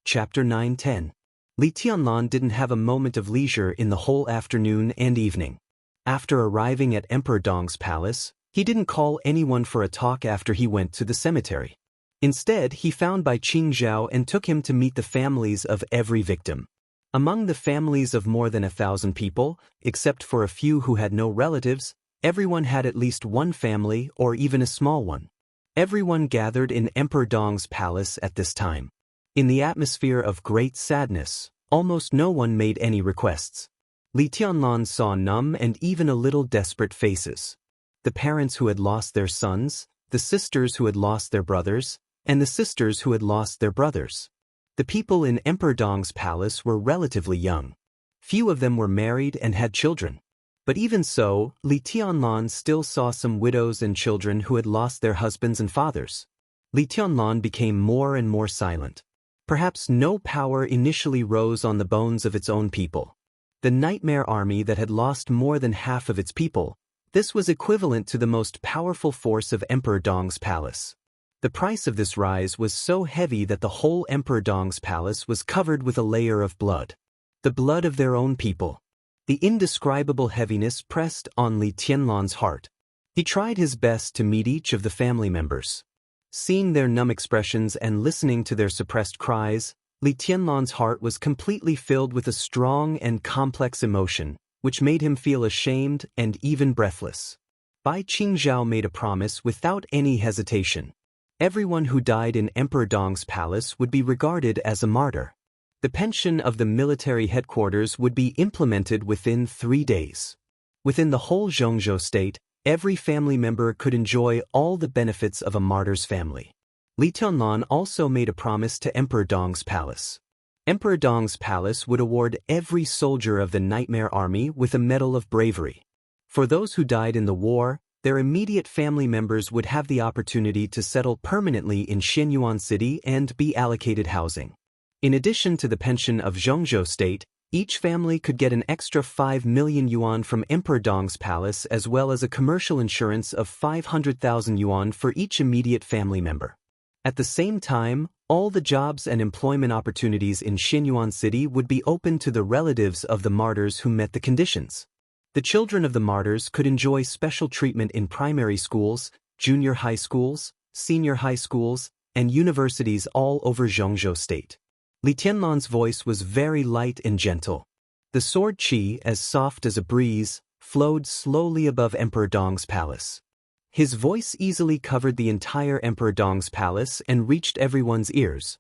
Chapter 9-10. Li Tianlan didn't have a moment of leisure in the whole afternoon and evening. After arriving at Emperor Dong's palace, he didn't call anyone for a talk after he went to the cemetery. Instead, he found Bai Qingzhao and took him to meet the families of every victim. Among the families of more than 1,000 people, except for a few who had no relatives, everyone had at least one family or even a small one. Everyone gathered in Emperor Dong's palace at this time. In the atmosphere of great sadness, almost no one made any requests. Li Tianlan saw numb and even a little desperate faces. The parents who had lost their sons, the sisters who had lost their brothers, and the sisters who had lost their brothers. The people in Emperor Dong's palace were relatively young. Few of them were married and had children. But even so, Li Tianlan still saw some widows and children who had lost their husbands and fathers. Li Tianlan became more and more silent. Perhaps no power initially rose on the bones of its own people. The nightmare army that had lost more than half of its people, this was equivalent to the most powerful force of Emperor Dong's palace. The price of this rise was so heavy that the whole Emperor Dong's palace was covered with a layer of blood. The blood of their own people. The indescribable heaviness pressed on Li Tianlan's heart. He tried his best to meet each of the family members. Seeing their numb expressions and listening to their suppressed cries, Li Tianlan's heart was completely filled with a strong and complex emotion, which made him feel ashamed and even breathless. Bai Qingzhao made a promise without any hesitation. Everyone who died in Emperor Dong's palace would be regarded as a martyr. The pension of the military headquarters would be implemented within 3 days. Within the whole Xianxia state, every family member could enjoy all the benefits of a martyr's family. Li Tianlan also made a promise to Emperor Dong's palace. Emperor Dong's palace would award every soldier of the Nightmare Army with a Medal of Bravery. For those who died in the war, their immediate family members would have the opportunity to settle permanently in Xianyuan City and be allocated housing. In addition to the pension of Xianxia state, each family could get an extra 5 million yuan from Emperor Dong's palace as well as a commercial insurance of 500,000 yuan for each immediate family member. At the same time, all the jobs and employment opportunities in Xianyuan City would be open to the relatives of the martyrs who met the conditions. The children of the martyrs could enjoy special treatment in primary schools, junior high schools, senior high schools, and universities all over Xianxia state. Li Tianlan's voice was very light and gentle. The sword qi, as soft as a breeze, flowed slowly above Emperor Dong's palace. His voice easily covered the entire Emperor Dong's palace and reached everyone's ears.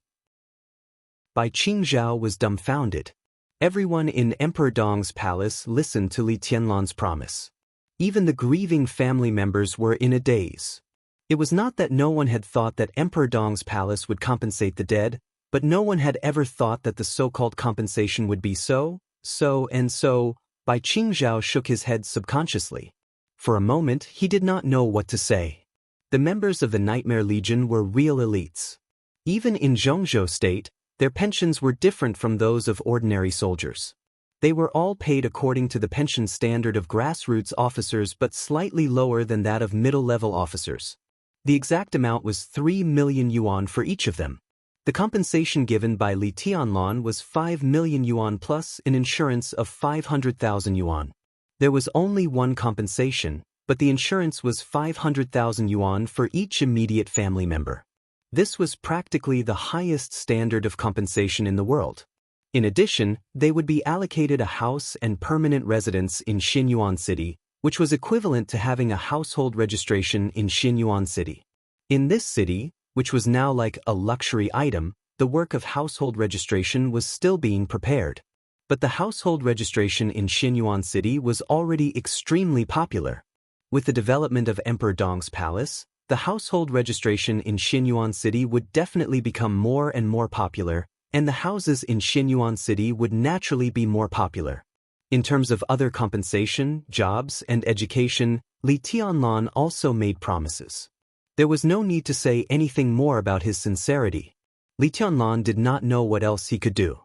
Bai Qingzhao was dumbfounded. Everyone in Emperor Dong's palace listened to Li Tianlan's promise. Even the grieving family members were in a daze. It was not that no one had thought that Emperor Dong's palace would compensate the dead, but no one had ever thought that the so-called compensation would be so. Bai Qingzhao shook his head subconsciously. For a moment, he did not know what to say. The members of the Nightmare Legion were real elites. Even in Xianxia state, their pensions were different from those of ordinary soldiers. They were all paid according to the pension standard of grassroots officers but slightly lower than that of middle-level officers. The exact amount was 3 million yuan for each of them. The compensation given by Li Tianlan was 5 million yuan plus an insurance of 500,000 yuan. There was only one compensation, but the insurance was 500,000 yuan for each immediate family member. This was practically the highest standard of compensation in the world. In addition, they would be allocated a house and permanent residence in Xianyuan City, which was equivalent to having a household registration in Xianyuan City. In this city, which was now like a luxury item, the work of household registration was still being prepared. But the household registration in Xianyuan City was already extremely popular. With the development of Emperor Dong's palace, the household registration in Xianyuan City would definitely become more and more popular, and the houses in Xianyuan City would naturally be more popular. In terms of other compensation, jobs, and education, Li Tianlan also made promises. There was no need to say anything more about his sincerity. Li Tianlan did not know what else he could do.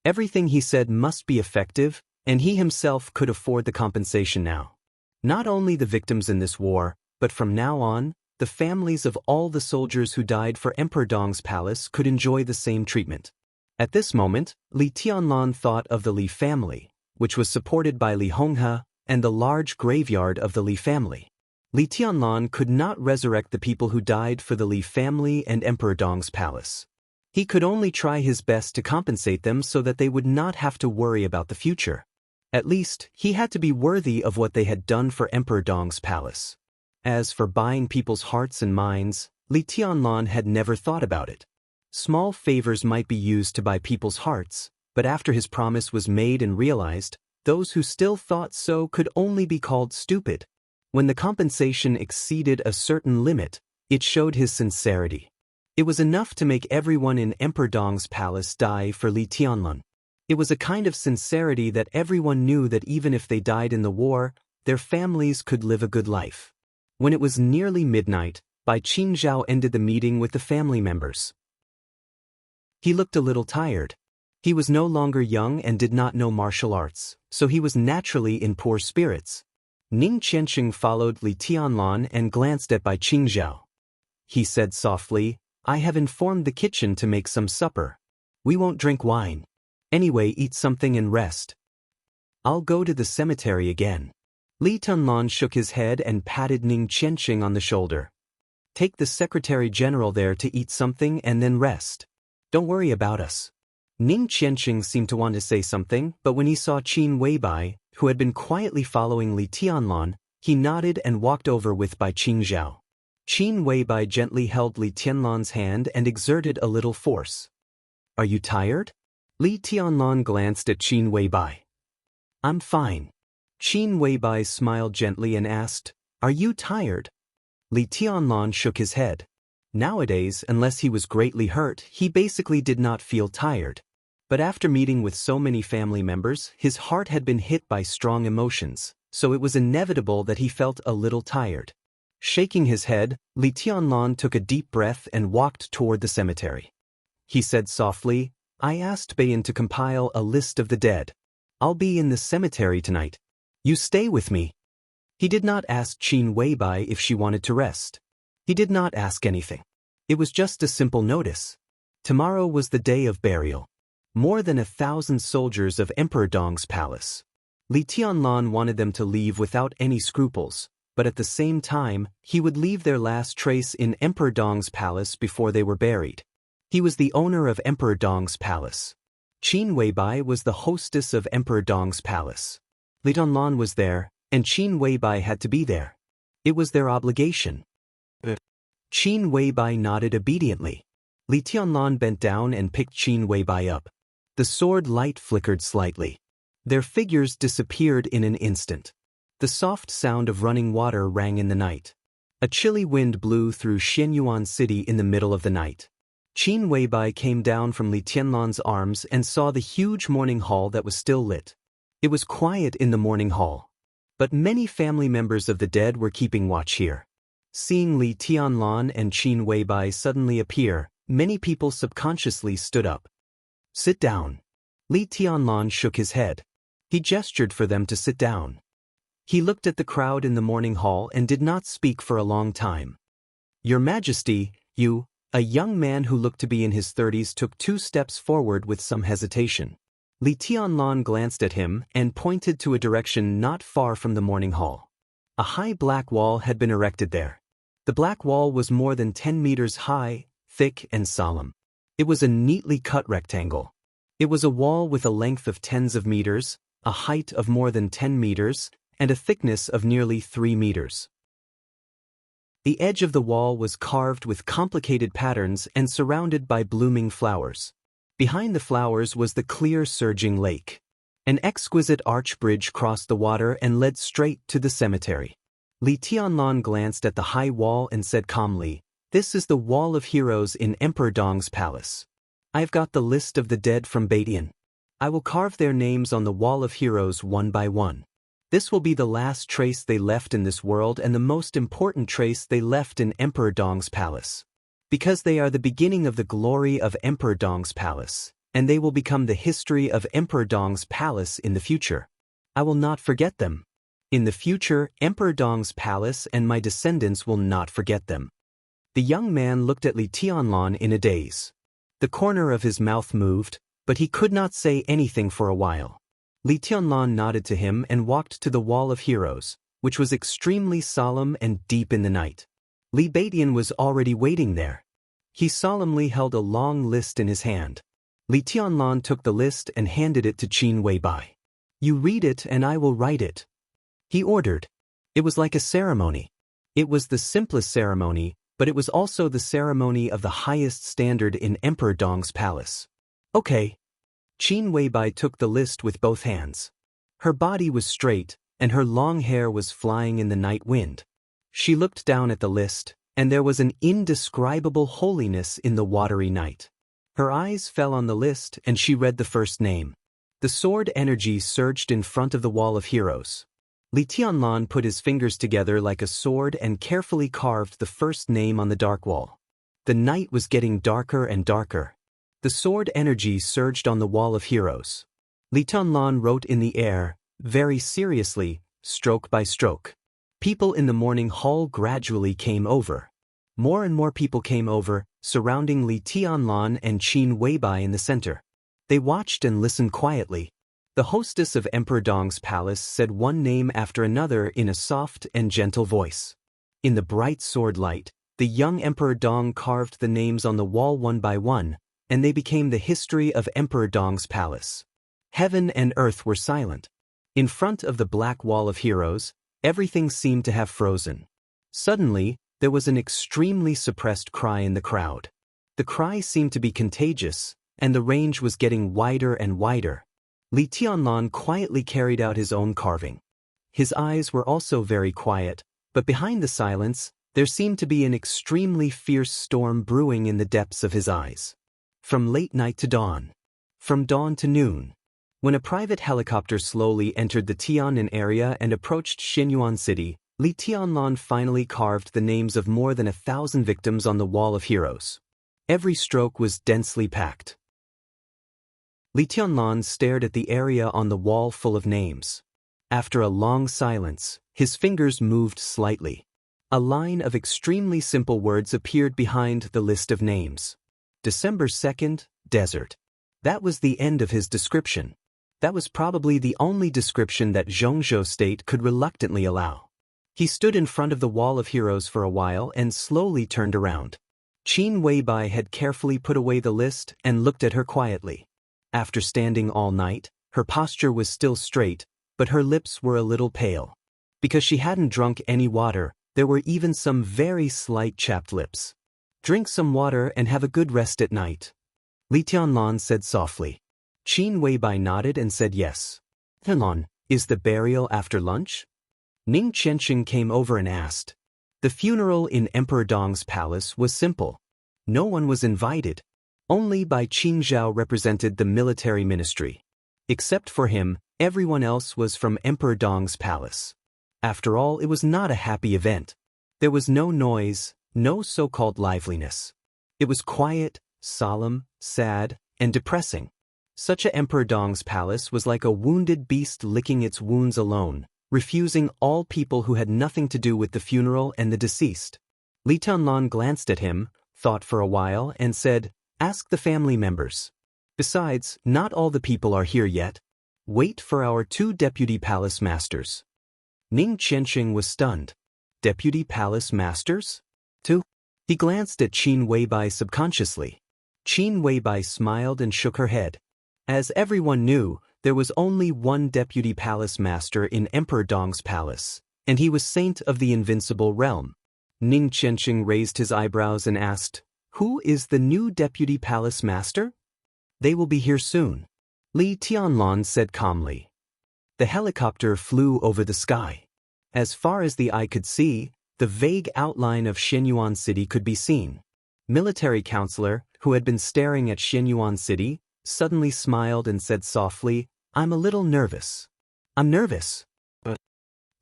Everything he said must be effective, and he himself could afford the compensation now. Not only the victims in this war, but from now on, the families of all the soldiers who died for Emperor Dong's palace could enjoy the same treatment. At this moment, Li Tianlan thought of the Li family, which was supported by Li Honghe, and the large graveyard of the Li family. Li Tianlan could not resurrect the people who died for the Li family and Emperor Dong's palace. He could only try his best to compensate them so that they would not have to worry about the future. At least, he had to be worthy of what they had done for Emperor Dong's palace. As for buying people's hearts and minds, Li Tianlan had never thought about it. Small favors might be used to buy people's hearts, but after his promise was made and realized, those who still thought so could only be called stupid. When the compensation exceeded a certain limit, it showed his sincerity. It was enough to make everyone in Emperor Dong's palace die for Li Tianlan. It was a kind of sincerity that everyone knew that even if they died in the war, their families could live a good life. When it was nearly midnight, Bai Qingzhao ended the meeting with the family members. He looked a little tired. He was no longer young and did not know martial arts, so he was naturally in poor spirits. Ning Qianxing followed Li Tianlan and glanced at Bai Qingzhao. He said softly, "I have informed the kitchen to make some supper. We won't drink wine. Anyway, eat something and rest. I'll go to the cemetery again." Li Tianlan shook his head and patted Ning Qianxing on the shoulder. "Take the secretary-general there to eat something and then rest. Don't worry about us." Ning Qianxing seemed to want to say something, but when he saw Qin Weibai, who had been quietly following Li Tianlan, he nodded and walked over with Bai Qingzhao. Qin Weibai gently held Li Tianlan's hand and exerted a little force. "Are you tired?" Li Tianlan glanced at Qin Weibai. "I'm fine." Qin Weibai smiled gently and asked, "Are you tired?" Li Tianlan shook his head. Nowadays, unless he was greatly hurt, he basically did not feel tired. But after meeting with so many family members, his heart had been hit by strong emotions, so it was inevitable that he felt a little tired. Shaking his head, Li Tianlan took a deep breath and walked toward the cemetery. He said softly, "I asked Bayan to compile a list of the dead. I'll be in the cemetery tonight. You stay with me." He did not ask Qin Weibai if she wanted to rest. He did not ask anything. It was just a simple notice. Tomorrow was the day of burial. More than 1,000 soldiers of Emperor Dong's palace. Li Tianlan wanted them to leave without any scruples, but at the same time, he would leave their last trace in Emperor Dong's palace before they were buried. He was the owner of Emperor Dong's palace. Qin Weibai was the hostess of Emperor Dong's palace. Li Tianlan was there, and Qin Weibai had to be there. It was their obligation. Qin Weibai nodded obediently. Li Tianlan bent down and picked Qin Weibai up. The sword light flickered slightly. Their figures disappeared in an instant. The soft sound of running water rang in the night. A chilly wind blew through Xianyuan City in the middle of the night. Qin Weibai came down from Li Tianlan's arms and saw the huge morning hall that was still lit. It was quiet in the morning hall. But many family members of the dead were keeping watch here. Seeing Li Tianlan and Qin Weibai suddenly appear, many people subconsciously stood up. "Sit down." Li Tianlan shook his head. He gestured for them to sit down. He looked at the crowd in the morning hall and did not speak for a long time. "Your Majesty, you," a young man who looked to be in his 30s took 2 steps forward with some hesitation. Li Tianlan glanced at him and pointed to a direction not far from the morning hall. A high black wall had been erected there. The black wall was more than 10 meters high, thick and solemn. It was a neatly cut rectangle. It was a wall with a length of tens of meters, a height of more than 10 meters, and a thickness of nearly 3 meters. The edge of the wall was carved with complicated patterns and surrounded by blooming flowers. Behind the flowers was the clear surging lake. An exquisite arch bridge crossed the water and led straight to the cemetery. Li Tianlan glanced at the high wall and said calmly, "This is the Wall of Heroes in Emperor Dong's palace. I've got the list of the dead from Baidian. I will carve their names on the Wall of Heroes one by one. This will be the last trace they left in this world and the most important trace they left in Emperor Dong's palace. Because they are the beginning of the glory of Emperor Dong's palace, and they will become the history of Emperor Dong's palace in the future. I will not forget them. In the future, Emperor Dong's palace and my descendants will not forget them." The young man looked at Li Tianlan in a daze. The corner of his mouth moved, but he could not say anything for a while. Li Tianlan nodded to him and walked to the Wall of Heroes, which was extremely solemn and deep in the night. Li Baidian was already waiting there. He solemnly held a long list in his hand. Li Tianlan took the list and handed it to Qin Weibai. "You read it and I will write it," he ordered. It was like a ceremony. It was the simplest ceremony, but it was also the ceremony of the highest standard in Emperor Dong's palace. "Okay." Qin Weibai took the list with both hands. Her body was straight, and her long hair was flying in the night wind. She looked down at the list, and there was an indescribable holiness in the watery night. Her eyes fell on the list and she read the first name. The sword energy surged in front of the Wall of Heroes. Li Tianlan put his fingers together like a sword and carefully carved the first name on the dark wall. The night was getting darker and darker. The sword energy surged on the Wall of Heroes. Li Tianlan wrote in the air, very seriously, stroke by stroke. People in the morning hall gradually came over. More and more people came over, surrounding Li Tianlan and Qin Weibai in the center. They watched and listened quietly. The hostess of Emperor Dong's palace said one name after another in a soft and gentle voice. In the bright sword light, the young Emperor Dong carved the names on the wall one by one, and they became the history of Emperor Dong's palace. Heaven and earth were silent. In front of the black Wall of Heroes, everything seemed to have frozen. Suddenly, there was an extremely suppressed cry in the crowd. The cry seemed to be contagious, and the range was getting wider and wider. Li Tianlan quietly carried out his own carving. His eyes were also very quiet, but behind the silence, there seemed to be an extremely fierce storm brewing in the depths of his eyes. From late night to dawn. From dawn to noon. When a private helicopter slowly entered the Tianan area and approached Xianyuan City, Li Tianlan finally carved the names of more than 1,000 victims on the Wall of Heroes. Every stroke was densely packed. Li Tianlan stared at the area on the wall full of names. After a long silence, his fingers moved slightly. A line of extremely simple words appeared behind the list of names. December 2nd, Desert. That was the end of his description. That was probably the only description that Zhongzhou State could reluctantly allow. He stood in front of the Wall of Heroes for a while and slowly turned around. Qin Weibai had carefully put away the list and looked at her quietly. After standing all night, her posture was still straight, but her lips were a little pale. Because she hadn't drunk any water, there were even some very slight chapped lips. "Drink some water and have a good rest at night," Li Tianlan said softly. Qin Weibai nodded and said yes. "Tianlan, is the burial after lunch?" Ning Qianxing came over and asked. The funeral in Emperor Dong's palace was simple. No one was invited. Only Bai Qingzhao represented the military ministry. Except for him, everyone else was from Emperor Dong's palace. After all, it was not a happy event. There was no noise, no so-called liveliness. It was quiet, solemn, sad, and depressing. Such a Emperor Dong's palace was like a wounded beast licking its wounds alone, refusing all people who had nothing to do with the funeral and the deceased. Li Tianlan glanced at him, thought for a while, and said, "Ask the family members. Besides, not all the people are here yet. Wait for our 2 deputy palace masters." Ning Qianxing was stunned. Deputy palace masters? 2? He glanced at Qin Weibai subconsciously. Qin Weibai smiled and shook her head. As everyone knew, there was only one deputy palace master in Emperor Dong's palace, and he was Saint of the Invincible Realm. Ning Qianxing raised his eyebrows and asked, "Who is the new deputy palace master?" "They will be here soon," Li Tianlan said calmly. The helicopter flew over the sky. As far as the eye could see, the vague outline of Xianyuan City could be seen. Military counselor, who had been staring at Xianyuan City, suddenly smiled and said softly, "I'm a little nervous." "I'm nervous." But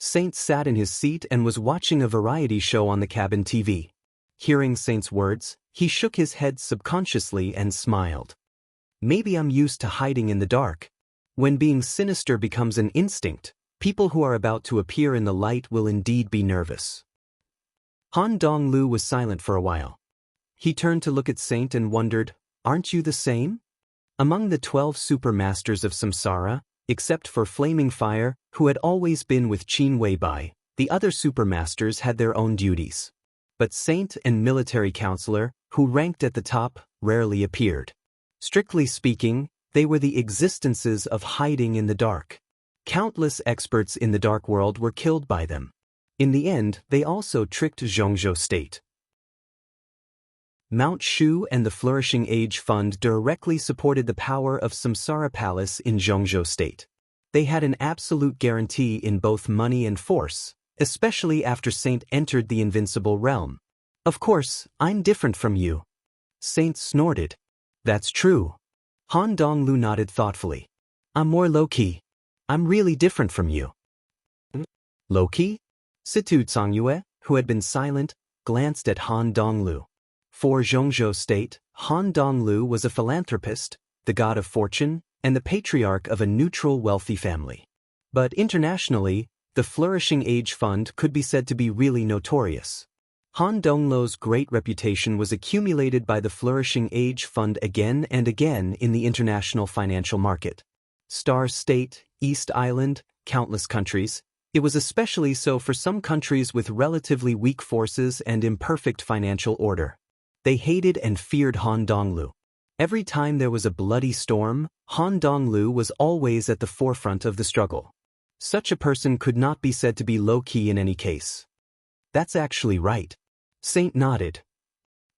Saint sat in his seat and was watching a variety show on the cabin TV. Hearing Saint's words, he shook his head subconsciously and smiled. "Maybe I'm used to hiding in the dark. When being sinister becomes an instinct, people who are about to appear in the light will indeed be nervous." Han Donglu was silent for a while. He turned to look at Saint and wondered, "Aren't you the same?" Among the 12 supermasters of samsara, except for Flaming Fire, who had always been with Qin Weibai, the other supermasters had their own duties. But Saint and Military Counselor, who ranked at the top, rarely appeared. Strictly speaking, they were the existences of hiding in the dark. Countless experts in the dark world were killed by them. In the end, they also tricked Zhongzhou State. Mount Shu and the Flourishing Age Fund directly supported the power of Samsara Palace in Zhongzhou State. They had an absolute guarantee in both money and force, especially after Saint entered the invincible realm. Of course, I'm different from you. Saint snorted. That's true. Han Donglu nodded thoughtfully. I'm more low-key. I'm really different from you. Low-key? Situ Cangyue, who had been silent, glanced at Han Donglu. For Zhongzhou State, Han Donglu was a philanthropist, the god of fortune, and the patriarch of a neutral wealthy family. But internationally, the Flourishing Age Fund could be said to be really notorious. Han Donglu's great reputation was accumulated by the Flourishing Age Fund again and again in the international financial market. Star State, East Island, countless countries. It was especially so for some countries with relatively weak forces and imperfect financial order. They hated and feared Han Donglu. Every time there was a bloody storm, Han Donglu was always at the forefront of the struggle. Such a person could not be said to be low-key in any case. That's actually right. Saint nodded.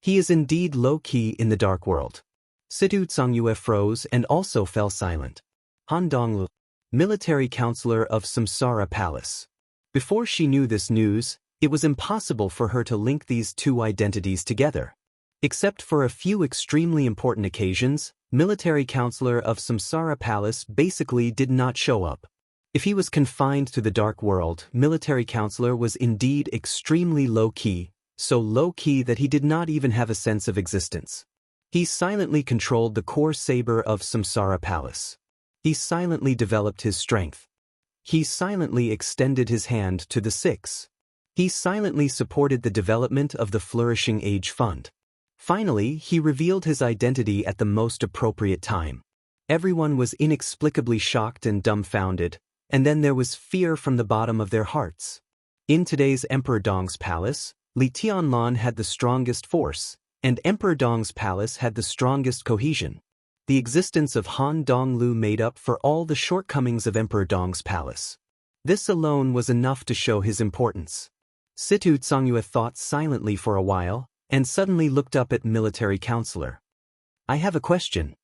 He is indeed low-key in the dark world. Situ Cangyue froze and also fell silent. Han Donglu, military counselor of Samsara Palace. Before she knew this news, it was impossible for her to link these two identities together. Except for a few extremely important occasions, military counselor of Samsara Palace basically did not show up. If he was confined to the dark world, military counselor was indeed extremely low-key, so low-key that he did not even have a sense of existence. He silently controlled the core saber of Samsara Palace. He silently developed his strength. He silently extended his hand to the six. He silently supported the development of the Flourishing Age Fund. Finally, he revealed his identity at the most appropriate time. Everyone was inexplicably shocked and dumbfounded, and then there was fear from the bottom of their hearts. In today's Emperor Dong's palace, Li Tianlan had the strongest force, and Emperor Dong's palace had the strongest cohesion. The existence of Han Donglu made up for all the shortcomings of Emperor Dong's palace. This alone was enough to show his importance. Situ Cangyue thought silently for a while, and suddenly looked up at military counselor. I have a question.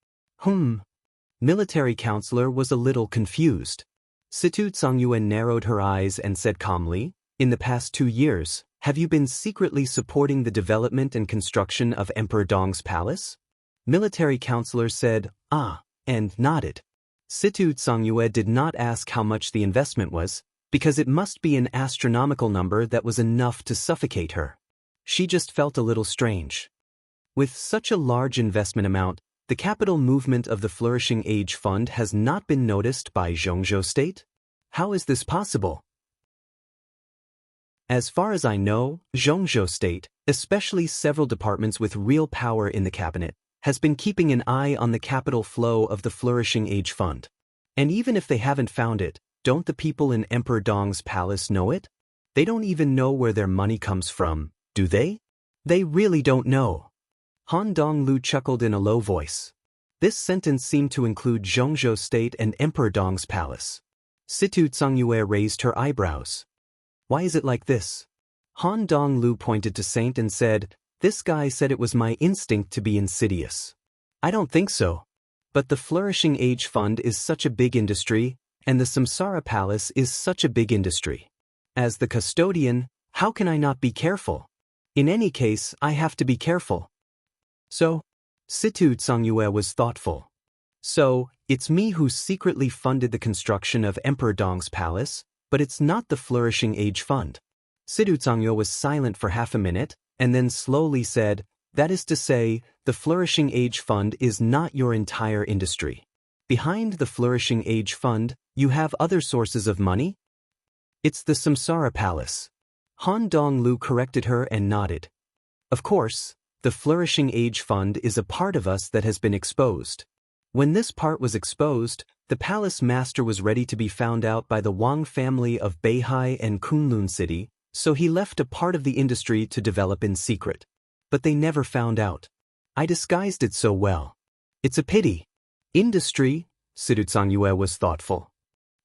Military counselor was a little confused. Situ Cangyue narrowed her eyes and said calmly, in the past 2 years, have you been secretly supporting the development and construction of Emperor Dong's palace? Military counselor said, and nodded. Situ Cangyue did not ask how much the investment was, because it must be an astronomical number that was enough to suffocate her. She just felt a little strange. With such a large investment amount, the capital movement of the Flourishing Age Fund has not been noticed by Zhongzhou State? How is this possible? As far as I know, Zhongzhou State, especially several departments with real power in the cabinet, has been keeping an eye on the capital flow of the Flourishing Age Fund. And even if they haven't found it, don't the people in Emperor Dong's palace know it? They don't even know where their money comes from, do they? They really don't know. Han Donglu chuckled in a low voice. This sentence seemed to include Zhongzhou State and Emperor Dong's palace. Situ Cangyue raised her eyebrows. Why is it like this? Han Donglu pointed to Saint and said, this guy said it was my instinct to be insidious. I don't think so. But the Flourishing Age Fund is such a big industry, and the Samsara Palace is such a big industry. As the custodian, how can I not be careful? In any case, I have to be careful. So, Situ Cangyue was thoughtful. So, it's me who secretly funded the construction of Emperor Dong's palace, but it's not the Flourishing Age Fund. Situ Cangyue was silent for half a minute, and then slowly said, that is to say, the Flourishing Age Fund is not your entire industry. Behind the Flourishing Age Fund, you have other sources of money? It's the Samsara Palace. Han Donglu corrected her and nodded. Of course, the Flourishing Age Fund is a part of us that has been exposed. When this part was exposed, the palace master was ready to be found out by the Wang family of Beihai and Kunlun City, so he left a part of the industry to develop in secret. But they never found out. I disguised it so well. It's a pity. Industry? Xianxia was thoughtful.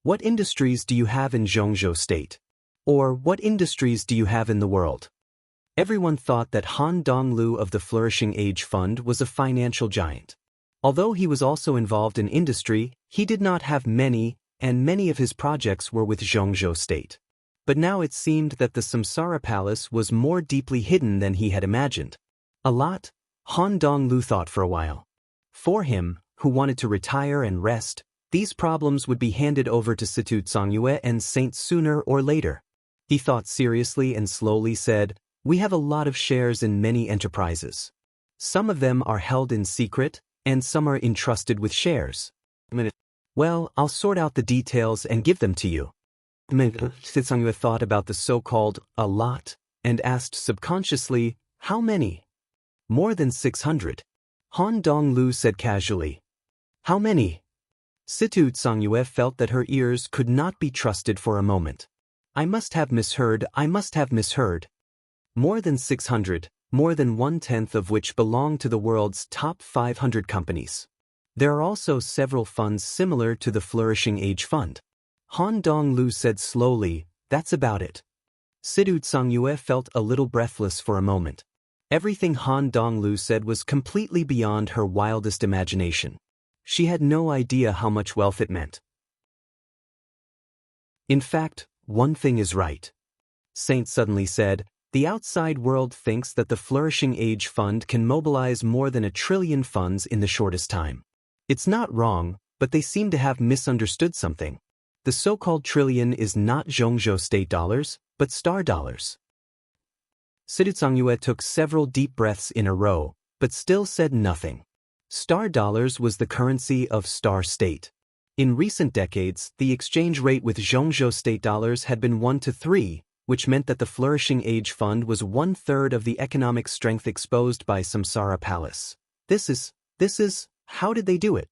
What industries do you have in Zhongzhou State? Or what industries do you have in the world? Everyone thought that Han Donglu of the Flourishing Age Fund was a financial giant. Although he was also involved in industry, he did not have many, and many of his projects were with Zhongzhou State. But now it seemed that the Samsara Palace was more deeply hidden than he had imagined. A lot, Han Donglu thought for a while. For him, who wanted to retire and rest, these problems would be handed over to Xianxia and Saint sooner or later. He thought seriously and slowly said, "We have a lot of shares in many enterprises. Some of them are held in secret, and some are entrusted with shares. Well, I'll sort out the details and give them to you." Xianxia thought about the so-called "a lot" and asked subconsciously, "How many?" "More than 600. Han Donglu said casually. "How many?" Xianxia felt that her ears could not be trusted for a moment. I must have misheard. More than 600, more than 1/10 of which belong to the world's top 500 companies. There are also several funds similar to the Flourishing Age Fund. Han Donglu said slowly, "That's about it." Xianxia felt a little breathless for a moment. Everything Han Donglu said was completely beyond her wildest imagination. She had no idea how much wealth it meant. In fact, one thing is right. Saint suddenly said, "The outside world thinks that the Flourishing Age Fund can mobilize more than 1 trillion funds in the shortest time. It's not wrong, but they seem to have misunderstood something. The so-called trillion is not Zhongzhou State dollars, but star dollars." Xianxia took several deep breaths in a row, but still said nothing. Star dollars was the currency of Star State. In recent decades, the exchange rate with Zhongzhou State dollars had been 1:3, which meant that the Flourishing Age Fund was 1/3 of the economic strength exposed by Samsara Palace. This is, how did they do it?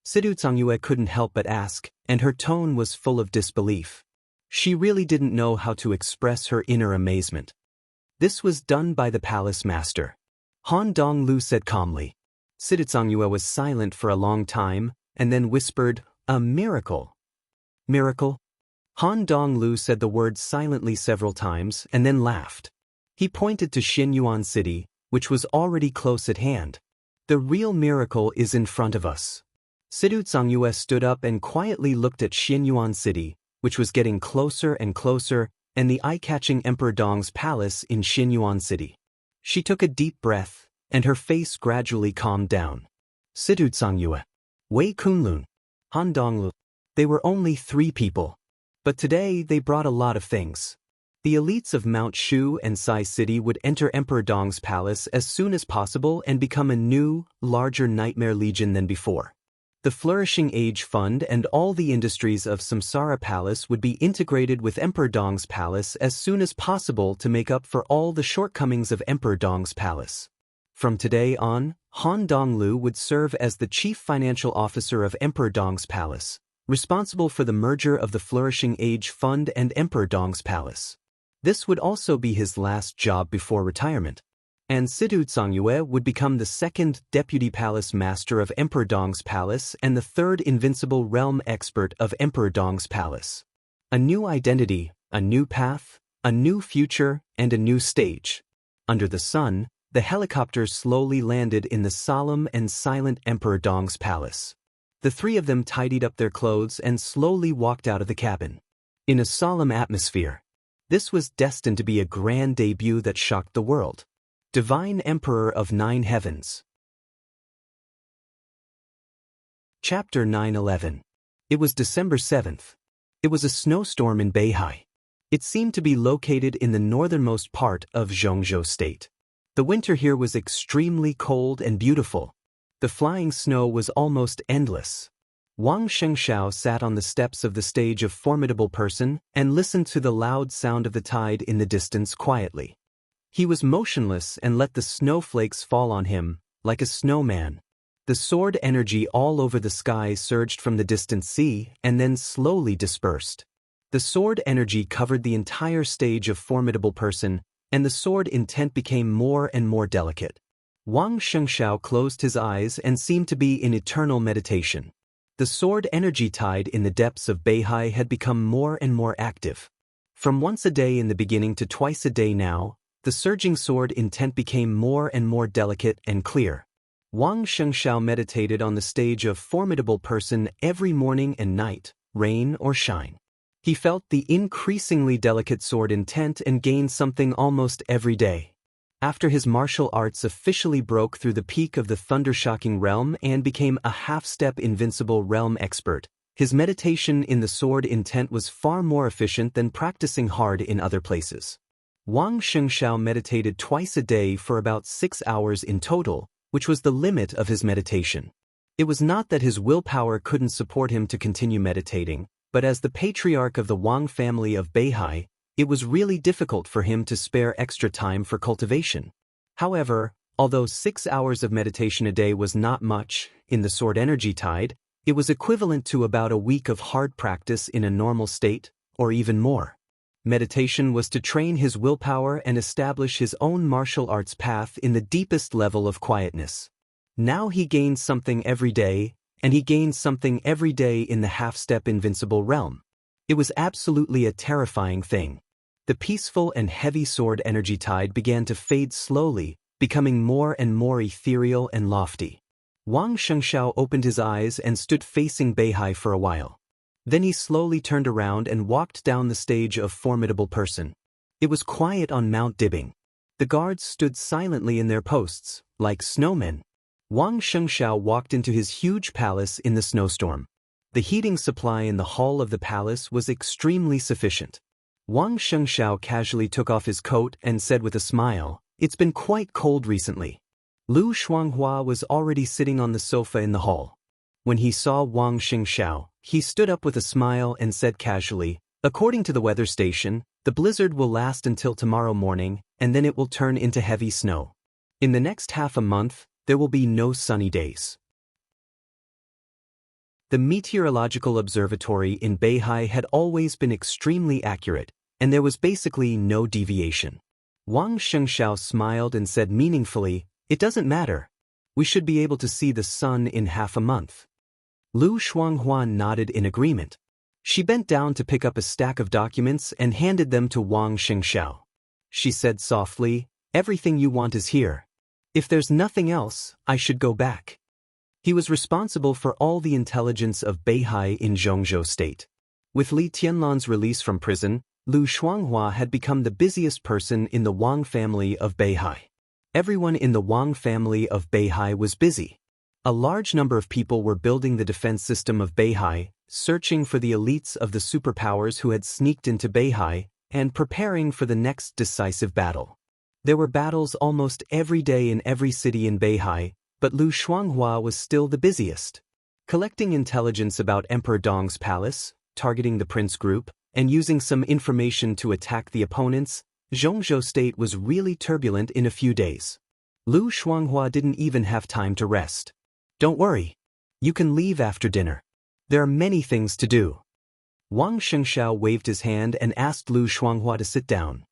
Xianxia couldn't help but ask, and her tone was full of disbelief. She really didn't know how to express her inner amazement. This was done by the palace master. Han Donglu said calmly. Xianxia was silent for a long time, and then whispered, "A miracle." "Miracle?" Han Donglu said the word silently several times and then laughed. He pointed to Xianyuan City, which was already close at hand. "The real miracle is in front of us." Xianxia stood up and quietly looked at Xianyuan City, which was getting closer and closer, and the eye-catching Emperor Dong's palace in Xianyuan City. She took a deep breath, and her face gradually calmed down. Xianxia, Wei Kunlun, Han Donglu. They were only 3 people. But today they brought a lot of things. The elites of Mount Shu and Sai City would enter Emperor Dong's palace as soon as possible and become a new, larger nightmare legion than before. The Flourishing Age Fund and all the industries of Samsara Palace would be integrated with Emperor Dong's palace as soon as possible to make up for all the shortcomings of Emperor Dong's palace. From today on, Han Donglu would serve as the chief financial officer of Emperor Dong's palace, responsible for the merger of the Flourishing Age Fund and Emperor Dong's palace. This would also be his last job before retirement. And Xianxia would become the 2nd deputy palace master of Emperor Dong's palace and the 3rd invincible realm expert of Emperor Dong's palace. A new identity, a new path, a new future, and a new stage. Under the sun, the helicopters slowly landed in the solemn and silent Emperor Dong's palace. The 3 of them tidied up their clothes and slowly walked out of the cabin. In a solemn atmosphere. This was destined to be a grand debut that shocked the world. Divine Emperor of 9 Heavens. Chapter 9:11. It was December 7th. It was a snowstorm in Beihai. It seemed to be located in the northernmost part of Zhongzhou State. The winter here was extremely cold and beautiful. The flying snow was almost endless. Wang Xianxia sat on the steps of the stage of Formidable Person and listened to the loud sound of the tide in the distance quietly. He was motionless and let the snowflakes fall on him, like a snowman. The sword energy all over the sky surged from the distant sea and then slowly dispersed. The sword energy covered the entire stage of formidable person, and the sword intent became more and more delicate. Wang Xianxia closed his eyes and seemed to be in eternal meditation. The sword energy tide in the depths of Beihai had become more and more active. From once a day in the beginning to twice a day now, the surging sword intent became more and more delicate and clear. Wang Xianxia meditated on the stage of formidable person every morning and night, rain or shine. He felt the increasingly delicate sword intent and gained something almost every day. After his martial arts officially broke through the peak of the thundershocking realm and became a half-step invincible realm expert, his meditation in the sword intent was far more efficient than practicing hard in other places. Wang Xianxia meditated twice a day for about 6 hours in total, which was the limit of his meditation. It was not that his willpower couldn't support him to continue meditating, but as the patriarch of the Wang family of Beihai, it was really difficult for him to spare extra time for cultivation. However, although 6 hours of meditation a day was not much, in the sword energy tide, it was equivalent to about a week of hard practice in a normal state, or even more. Meditation was to train his willpower and establish his own martial arts path in the deepest level of quietness. Now he gained something every day, and he gained something every day in the half-step invincible realm. It was absolutely a terrifying thing. The peaceful and heavy sword energy tide began to fade slowly, becoming more and more ethereal and lofty. Wang Xianxia opened his eyes and stood facing Beihai for a while. Then he slowly turned around and walked down the stage of formidable person. It was quiet on Mount Dibbing. The guards stood silently in their posts, like snowmen. Wang Xianxia walked into his huge palace in the snowstorm. The heating supply in the hall of the palace was extremely sufficient. Wang Xianxia casually took off his coat and said with a smile, "It's been quite cold recently." Lu Shuanghua was already sitting on the sofa in the hall. When he saw Wang Xianxia, he stood up with a smile and said casually, "According to the weather station, the blizzard will last until tomorrow morning, and then it will turn into heavy snow. In the next half a month, there will be no sunny days." The meteorological observatory in Beihai had always been extremely accurate, and there was basically no deviation. Wang Xianxia smiled and said meaningfully, "It doesn't matter. We should be able to see the sun in half a month." Lu Shuanghua nodded in agreement. She bent down to pick up a stack of documents and handed them to Wang Xianxia. She said softly, "Everything you want is here. If there's nothing else, I should go back." He was responsible for all the intelligence of Beihai in Zhongzhou State. With Li Tianlan's release from prison, Lu Shuanghua had become the busiest person in the Wang family of Beihai. Everyone in the Wang family of Beihai was busy. A large number of people were building the defense system of Beihai, searching for the elites of the superpowers who had sneaked into Beihai, and preparing for the next decisive battle. There were battles almost every day in every city in Beihai, but Lu Shuanghua was still the busiest. Collecting intelligence about Emperor Dong's palace, targeting the prince group, and using some information to attack the opponents, Zhongzhou State was really turbulent in a few days. Lu Shuanghua didn't even have time to rest. "Don't worry. You can leave after dinner. There are many things to do." Wang Xianxia waved his hand and asked Lu Shuanghua to sit down.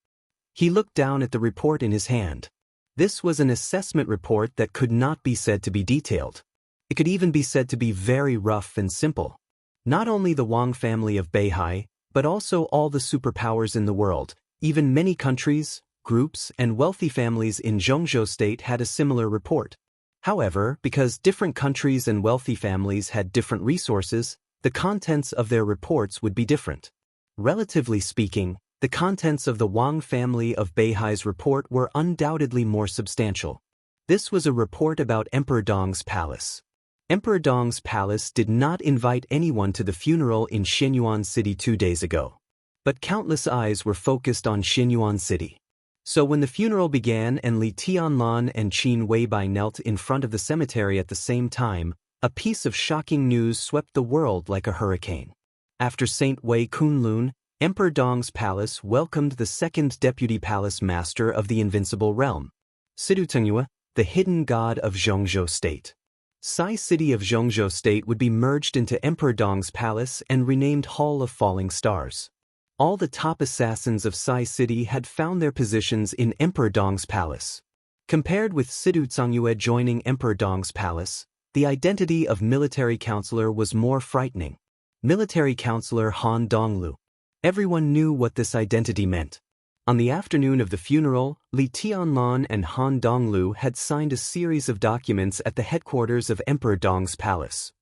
He looked down at the report in his hand. This was an assessment report that could not be said to be detailed. It could even be said to be very rough and simple. Not only the Wang family of Beihai, but also all the superpowers in the world, even many countries, groups, and wealthy families in Zhongzhou State had a similar report. However, because different countries and wealthy families had different resources, the contents of their reports would be different. Relatively speaking, the contents of the Wang family of Beihai's report were undoubtedly more substantial. This was a report about Emperor Dong's palace. Emperor Dong's palace did not invite anyone to the funeral in Xianyuan City 2 days ago. But countless eyes were focused on Xianyuan City. So when the funeral began and Li Tianlan and Qin Weibai knelt in front of the cemetery at the same time, a piece of shocking news swept the world like a hurricane. After Saint Wei Kunlun, Emperor Dong's palace welcomed the second deputy palace master of the invincible realm, Sidu Tengyue, the hidden god of Zhongzhou State. Sai City of Zhongzhou State would be merged into Emperor Dong's palace and renamed Hall of Falling Stars. All the top assassins of Sai City had found their positions in Emperor Dong's palace. Compared with Sidu Cangyue joining Emperor Dong's palace, the identity of military counselor was more frightening. Military counselor Han Donglu. Everyone knew what this identity meant. On the afternoon of the funeral, Li Tianlan and Han Donglu had signed a series of documents at the headquarters of Emperor Dong's palace.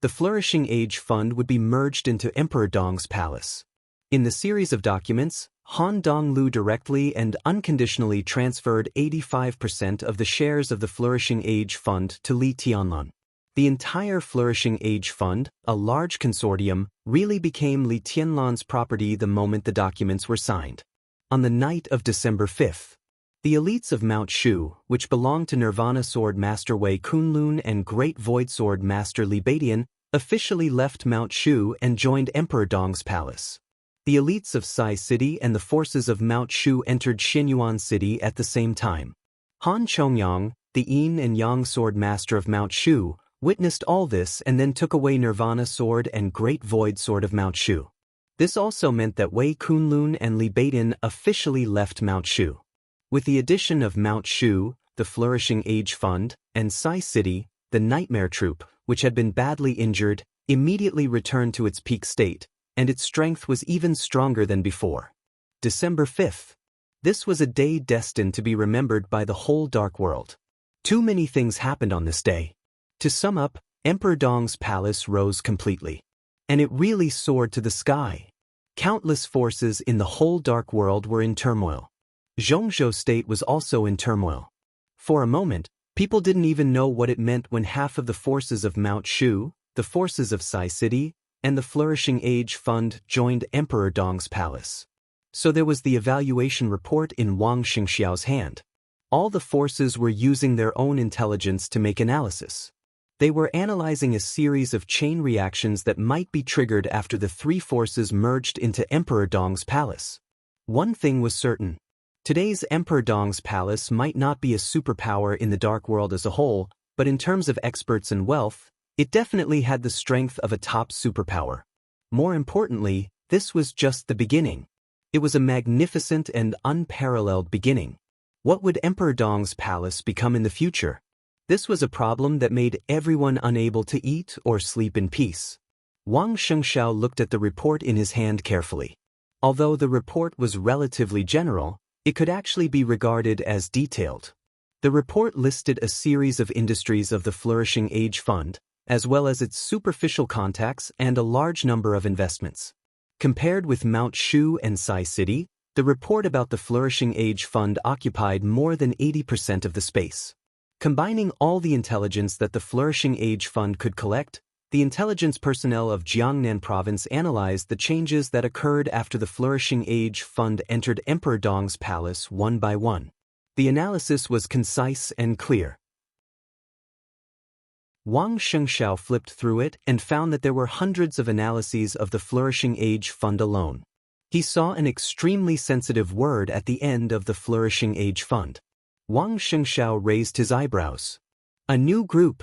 The Flourishing Age Fund would be merged into Emperor Dong's palace. In the series of documents, Han Donglu directly and unconditionally transferred 85% of the shares of the Flourishing Age Fund to Li Tianlan. The entire Flourishing Age Fund, a large consortium, really became Li Tianlan's property the moment the documents were signed. On the night of December 5th, the elites of Mount Shu, which belonged to Nirvana Sword Master Wei Kunlun and Great Void Sword Master Li Beidian, officially left Mount Shu and joined Emperor Dong's palace. The elites of Sai City and the forces of Mount Shu entered Xinyuan City at the same time. Han Chongyang, the Yin and Yang Sword Master of Mount Shu, witnessed all this and then took away Nirvana Sword and Great Void Sword of Mount Shu. This also meant that Wei Kunlun and Li Beidian officially left Mount Shu. With the addition of Mount Shu, the Flourishing Age Fund, and Sai City, the Nightmare Troop, which had been badly injured, immediately returned to its peak state, and its strength was even stronger than before. December 5th. This was a day destined to be remembered by the whole Dark World. Too many things happened on this day. To sum up, Emperor Dong's palace rose completely. And it really soared to the sky. Countless forces in the whole Dark World were in turmoil. Zhongzhou State was also in turmoil. For a moment, people didn't even know what it meant when half of the forces of Mount Shu, the forces of Sai City, and the Flourishing Age Fund joined Emperor Dong's palace. So there was the evaluation report in Wang Xingxiao's hand. All the forces were using their own intelligence to make analysis. They were analyzing a series of chain reactions that might be triggered after the three forces merged into Emperor Dong's palace. One thing was certain. Today's Emperor Dong's palace might not be a superpower in the Dark World as a whole, but in terms of experts and wealth, it definitely had the strength of a top superpower. More importantly, this was just the beginning. It was a magnificent and unparalleled beginning. What would Emperor Dong's palace become in the future? This was a problem that made everyone unable to eat or sleep in peace. Wang Shengxiao looked at the report in his hand carefully. Although the report was relatively general, it could actually be regarded as detailed. The report listed a series of industries of the Flourishing Age Fund, as well as its superficial contacts and a large number of investments. Compared with Mount Shu and Sai City, the report about the Flourishing Age Fund occupied more than 80% of the space. Combining all the intelligence that the Flourishing Age Fund could collect, the intelligence personnel of Jiangnan Province analyzed the changes that occurred after the Flourishing Age Fund entered Emperor Dong's palace one by one. The analysis was concise and clear. Wang Shengxiao flipped through it and found that there were hundreds of analyses of the Flourishing Age Fund alone. He saw an extremely sensitive word at the end of the Flourishing Age Fund. Wang Shengxiao raised his eyebrows. A new group.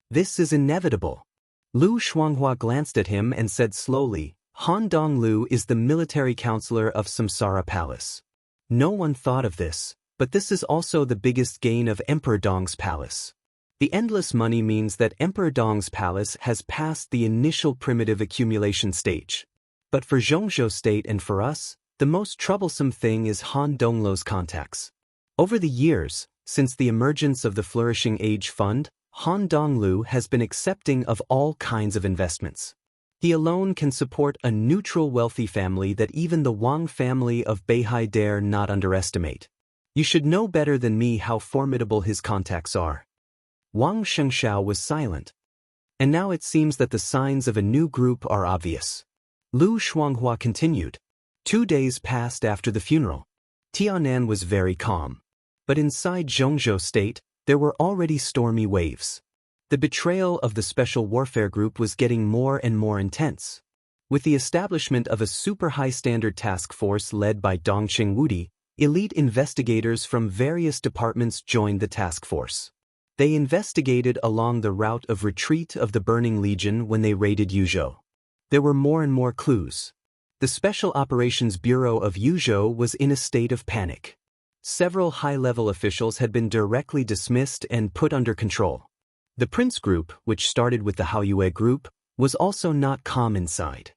This is inevitable. Lu Shuanghua glanced at him and said slowly, Han Donglu is the military counselor of Samsara Palace. No one thought of this, but this is also the biggest gain of Emperor Dong's palace. The endless money means that Emperor Dong's palace has passed the initial primitive accumulation stage. But for Zhongzhou State and for us, the most troublesome thing is Han Donglu's contacts. Over the years, since the emergence of the Flourishing Age Fund, Han Donglu has been accepting of all kinds of investments. He alone can support a neutral wealthy family that even the Wang family of Beihai dare not underestimate. You should know better than me how formidable his contacts are. Wang Shengxiao was silent. And now it seems that the signs of a new group are obvious. Lu Shuanghua continued. 2 days passed after the funeral. Tianan was very calm. But inside Zhongzhou State, there were already stormy waves. The betrayal of the Special Warfare Group was getting more and more intense. With the establishment of a super high-standard task force led by Dongqing Wudi, elite investigators from various departments joined the task force. They investigated along the route of retreat of the Burning Legion when they raided Yuzhou. There were more and more clues. The Special Operations Bureau of Yuzhou was in a state of panic. Several high-level officials had been directly dismissed and put under control. The Prince Group, which started with the Haoyue Group, was also not calm inside.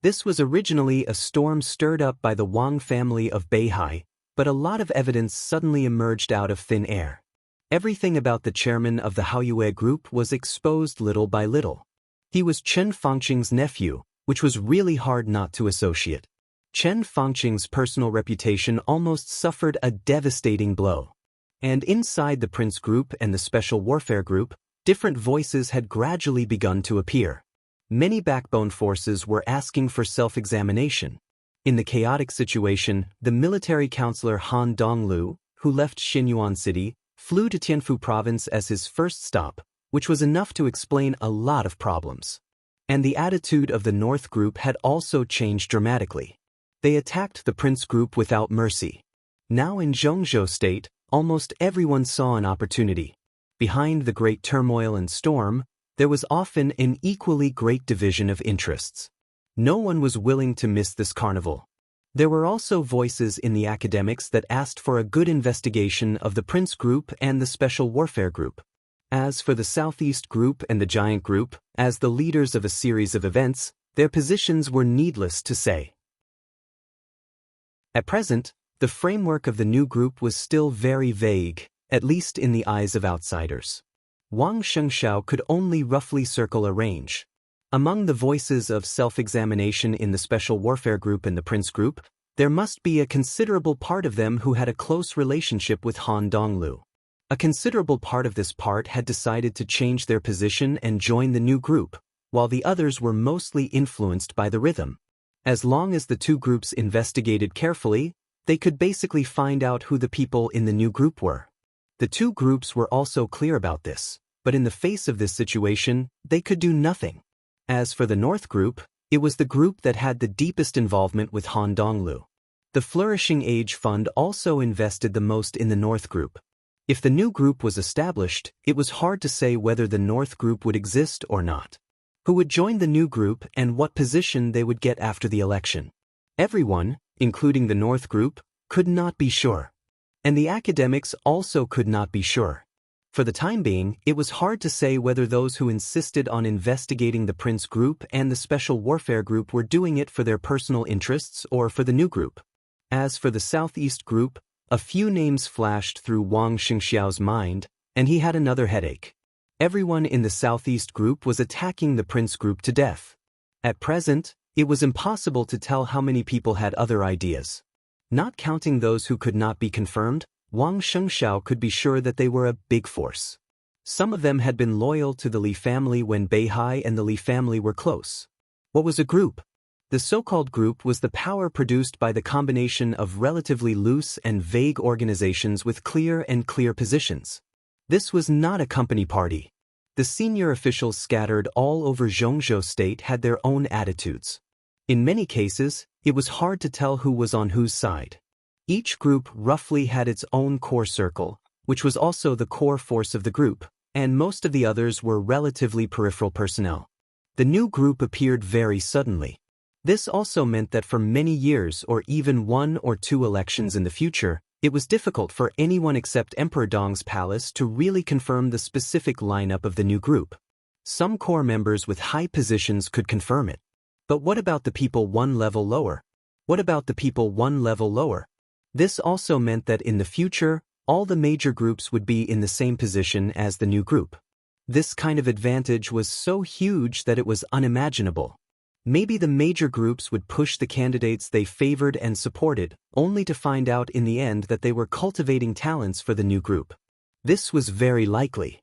This was originally a storm stirred up by the Wang family of Beihai, but a lot of evidence suddenly emerged out of thin air. Everything about the chairman of the Haoyue Group was exposed little by little. He was Chen Fangqing's nephew, which was really hard not to associate. Chen Fangqing's personal reputation almost suffered a devastating blow. And inside the Prince Group and the Special Warfare Group, different voices had gradually begun to appear. Many backbone forces were asking for self-examination. In the chaotic situation, the military counselor Han Donglu, who left Xinyuan City, flew to Tianfu Province as his first stop, which was enough to explain a lot of problems. And the attitude of the North Group had also changed dramatically. They attacked the Prince Group without mercy. Now in Zhongzhou State, almost everyone saw an opportunity. Behind the great turmoil and storm, there was often an equally great division of interests. No one was willing to miss this carnival. There were also voices in the academics that asked for a good investigation of the Prince Group and the Special Warfare Group. As for the Southeast Group and the Giant Group, as the leaders of a series of events, their positions were needless to say. At present, the framework of the new group was still very vague, at least in the eyes of outsiders. Wang Shengxiao could only roughly circle a range. Among the voices of self-examination in the Special Warfare Group and the Prince Group, there must be a considerable part of them who had a close relationship with Han Donglu. A considerable part of this part had decided to change their position and join the new group, while the others were mostly influenced by the rhythm. As long as the two groups investigated carefully, they could basically find out who the people in the new group were. The two groups were also clear about this, but in the face of this situation, they could do nothing. As for the North Group, it was the group that had the deepest involvement with Han Donglu. The Flourishing Age Fund also invested the most in the North Group. If the new group was established, it was hard to say whether the North Group would exist or not. Who would join the new group and what position they would get after the election. Everyone, including the North Group, could not be sure. And the academics also could not be sure. For the time being, it was hard to say whether those who insisted on investigating the Prince Group and the Special Warfare Group were doing it for their personal interests or for the new group. As for the Southeast Group, a few names flashed through Wang Xingxiao's mind, and he had another headache. Everyone in the Southeast Group was attacking the Prince Group to death. At present, it was impossible to tell how many people had other ideas. Not counting those who could not be confirmed, Wang Shengxiao could be sure that they were a big force. Some of them had been loyal to the Li family when Beihai and the Li family were close. What was a group? The so-called group was the power produced by the combination of relatively loose and vague organizations with clear positions. This was not a company party. The senior officials scattered all over Zhongzhou State had their own attitudes. In many cases, it was hard to tell who was on whose side. Each group roughly had its own core circle, which was also the core force of the group, and most of the others were relatively peripheral personnel. The new group appeared very suddenly. This also meant that for many years or even 1 or 2 elections in the future, it was difficult for anyone except Emperor Dong's palace to really confirm the specific lineup of the new group. Some core members with high positions could confirm it. But what about the people 1 level lower? What about the people 1 level lower? This also meant that in the future, all the major groups would be in the same position as the new group. This kind of advantage was so huge that it was unimaginable. Maybe the major groups would push the candidates they favored and supported, only to find out in the end that they were cultivating talents for the new group. This was very likely.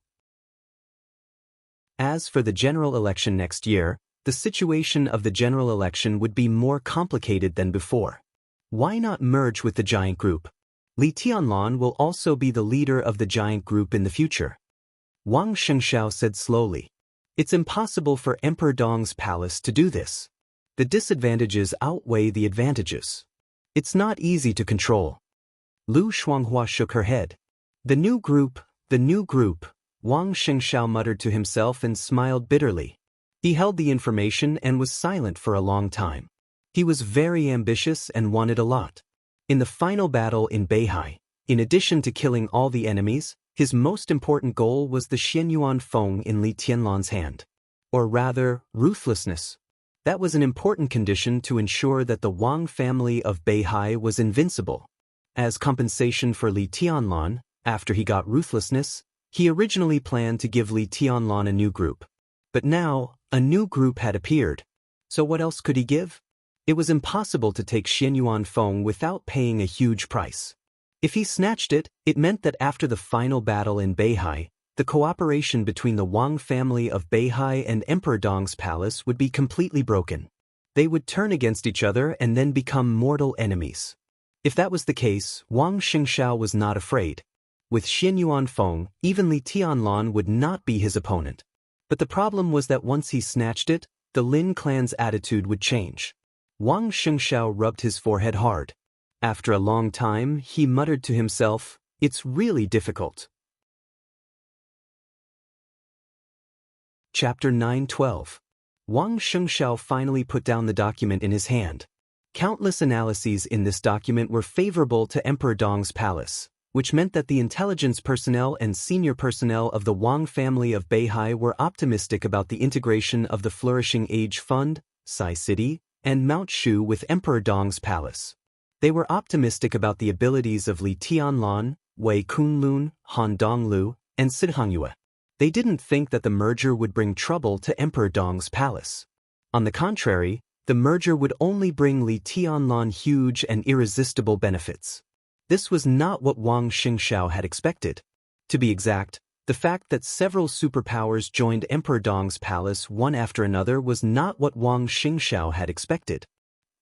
As for the general election next year, the situation of the general election would be more complicated than before. Why not merge with the giant group? Li Tianlan will also be the leader of the giant group in the future. Wang Shengxiao said slowly. It's impossible for Emperor Dong's palace to do this. The disadvantages outweigh the advantages. It's not easy to control. Lu Shuanghua shook her head. The new group, Wang Xingshan muttered to himself and smiled bitterly. He held the information and was silent for a long time. He was very ambitious and wanted a lot. In the final battle in Beihai, in addition to killing all the enemies, his most important goal was the Xianyuan Feng in Li Tianlan's hand. Or rather, ruthlessness. That was an important condition to ensure that the Wang family of Beihai was invincible. As compensation for Li Tianlan, after he got ruthlessness, he originally planned to give Li Tianlan a new group. But now, a new group had appeared. So what else could he give? It was impossible to take Xianyuan Feng without paying a huge price. If he snatched it, it meant that after the final battle in Beihai, the cooperation between the Wang family of Beihai and Emperor Dong's palace would be completely broken. They would turn against each other and then become mortal enemies. If that was the case, Wang Xingshan was not afraid. With Xianyuan Feng, even Li Tianlan would not be his opponent. But the problem was that once he snatched it, the Lin clan's attitude would change. Wang Xingshan rubbed his forehead hard. After a long time, he muttered to himself, "It's really difficult." Chapter 9:12. Wang Xingshan finally put down the document in his hand. Countless analyses in this document were favorable to Emperor Dong's palace, which meant that the intelligence personnel and senior personnel of the Wang family of Beihai were optimistic about the integration of the Flourishing Age Fund, Sai City, and Mount Shu with Emperor Dong's palace. They were optimistic about the abilities of Li Tianlan, Wei Kunlun, Han Donglu, and Sidhangyue. They didn't think that the merger would bring trouble to Emperor Dong's palace. On the contrary, the merger would only bring Li Tianlan huge and irresistible benefits. This was not what Wang Xingshan had expected. To be exact, the fact that several superpowers joined Emperor Dong's palace one after another was not what Wang Xingshan had expected.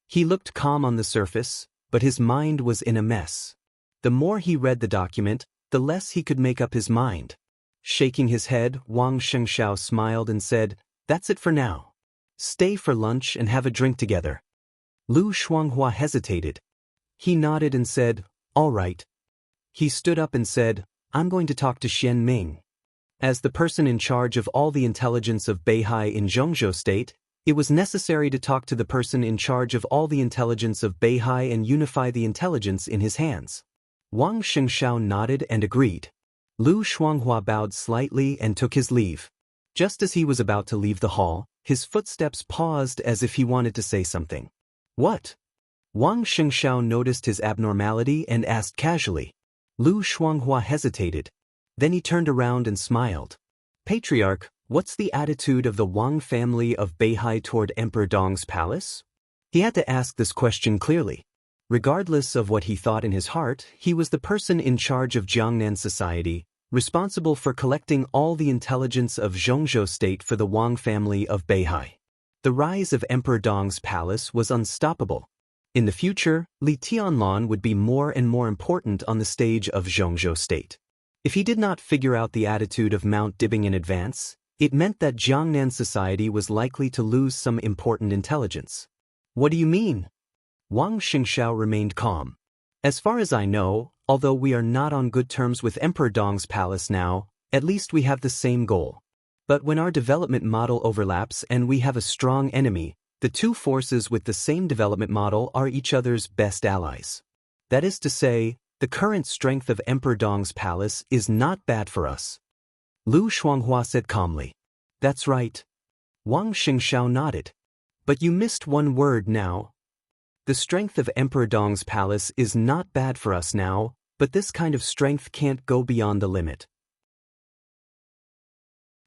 He looked calm on the surface, but his mind was in a mess. The more he read the document, the less he could make up his mind. Shaking his head, Wang Xingshan smiled and said, "That's it for now. Stay for lunch and have a drink together." Lu Shuanghua hesitated. He nodded and said, "All right." He stood up and said, "I'm going to talk to Xian Ming." As the person in charge of all the intelligence of Beihai in Zhongzhou State, it was necessary to talk to the person in charge of all the intelligence of Beihai and unify the intelligence in his hands. Wang Xingshan nodded and agreed. Lu Shuanghua bowed slightly and took his leave. Just as he was about to leave the hall, his footsteps paused as if he wanted to say something. "What?" Wang Xingshan noticed his abnormality and asked casually. Lu Shuanghua hesitated. Then he turned around and smiled. "Patriarch, what's the attitude of the Wang family of Beihai toward Emperor Dong's palace?" He had to ask this question clearly. Regardless of what he thought in his heart, he was the person in charge of Jiangnan society, responsible for collecting all the intelligence of Zhongzhou State for the Wang family of Beihai. The rise of Emperor Dong's palace was unstoppable. In the future, Li Tianlan would be more and more important on the stage of Zhongzhou State. If he did not figure out the attitude of Mount Dibing in advance, it meant that Jiangnan society was likely to lose some important intelligence. "What do you mean?" Wang Xingshan remained calm. "As far as I know, although we are not on good terms with Emperor Dong's palace now, at least we have the same goal. But when our development model overlaps and we have a strong enemy, the two forces with the same development model are each other's best allies. That is to say, the current strength of Emperor Dong's palace is not bad for us." Lu Shuanghua said calmly. "That's right." Wang Xingshan nodded. "But you missed one word now. The strength of Emperor Dong's palace is not bad for us now, but this kind of strength can't go beyond the limit.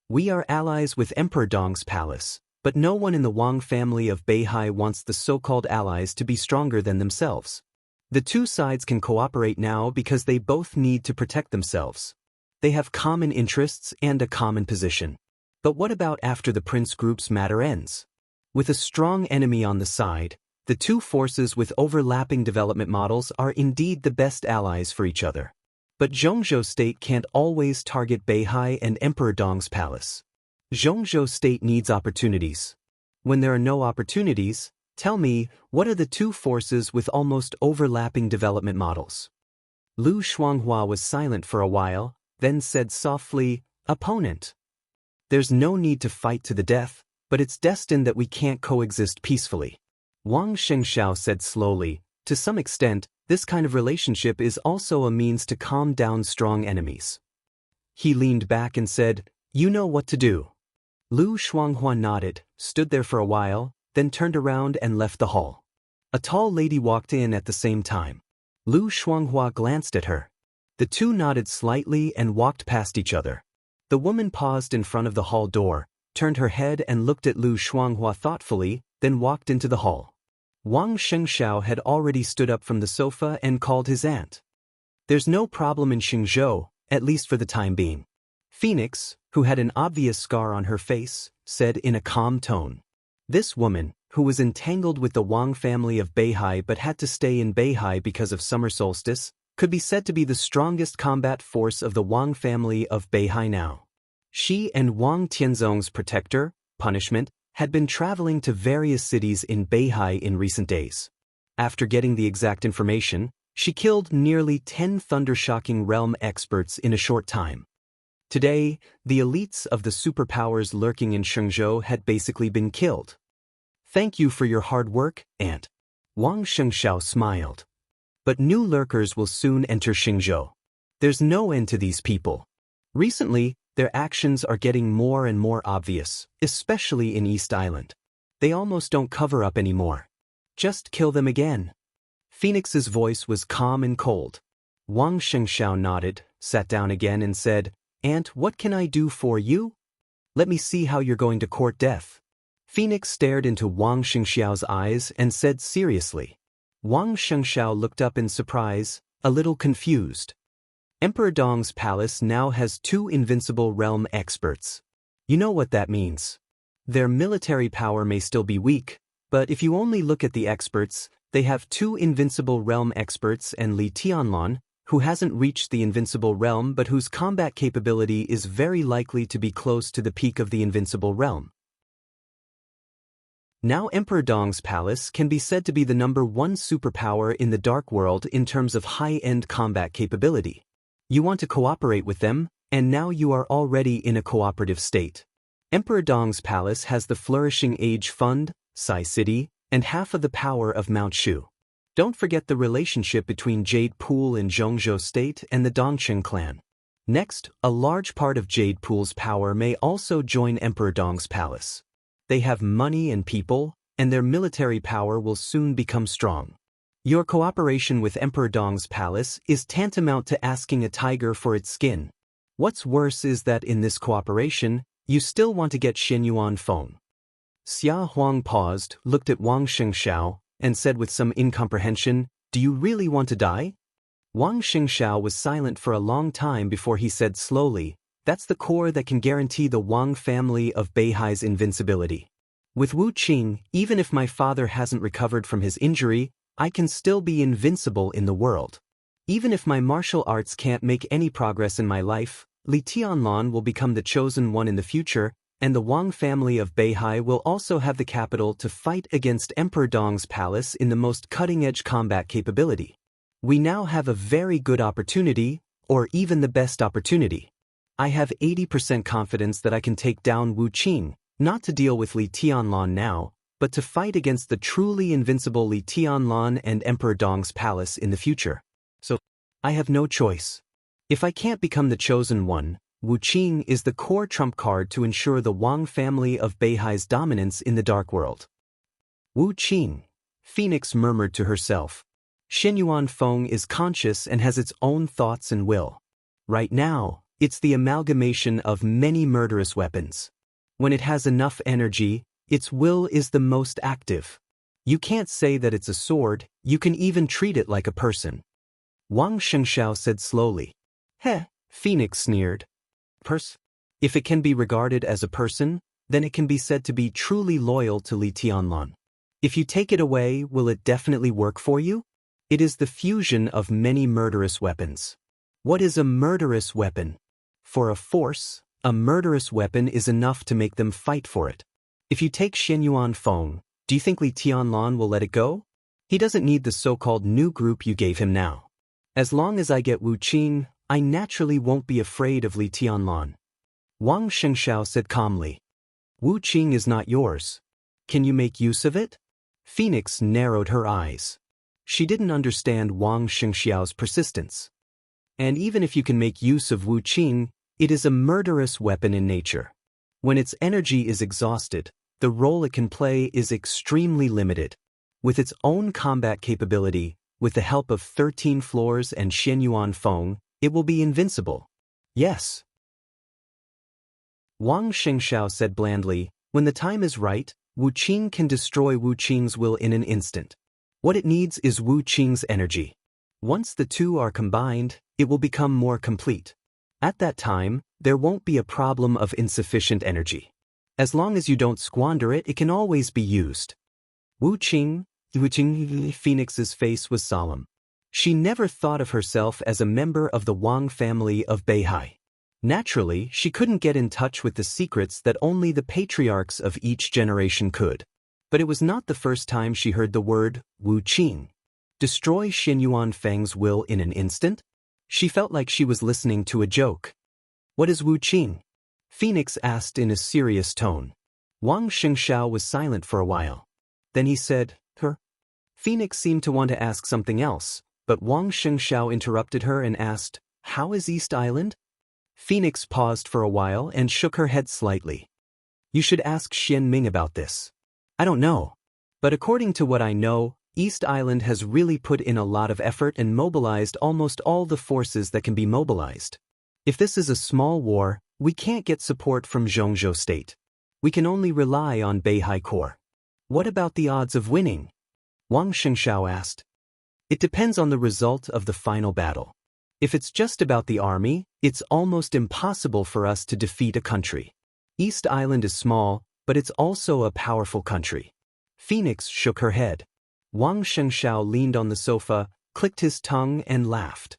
We are allies with Emperor Dong's palace, but no one in the Wang family of Beihai wants the so-called allies to be stronger than themselves. The two sides can cooperate now because they both need to protect themselves. They have common interests and a common position. But what about after the Prince Group's matter ends? With a strong enemy on the side, the two forces with overlapping development models are indeed the best allies for each other. But Zhongzhou State can't always target Beihai and Emperor Dong's palace. Zhongzhou State needs opportunities. When there are no opportunities, tell me, what are the two forces with almost overlapping development models? Lu Shuanghua was silent for a while, then said softly, Opponent. There's no need to fight to the death, but it's destined that we can't coexist peacefully. Wang Xianxia said slowly, to some extent, this kind of relationship is also a means to calm down strong enemies. He leaned back and said, you know what to do. Lu Shuanghua nodded, stood there for a while, then turned around and left the hall. A tall lady walked in at the same time. Lu Shuanghua glanced at her. The two nodded slightly and walked past each other. The woman paused in front of the hall door, turned her head and looked at Lu Shuanghua thoughtfully, then walked into the hall. Wang Shengxiao had already stood up from the sofa and called his aunt. There's no problem in Xingzhou, at least for the time being. Phoenix, who had an obvious scar on her face, said in a calm tone. This woman, who was entangled with the Wang family of Beihai but had to stay in Beihai because of summer solstice, could be said to be the strongest combat force of the Wang family of Beihai now. She and Wang Tianzong's protector, Punishment, had been traveling to various cities in Beihai in recent days. After getting the exact information, she killed nearly 10 thunder-shocking realm experts in a short time. Today, the elites of the superpowers lurking in Shenzhou had basically been killed. Thank you for your hard work, Aunt. Wang Shengxiao smiled. But new lurkers will soon enter Xingzhou. There's no end to these people. Recently, their actions are getting more and more obvious, especially in East Island. They almost don't cover up anymore. Just kill them again. Phoenix's voice was calm and cold. Wang Shengxiao nodded, sat down again and said, Aunt, what can I do for you? Let me see how you're going to court death. Phoenix stared into Wang Shengxiao's eyes and said seriously. Wang Shengxiao looked up in surprise, a little confused. Emperor Dong's palace now has 2 invincible realm experts. You know what that means. Their military power may still be weak, but if you only look at the experts, they have 2 invincible realm experts and Li Tianlan, who hasn't reached the invincible realm but whose combat capability is very likely to be close to the peak of the invincible realm. Now Emperor Dong's palace can be said to be the #1 superpower in the dark world in terms of high-end combat capability. You want to cooperate with them, and now you are already in a cooperative state. Emperor Dong's palace has the Flourishing Age Fund, Sai City, and half of the power of Mount Shu. Don't forget the relationship between Jade Pool in Zhongzhou State and the Dongchen clan. Next, a large part of Jade Pool's power may also join Emperor Dong's palace. They have money and people, and their military power will soon become strong. Your cooperation with Emperor Dong's palace is tantamount to asking a tiger for its skin. What's worse is that in this cooperation, you still want to get Xianyuan Feng. Xia Huang paused, looked at Wang Shengxiao, and said with some incomprehension, Do you really want to die? Wang Shengxiao was silent for a long time before he said slowly, That's the core that can guarantee the Wang family of Beihai's invincibility. With Wu Qing, even if my father hasn't recovered from his injury, I can still be invincible in the world. Even if my martial arts can't make any progress in my life, Li Tianlan will become the chosen one in the future, and the Wang family of Beihai will also have the capital to fight against Emperor Dong's palace in the most cutting-edge combat capability. We now have a very good opportunity, or even the best opportunity. I have 80% confidence that I can take down Wu Qing, not to deal with Li Tianlan now, but to fight against the truly invincible Li Tianlan and Emperor Dong's palace in the future. So, I have no choice. If I can't become the chosen one, Wu Qing is the core trump card to ensure the Wang family of Beihai's dominance in the dark world. Wu Qing, Phoenix murmured to herself. Xianyuan Feng is conscious and has its own thoughts and will. Right now, it's the amalgamation of many murderous weapons. When it has enough energy, its will is the most active. You can't say that it's a sword, you can even treat it like a person. Wang Shengxiao said slowly. Heh, Phoenix sneered. If it can be regarded as a person, then it can be said to be truly loyal to Li Tianlan. If you take it away, will it definitely work for you? It is the fusion of many murderous weapons. What is a murderous weapon? For a force, a murderous weapon is enough to make them fight for it. If you take Xianyuan Feng, do you think Li Tianlan will let it go? He doesn't need the so-called new group you gave him now. As long as I get Wu Qing, I naturally won't be afraid of Li Tianlan. Wang Xianxia said calmly. Wu Qing is not yours. Can you make use of it? Phoenix narrowed her eyes. She didn't understand Wang Xianxiao's persistence. And even if you can make use of Wu Qing, it is a murderous weapon in nature. When its energy is exhausted, the role it can play is extremely limited. With its own combat capability, with the help of 13 floors and Xianyuan Feng, it will be invincible. Yes. Wang Xianxiao said blandly, when the time is right, Wu Qing can destroy Wu Qing's will in an instant. What it needs is Wu Qing's energy. Once the two are combined, it will become more complete. At that time, there won't be a problem of insufficient energy. As long as you don't squander it, it can always be used. Wu Qing, Phoenix's face was solemn. She never thought of herself as a member of the Wang family of Beihai. Naturally, she couldn't get in touch with the secrets that only the patriarchs of each generation could. But it was not the first time she heard the word Wu Qing. Destroy Xianyuan Feng's will in an instant? She felt like she was listening to a joke. What is Wu Qing? Phoenix asked in a serious tone. Wang Xianxiao was silent for a while. Then he said, her. Phoenix seemed to want to ask something else, but Wang Xianxiao interrupted her and asked, how is East Island? Phoenix paused for a while and shook her head slightly. You should ask Xian Ming about this. I don't know. But according to what I know, East Island has really put in a lot of effort and mobilized almost all the forces that can be mobilized. If this is a small war, we can't get support from Zhongzhou State. We can only rely on Beihai Corps. What about the odds of winning? Wang Xianxiao asked. It depends on the result of the final battle. If it's just about the army, it's almost impossible for us to defeat a country. East Island is small, but it's also a powerful country. Phoenix shook her head. Wang Xianxiao leaned on the sofa, clicked his tongue and laughed.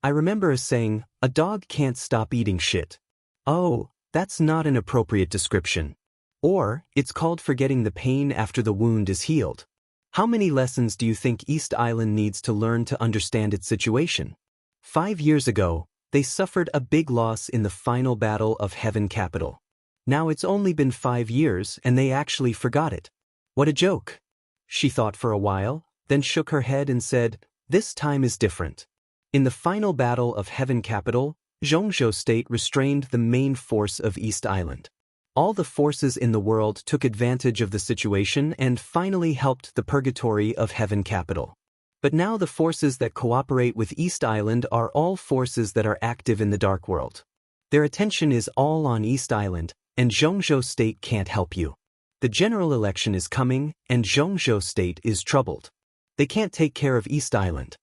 I remember a saying, a dog can't stop eating shit. Oh, that's not an appropriate description. Or, it's called forgetting the pain after the wound is healed. How many lessons do you think East Island needs to learn to understand its situation? 5 years ago, they suffered a big loss in the final battle of Heaven Capital. Now it's only been 5 years and they actually forgot it. What a joke. She thought for a while, then shook her head and said, this time is different. In the final battle of Heaven Capital, Zhongzhou State restrained the main force of East Island. All the forces in the world took advantage of the situation and finally helped the purgatory of Heaven Capital. But now the forces that cooperate with East Island are all forces that are active in the Dark World. Their attention is all on East Island, and Zhongzhou State can't help you. The general election is coming, and Zhongzhou State is troubled. They can't take care of East Island.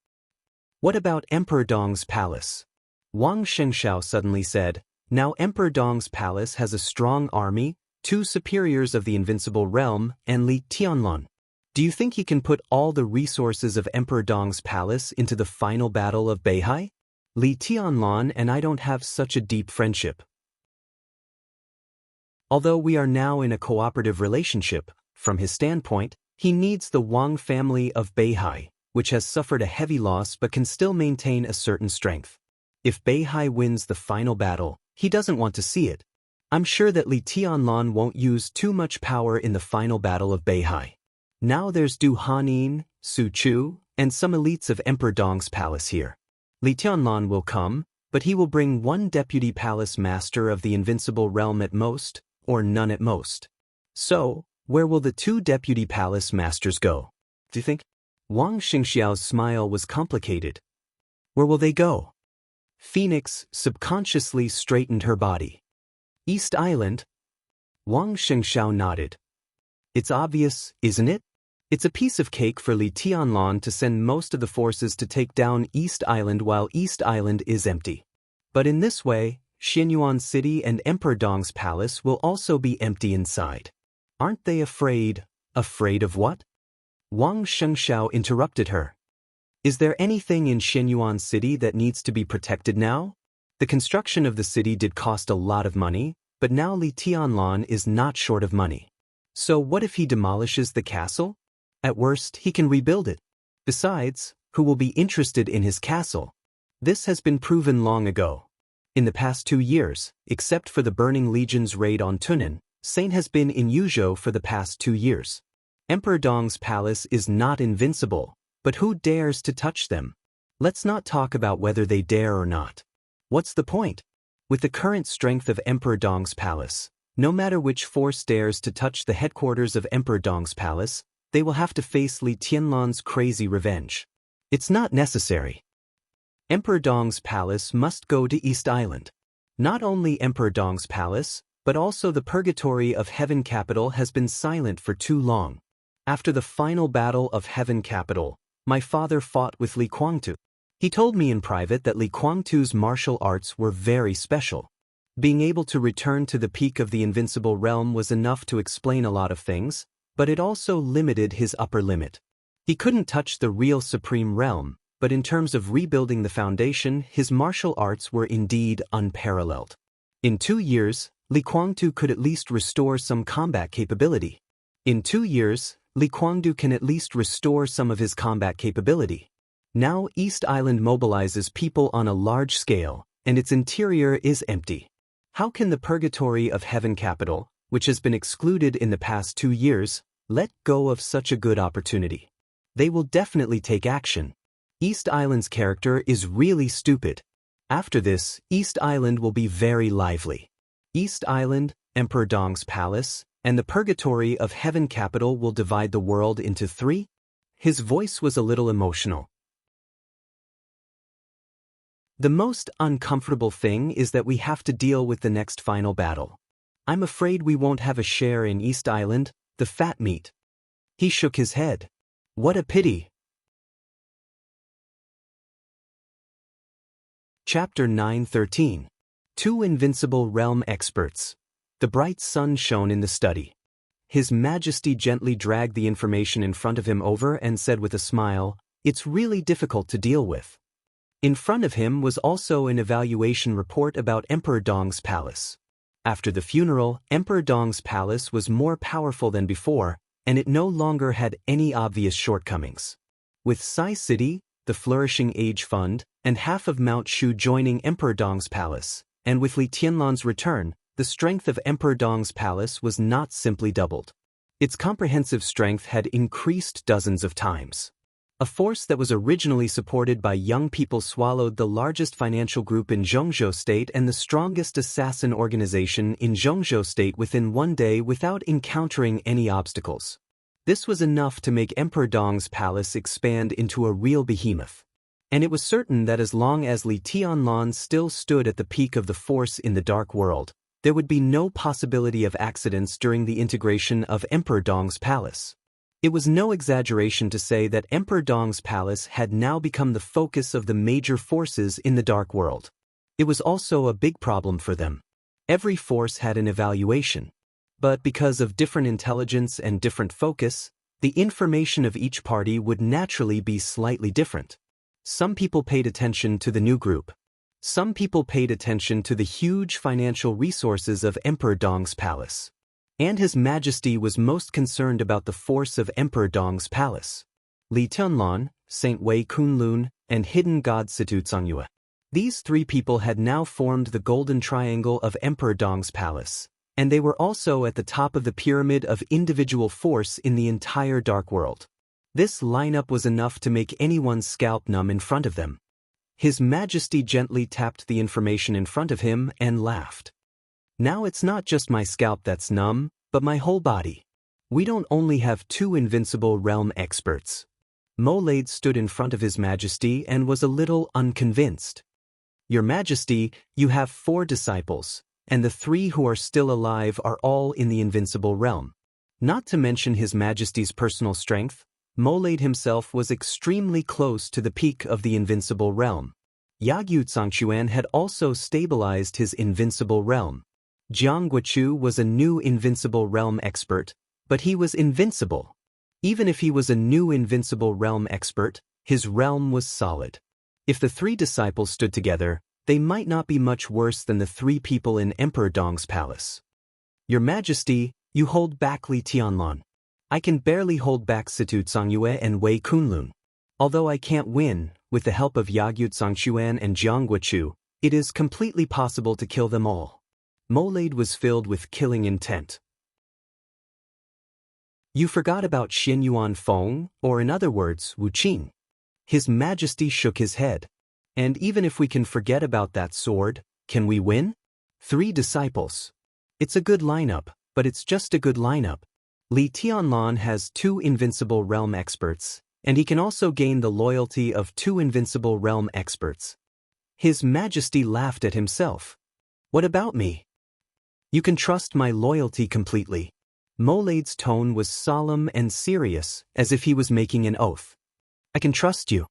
What about Emperor Dong's palace? Wang Xianxiao suddenly said, now Emperor Dong's palace has a strong army, 2 superiors of the invincible realm, and Li Tianlan. Do you think he can put all the resources of Emperor Dong's palace into the final battle of Beihai? Li Tianlan and I don't have such a deep friendship. Although we are now in a cooperative relationship, from his standpoint, he needs the Wang family of Beihai, which has suffered a heavy loss but can still maintain a certain strength. If Beihai wins the final battle, he doesn't want to see it. I'm sure that Li Tianlan won't use too much power in the final battle of Beihai. Now there's Du Hanin, Su Chu, and some elites of Emperor Dong's palace here. Li Tianlan will come, but he will bring 1 deputy palace master of the invincible realm at most, or none at most. So, where will the 2 deputy palace masters go? Do you think? Wang Xianxiao's smile was complicated. Where will they go? Phoenix subconsciously straightened her body. East Island? Wang Xianxiao nodded. It's obvious, isn't it? It's a piece of cake for Li Tianlan to send most of the forces to take down East Island while East Island is empty. But in this way, Xianyuan City and Emperor Dong's palace will also be empty inside. Aren't they afraid? Afraid of what? Wang Xianxiao interrupted her. Is there anything in Xianyuan City that needs to be protected now? The construction of the city did cost a lot of money, but now Li Tianlan is not short of money. So what if he demolishes the castle? At worst, he can rebuild it. Besides, who will be interested in his castle? This has been proven long ago. In the past 2 years, except for the Burning Legion's raid on Tunan, Saint has been in Yuzhou for the past 2 years. Emperor Dong's palace is not invincible, but who dares to touch them? Let's not talk about whether they dare or not. What's the point? With the current strength of Emperor Dong's palace, no matter which force dares to touch the headquarters of Emperor Dong's palace, they will have to face Li Tianlan's crazy revenge. It's not necessary. Emperor Dong's palace must go to East Island. Not only Emperor Dong's palace, but also the Purgatory of Heaven Capital has been silent for too long. After the final battle of Heaven Capital, my father fought with Li Guangtu. He told me in private that Li Guangtu's martial arts were very special. Being able to return to the peak of the invincible realm was enough to explain a lot of things, but it also limited his upper limit. He couldn't touch the real supreme realm, but in terms of rebuilding the foundation, his martial arts were indeed unparalleled. In 2 years, Li Guangtu could at least restore some combat capability. In 2 years, Li Guangtu can at least restore some of his combat capability. Now East Island mobilizes people on a large scale, and its interior is empty. How can the Purgatory of Heaven Capital, which has been excluded in the past 2 years, let go of such a good opportunity? They will definitely take action. East Island's character is really stupid. After this, East Island will be very lively. East Island, Emperor Dong's palace, and the Purgatory of Heaven Capital will divide the world into 3? His voice was a little emotional. The most uncomfortable thing is that we have to deal with the next final battle. I'm afraid we won't have a share in East Island, the fat meat. He shook his head. What a pity. Chapter 9:13. 2 Invincible Realm Experts. The bright sun shone in the study. His Majesty gently dragged the information in front of him over and said with a smile, "It's really difficult to deal with." In front of him was also an evaluation report about Emperor Dong's palace. After the funeral, Emperor Dong's palace was more powerful than before, and it no longer had any obvious shortcomings. With Sai City, the Flourishing Age Fund, and half of Mount Shu joining Emperor Dong's palace, and with Li Tianlan's return, the strength of Emperor Dong's palace was not simply doubled. Its comprehensive strength had increased dozens of times. A force that was originally supported by young people swallowed the largest financial group in Zhongzhou State and the strongest assassin organization in Zhongzhou State within 1 day without encountering any obstacles. This was enough to make Emperor Dong's palace expand into a real behemoth. And it was certain that as long as Li Tianlan still stood at the peak of the force in the dark world, there would be no possibility of accidents during the integration of Emperor Dong's palace. It was no exaggeration to say that Emperor Dong's palace had now become the focus of the major forces in the dark world. It was also a big problem for them. Every force had an evaluation. But because of different intelligence and different focus, the information of each party would naturally be slightly different. Some people paid attention to the new group. Some people paid attention to the huge financial resources of Emperor Dong's palace. And His Majesty was most concerned about the force of Emperor Dong's palace. Li Tianlan, Saint Wei Kunlun, and hidden god Situ Xianxia. These 3 people had now formed the golden triangle of Emperor Dong's palace, and they were also at the top of the pyramid of individual force in the entire dark world. This lineup was enough to make anyone's scalp numb in front of them. His Majesty gently tapped the information in front of him and laughed. Now it's not just my scalp that's numb, but my whole body. We don't only have 2 invincible realm experts. Molade stood in front of His Majesty and was a little unconvinced. Your Majesty, you have 4 disciples, and the 3 who are still alive are all in the invincible realm. Not to mention His Majesty's personal strength, Molade himself was extremely close to the peak of the invincible realm. Yagyu Zhangquan had also stabilized his invincible realm. Jiang Guochu was a new invincible realm expert, but he was invincible. Even if he was a new invincible realm expert, his realm was solid. If the 3 disciples stood together, they might not be much worse than the 3 people in Emperor Dong's palace. Your Majesty, you hold back Li Tianlan. I can barely hold back Situ Xianxia and Wei Kunlun. Although I can't win, with the help of Yagyu Zhangquan and Jiang Guochu, It is completely possible to kill them all. Molade was filled with killing intent. You forgot about Xin Yuan Feng, or in other words, Wu Qing. His Majesty shook his head. And even if we can forget about that sword, can we win? 3 disciples. It's a good lineup, but it's just a good lineup. Li Tianlan has 2 invincible realm experts, and he can also gain the loyalty of 2 invincible realm experts. His Majesty laughed at himself. What about me? You can trust my loyalty completely. Molade's tone was solemn and serious, as if he was making an oath. I can trust you.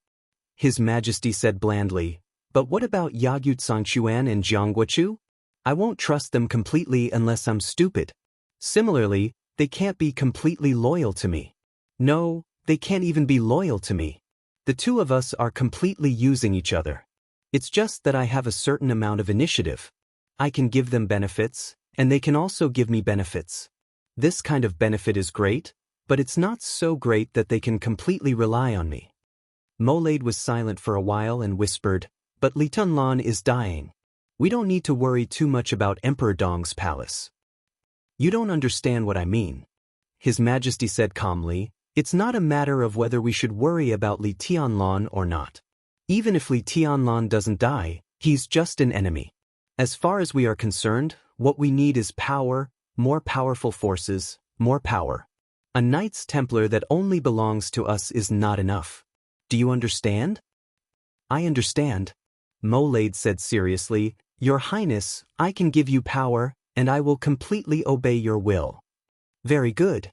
His Majesty said blandly, but what about Yagyu Tsangquan and Jiangguochu? I won't trust them completely unless I'm stupid. Similarly, they can't be completely loyal to me. No, they can't even be loyal to me. The 2 of us are completely using each other. It's just that I have a certain amount of initiative. I can give them benefits, and they can also give me benefits. This kind of benefit is great, but it's not so great that they can completely rely on me. Molade was silent for a while and whispered, but Li Tianlan is dying. We don't need to worry too much about Emperor Dong's palace. You don't understand what I mean. His Majesty said calmly, it's not a matter of whether we should worry about Li Tianlan or not. Even if Li Tianlan doesn't die, he's just an enemy. As far as we are concerned, what we need is power, more powerful forces, more power. A Knights Templar that only belongs to us is not enough. Do you understand? I understand. Molade said seriously, Your Highness, I can give you power, and I will completely obey your will. Very good.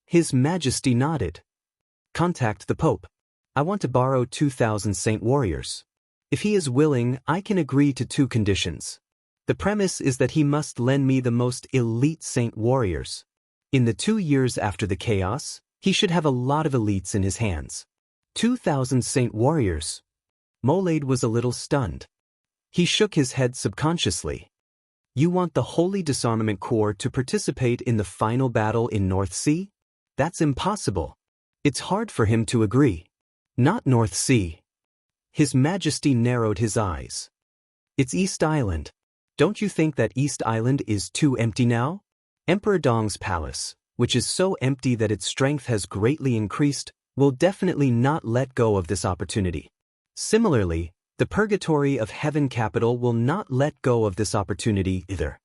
His Majesty nodded. Contact the Pope. I want to borrow 2,000 Saint Warriors. If he is willing, I can agree to 2 conditions. The premise is that he must lend me the most elite Saint Warriors. In the 2 years after the chaos, he should have a lot of elites in his hands. 2,000 Saint Warriors. Molade was a little stunned. He shook his head subconsciously. You want the Holy Disarmament Corps to participate in the final battle in North Sea? That's impossible. It's hard for him to agree. Not North Sea. His Majesty narrowed his eyes. It's East Island. Don't you think that East Island is too empty now? Emperor Dong's palace, which is so empty that its strength has greatly increased, will definitely not let go of this opportunity. Similarly, the Purgatory of Heaven capital will not let go of this opportunity either.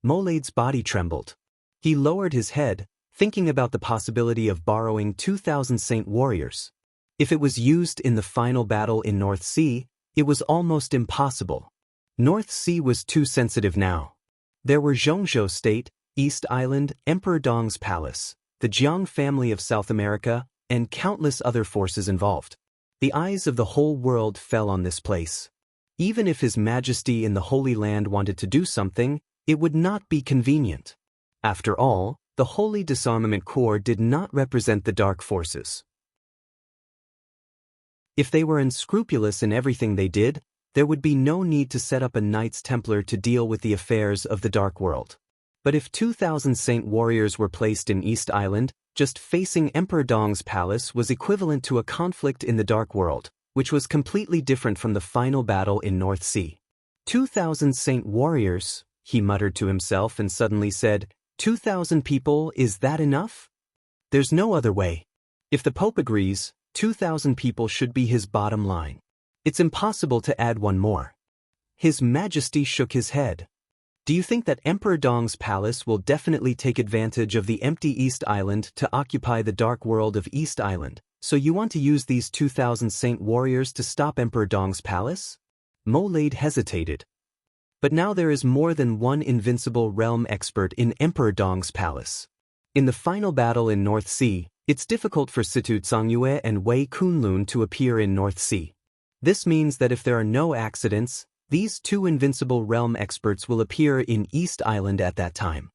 Molade's body trembled. He lowered his head, thinking about the possibility of borrowing 2,000 Saint Warriors. If it was used in the final battle in North Sea, it was almost impossible. North Sea was too sensitive now. There were Zhongzhou State, East Island, Emperor Dong's palace, the Jiang family of South America, and countless other forces involved. The eyes of the whole world fell on this place. Even if His Majesty in the Holy Land wanted to do something, it would not be convenient. After all, the Holy Disarmament Corps did not represent the dark forces. If they were unscrupulous in everything they did, there would be no need to set up a Knights Templar to deal with the affairs of the Dark World. But if 2,000 Saint Warriors were placed in East Island, just facing Emperor Dong's palace was equivalent to a conflict in the Dark World, which was completely different from the final battle in North Sea. 2,000 Saint Warriors, he muttered to himself and suddenly said, 2,000 people, is that enough? There's no other way. If the Pope agrees, 2,000 people should be his bottom line. It's impossible to add one more. His Majesty shook his head. Do you think that Emperor Dong's palace will definitely take advantage of the empty East Island to occupy the dark world of East Island, so you want to use these 2,000 Saint Warriors to stop Emperor Dong's palace? Molade hesitated. But now there is more than one invincible realm expert in Emperor Dong's palace. In the final battle in North Sea, it's difficult for Situ Zhangyue and Wei Kunlun to appear in North Sea. This means that if there are no accidents, these 2 invincible realm experts will appear in East Island at that time.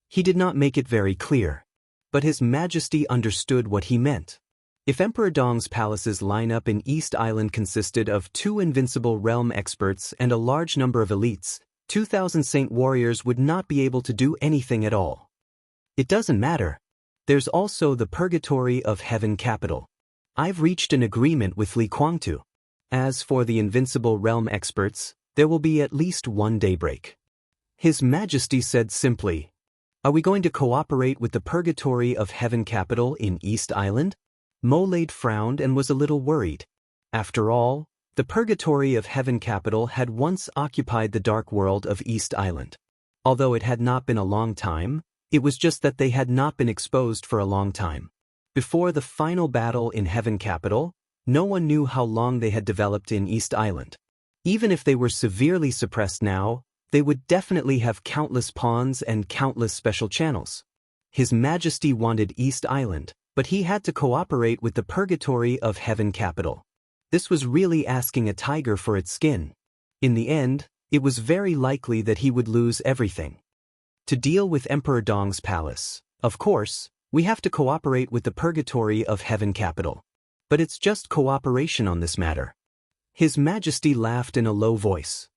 He did not make it very clear, but His Majesty understood what he meant. If Emperor Dong's palace's lineup in East Island consisted of 2 invincible realm experts and a large number of elites, 2,000 Saint Warriors would not be able to do anything at all. It doesn't matter. There's also the Purgatory of Heaven capital. I've reached an agreement with Li Kuangtu. As for the invincible realm experts, There will be at least one daybreak. His Majesty said simply, "Are we going to cooperate with the Purgatory of Heaven capital in East Island?" Molade frowned and was a little worried. After all, the Purgatory of Heaven capital had once occupied the dark world of East Island. Although it had not been a long time, it was just that they had not been exposed for a long time. Before the final battle in Heaven capital, no one knew how long they had developed in East Island. Even if they were severely suppressed now, they would definitely have countless pawns and countless special channels. His Majesty wanted East Island, but he had to cooperate with the Purgatory of Heaven capital. This was really asking a tiger for its skin. In the end, it was very likely that he would lose everything. To deal with Emperor Dong's palace, of course, we have to cooperate with the Purgatory of Heaven capital. But it's just cooperation on this matter. His Majesty laughed in a low voice.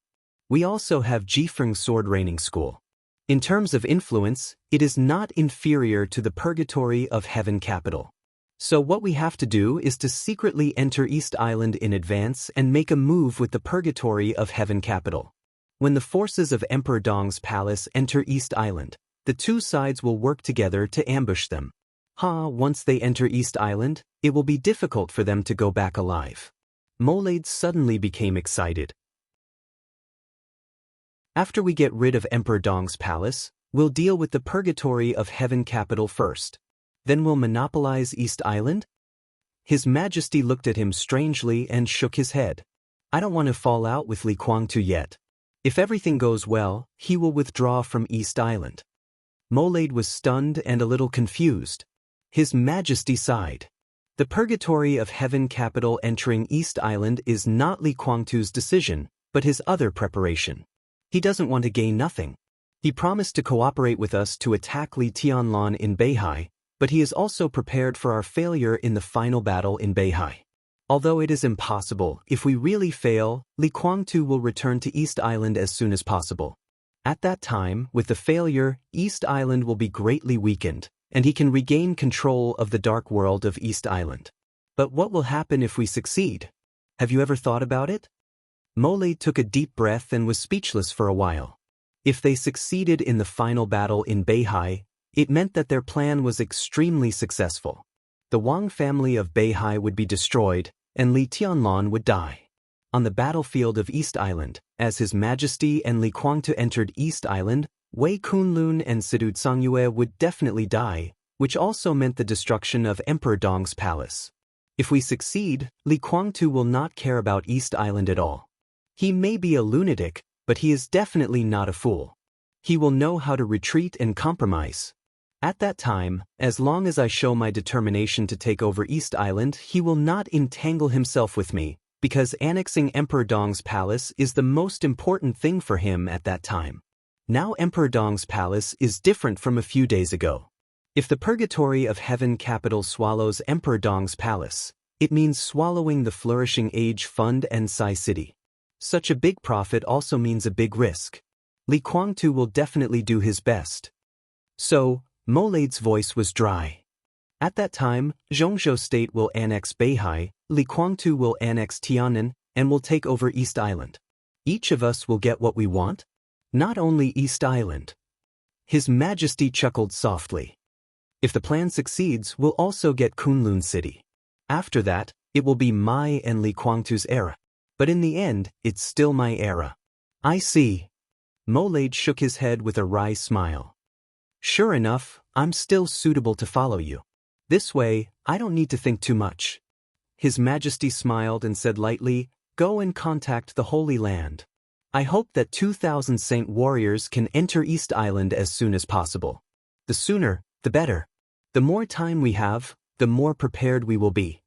We also have Jifeng Sword Training School. In terms of influence, it is not inferior to the Purgatory of Heaven capital. So what we have to do is to secretly enter East Island in advance and make a move with the Purgatory of Heaven capital. When the forces of Emperor Dong's palace enter East Island, the two sides will work together to ambush them. Once they enter East Island, it will be difficult for them to go back alive. Molade suddenly became excited. After we get rid of Emperor Dong's palace, we'll deal with the Purgatory of Heaven capital first. Then we'll monopolize East Island? His Majesty looked at him strangely and shook his head. I don't want to fall out with Li Kuangtu yet. If everything goes well, he will withdraw from East Island. Molade was stunned and a little confused. His Majesty sighed. The Purgatory of Heaven capital entering East Island is not Li Kuangtu's decision, but his other preparation. He doesn't want to gain nothing. He promised to cooperate with us to attack Li Tianlan in Beihai, but he is also prepared for our failure in the final battle in Beihai. Although it is impossible, if we really fail, Li Kuangtu will return to East Island as soon as possible. At that time, with the failure, East Island will be greatly weakened, and he can regain control of the dark world of East Island. But what will happen if we succeed? Have you ever thought about it? Molade took a deep breath and was speechless for a while. If they succeeded in the final battle in Beihai, it meant that their plan was extremely successful. The Wang family of Beihai would be destroyed, and Li Tianlan would die. On the battlefield of East Island, as His Majesty and Li Kuangtu entered East Island, Wei Kunlun and Sidu Zhangyue would definitely die, which also meant the destruction of Emperor Dong's palace. If we succeed, Li Kuangtu will not care about East Island at all. He may be a lunatic, but he is definitely not a fool. He will know how to retreat and compromise. At that time, as long as I show my determination to take over East Island, he will not entangle himself with me, because annexing Emperor Dong's palace is the most important thing for him at that time. Now Emperor Dong's palace is different from a few days ago. If the Purgatory of Heaven capital swallows Emperor Dong's palace, it means swallowing the Flourishing Age Fund and Sai City. Such a big profit also means a big risk. Li Kuangtu will definitely do his best. So, Molade's voice was dry. At that time, Zhongzhou State will annex Beihai, Li Kuangtu will annex Tianan, and will take over East Island. Each of us will get what we want? Not only East Island. His Majesty chuckled softly. If the plan succeeds, we'll also get Kunlun City. After that, it will be my and Li Kuangtu's era. But in the end, it's still my era. I see. Molade shook his head with a wry smile. Sure enough, I'm still suitable to follow you. This way, I don't need to think too much. His Majesty smiled and said lightly, Go and contact the Holy Land. I hope that 2,000 Saint warriors can enter East Island as soon as possible. The sooner, the better. The more time we have, the more prepared we will be.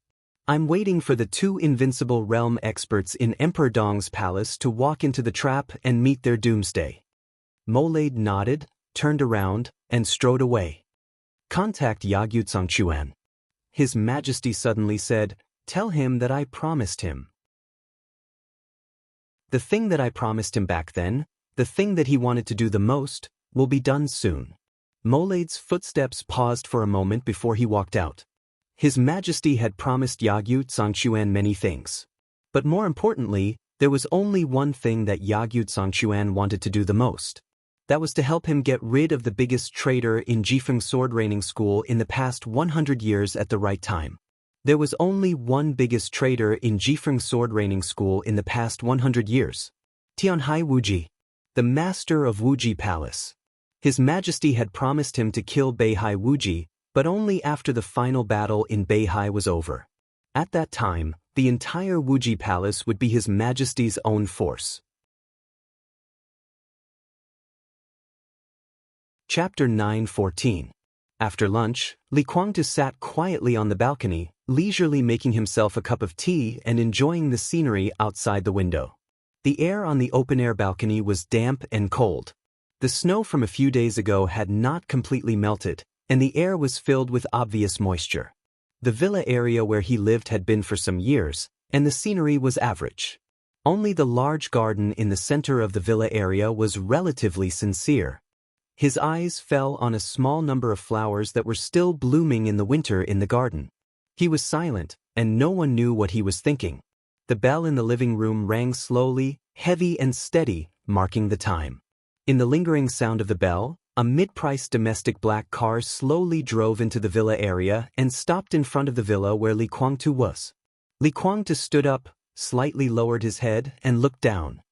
I'm waiting for the 2 invincible realm experts in Emperor Dong's palace to walk into the trap and meet their doomsday. Molade nodded, turned around, and strode away. Contact Yagyu Zhangchuan. His Majesty suddenly said, Tell him that I promised him. The thing that I promised him back then, the thing that he wanted to do the most, will be done soon. Molade's footsteps paused for a moment before he walked out. His Majesty had promised Yagyu Zhangchuan many things. But more importantly, There was only one thing that Yagyu Zhangquan wanted to do the most. That was to help him get rid of the biggest traitor in Jifeng sword training school in the past 100 years at the right time. There was only one biggest traitor in Jifeng sword training school in the past 100 years. Tianhai Wuji, the master of Wuji Palace. His Majesty had promised him to kill Beihai Wuji, but only after the final battle in Beihai was over. At that time, the entire Wuji Palace would be His Majesty's own force. Chapter 9:14. After lunch, Li Kuangtu sat quietly on the balcony, leisurely making himself a cup of tea and enjoying the scenery outside the window. The air on the open-air balcony was damp and cold. The snow from a few days ago had not completely melted, and the air was filled with obvious moisture. The villa area where he lived had been for some years, and the scenery was average. Only the large garden in the center of the villa area was relatively sincere. His eyes fell on a small number of flowers that were still blooming in the winter in the garden. He was silent, and no one knew what he was thinking. The bell in the living room rang slowly, heavy and steady, marking the time. In the lingering sound of the bell, a mid-priced domestic black car slowly drove into the villa area and stopped in front of the villa where Li Kuangtu was. Li Kuangtu stood up, slightly lowered his head, and looked down.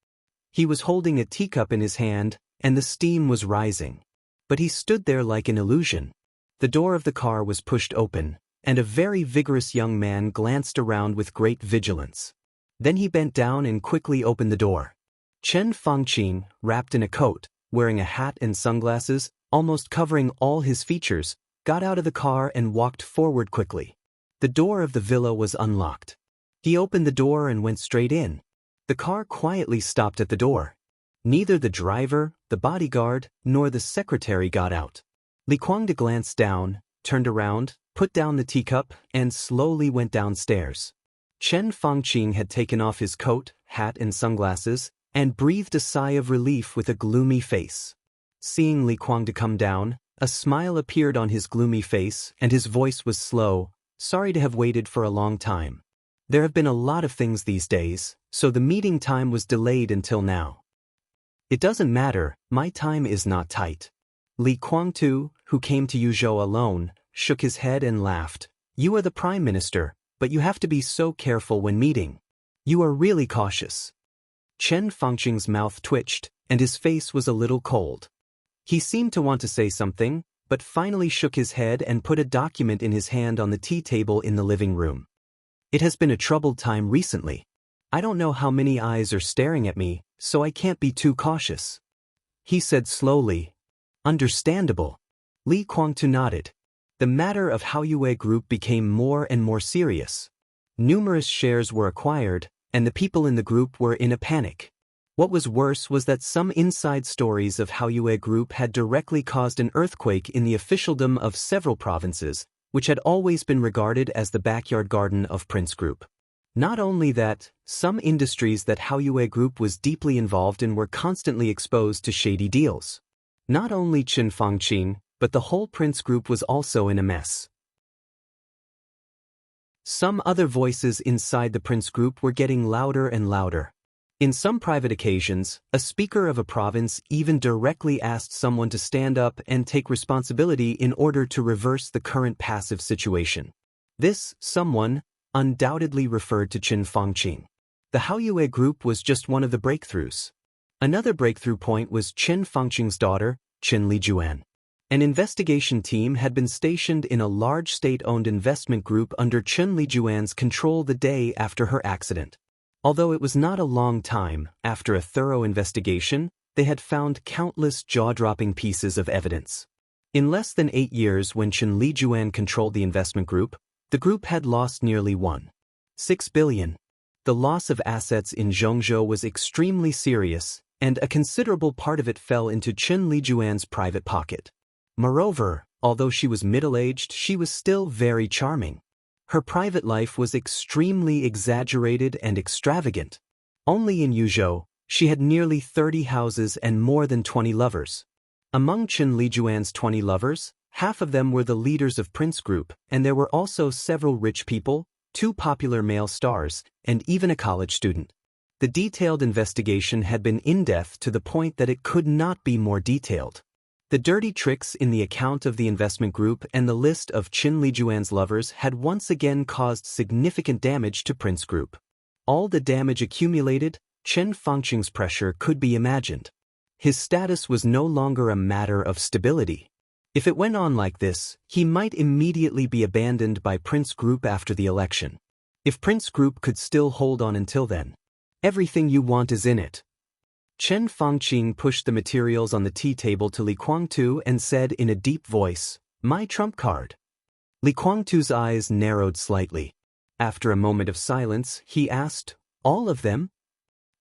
He was holding a teacup in his hand, and the steam was rising. But he stood there like an illusion. The door of the car was pushed open, and a very vigorous young man glanced around with great vigilance. Then he bent down and quickly opened the door. Chen Fangqing, wrapped in a coat, wearing a hat and sunglasses, almost covering all his features, got out of the car and walked forward quickly. The door of the villa was unlocked. He opened the door and went straight in. The car quietly stopped at the door. Neither the driver, the bodyguard, nor the secretary got out. Li Kuangtu glanced down, turned around, put down the teacup, and slowly went downstairs. Chen Fangqing had taken off his coat, hat and sunglasses, and breathed a sigh of relief with a gloomy face. Seeing Li Kuangtu come down, a smile appeared on his gloomy face and his voice was slow, "Sorry to have waited for a long time. There have been a lot of things these days, so the meeting time was delayed until now." "It doesn't matter, my time is not tight." Li Kuangtu, who came to Yuzhou alone, shook his head and laughed. "You are the prime minister, but you have to be so careful when meeting. You are really cautious." Chen Fangqing's mouth twitched, and his face was a little cold. He seemed to want to say something, but finally shook his head and put a document in his hand on the tea table in the living room. "It has been a troubled time recently. I don't know how many eyes are staring at me, so I can't be too cautious," he said slowly. "Understandable." Li Kuangtu nodded. The matter of Haoyue Group became more and more serious. Numerous shares were acquired, and the people in the group were in a panic. What was worse was that some inside stories of Haoyue Group had directly caused an earthquake in the officialdom of several provinces, which had always been regarded as the backyard garden of Prince Group. Not only that, some industries that Haoyue Group was deeply involved in were constantly exposed to shady deals. Not only Chen Fangqing, but the whole Prince Group was also in a mess. Some other voices inside the Prince Group were getting louder and louder. In some private occasions, a speaker of a province even directly asked someone to stand up and take responsibility in order to reverse the current passive situation. This someone undoubtedly referred to Chen Fangqing. The Haoyue Group was just one of the breakthroughs. Another breakthrough point was Chen Fangqing's daughter, Chen Lijuan. An investigation team had been stationed in a large state-owned investment group under Chen Lijuan's control the day after her accident. Although it was not a long time, after a thorough investigation, they had found countless jaw-dropping pieces of evidence. In less than 8 years when Chen Lijuan controlled the investment group, the group had lost nearly 1.6 billion. The loss of assets in Zhongzhou was extremely serious, and a considerable part of it fell into Chen Lijuan's private pocket. Moreover, although she was middle-aged, she was still very charming. Her private life was extremely exaggerated and extravagant. Only in Yuzhou, she had nearly 30 houses and more than 20 lovers. Among Chen Lijuan's 20 lovers, half of them were the leaders of Prince Group, and there were also several rich people, 2 popular male stars, and even a college student. The detailed investigation had been in-depth to the point that it could not be more detailed. The dirty tricks in the account of the investment group and the list of Qin Lijuan's lovers had once again caused significant damage to Prince Group. All the damage accumulated, Chen Fangqing's pressure could be imagined. His status was no longer a matter of stability. If it went on like this, he might immediately be abandoned by Prince Group after the election. If Prince Group could still hold on until then, everything you want is in it. Chen Fangqing pushed the materials on the tea table to Li Guangtu and said in a deep voice, "My trump card." Li Guangtu's eyes narrowed slightly. After a moment of silence, he asked, "All of them?"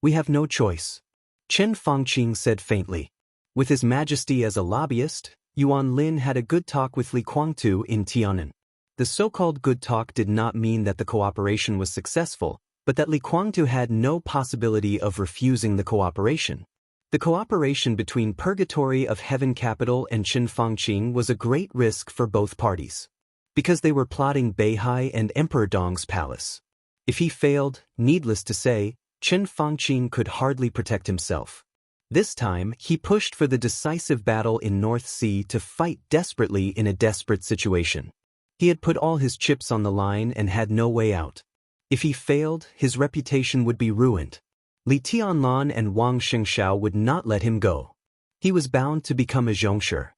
"We have no choice," Chen Fangqing said faintly. With His Majesty as a lobbyist, Yuan Lin had a good talk with Li Guangtu in Tiannan. The so-called good talk did not mean that the cooperation was successful, but that Li Guangtu had no possibility of refusing the cooperation. The cooperation between Purgatory of Heaven Capital and Chen Fangqing was a great risk for both parties, because they were plotting Beihai and Emperor Dong's palace. If he failed, needless to say, Chen Fangqing could hardly protect himself. This time, he pushed for the decisive battle in North Sea to fight desperately in a desperate situation. He had put all his chips on the line and had no way out. If he failed, his reputation would be ruined. Li Tianlan and Wang Xianxia would not let him go. He was bound to become a Xianxia.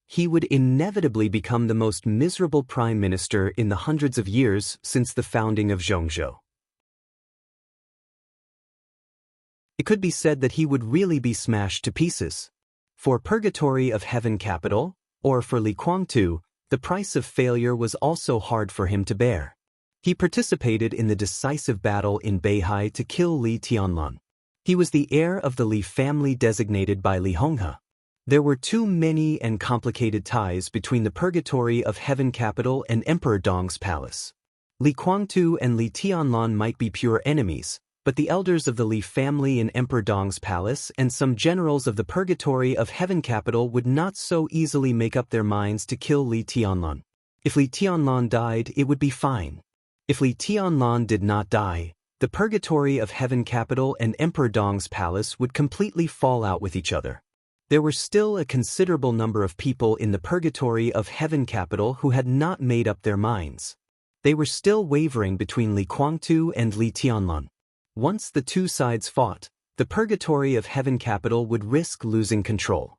He would inevitably become the most miserable prime minister in the hundreds of years since the founding of Zhongzhou. It could be said that he would really be smashed to pieces. For Purgatory of Heaven Capital, or for Li Guangtu, the price of failure was also hard for him to bear. He participated in the decisive battle in Beihai to kill Li Tianlan. He was the heir of the Li family designated by Li Honghe. There were too many and complicated ties between the Purgatory of Heaven Capital and Emperor Dong's palace. Li Guangtu and Li Tianlan might be pure enemies, but the elders of the Li family in Emperor Dong's palace and some generals of the Purgatory of Heaven Capital would not so easily make up their minds to kill Li Tianlan. If Li Tianlan died, it would be fine. If Li Tianlan did not die, the Purgatory of Heaven Capital and Emperor Dong's palace would completely fall out with each other. There were still a considerable number of people in the Purgatory of Heaven Capital who had not made up their minds. They were still wavering between Li Guangtu and Li Tianlan. Once the two sides fought, the Purgatory of Heaven Capital would risk losing control.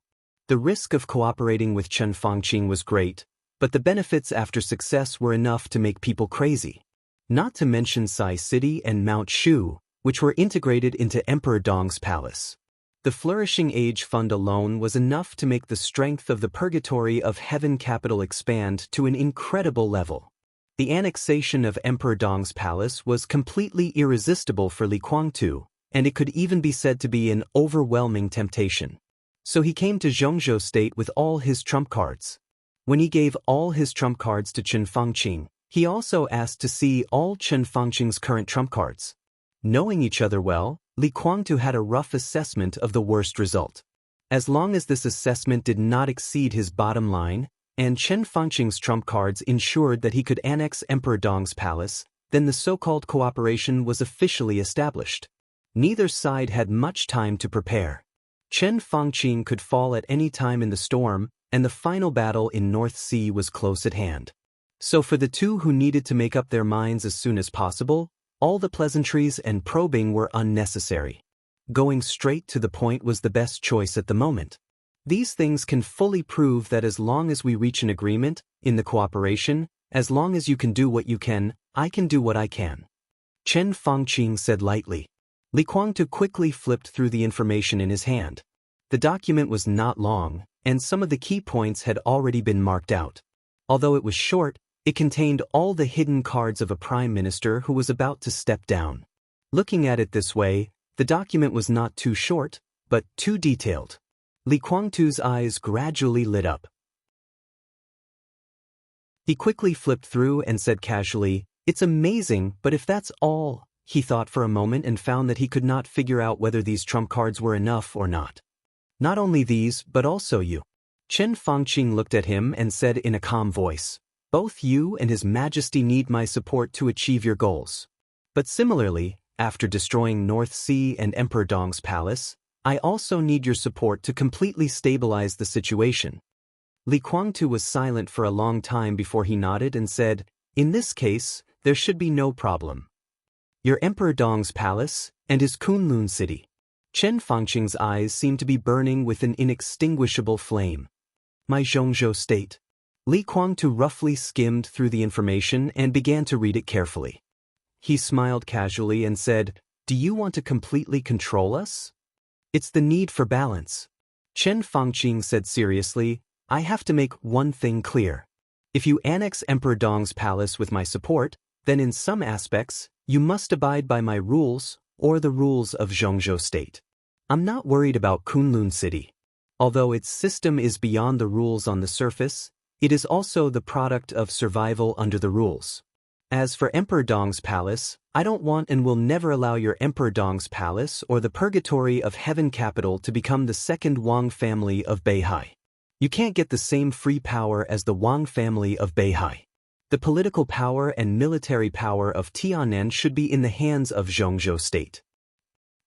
The risk of cooperating with Chen Fangqing was great, but the benefits after success were enough to make people crazy. Not to mention Sai City and Mount Shu, which were integrated into Emperor Dong's palace. The Flourishing Age Fund alone was enough to make the strength of the Purgatory of Heaven Capital expand to an incredible level. The annexation of Emperor Dong's palace was completely irresistible for Li Guangtu, and it could even be said to be an overwhelming temptation. So he came to Zhongzhou State with all his trump cards. When he gave all his trump cards to Chen Fangqing, he also asked to see all Chen Fangqing's current trump cards. Knowing each other well, Li Guangtu had a rough assessment of the worst result. As long as this assessment did not exceed his bottom line, and Chen Fangqing's trump cards ensured that he could annex Emperor Dong's palace, then the so-called cooperation was officially established. Neither side had much time to prepare. Chen Fangqing could fall at any time in the storm, and the final battle in North Sea was close at hand. So for the two who needed to make up their minds as soon as possible, all the pleasantries and probing were unnecessary. Going straight to the point was the best choice at the moment. These things can fully prove that as long as we reach an agreement, in the cooperation, as long as you can do what you can, I can do what I can. Chen Fangqing said lightly. Li Guangtu quickly flipped through the information in his hand. The document was not long, and some of the key points had already been marked out. Although it was short, it contained all the hidden cards of a prime minister who was about to step down. Looking at it this way, the document was not too short, but too detailed. Li Guangtu's eyes gradually lit up. He quickly flipped through and said casually, "It's amazing, but if that's all," he thought for a moment and found that he could not figure out whether these trump cards were enough or not. "Not only these, but also you." Chen Fangqing looked at him and said in a calm voice, "Both you and His Majesty need my support to achieve your goals. But similarly, After destroying North Sea and Emperor Dong's palace, I also need your support to completely stabilize the situation. Li Guangtu was silent for a long time before he nodded and said, in this case, there should be no problem. Your Emperor Dong's palace, and his Kunlun city. Chen Fangqing's eyes seemed to be burning with an inextinguishable flame. My Zhongzhou state. Li Guangtu roughly skimmed through the information and began to read it carefully. He smiled casually and said, do you want to completely control us? It's the need for balance. Chen Fangqing said seriously, I have to make one thing clear. If you annex Emperor Dong's palace with my support, then in some aspects, you must abide by my rules or the rules of Zhongzhou state. I'm not worried about Kunlun city. Although its system is beyond the rules on the surface, it is also the product of survival under the rules. As for Emperor Dong's palace, I don't want and will never allow your Emperor Dong's palace or the Purgatory of Heaven capital to become the second Wang family of Beihai. You can't get the same free power as the Wang family of Beihai. The political power and military power of Tianan should be in the hands of Zhongzhou state.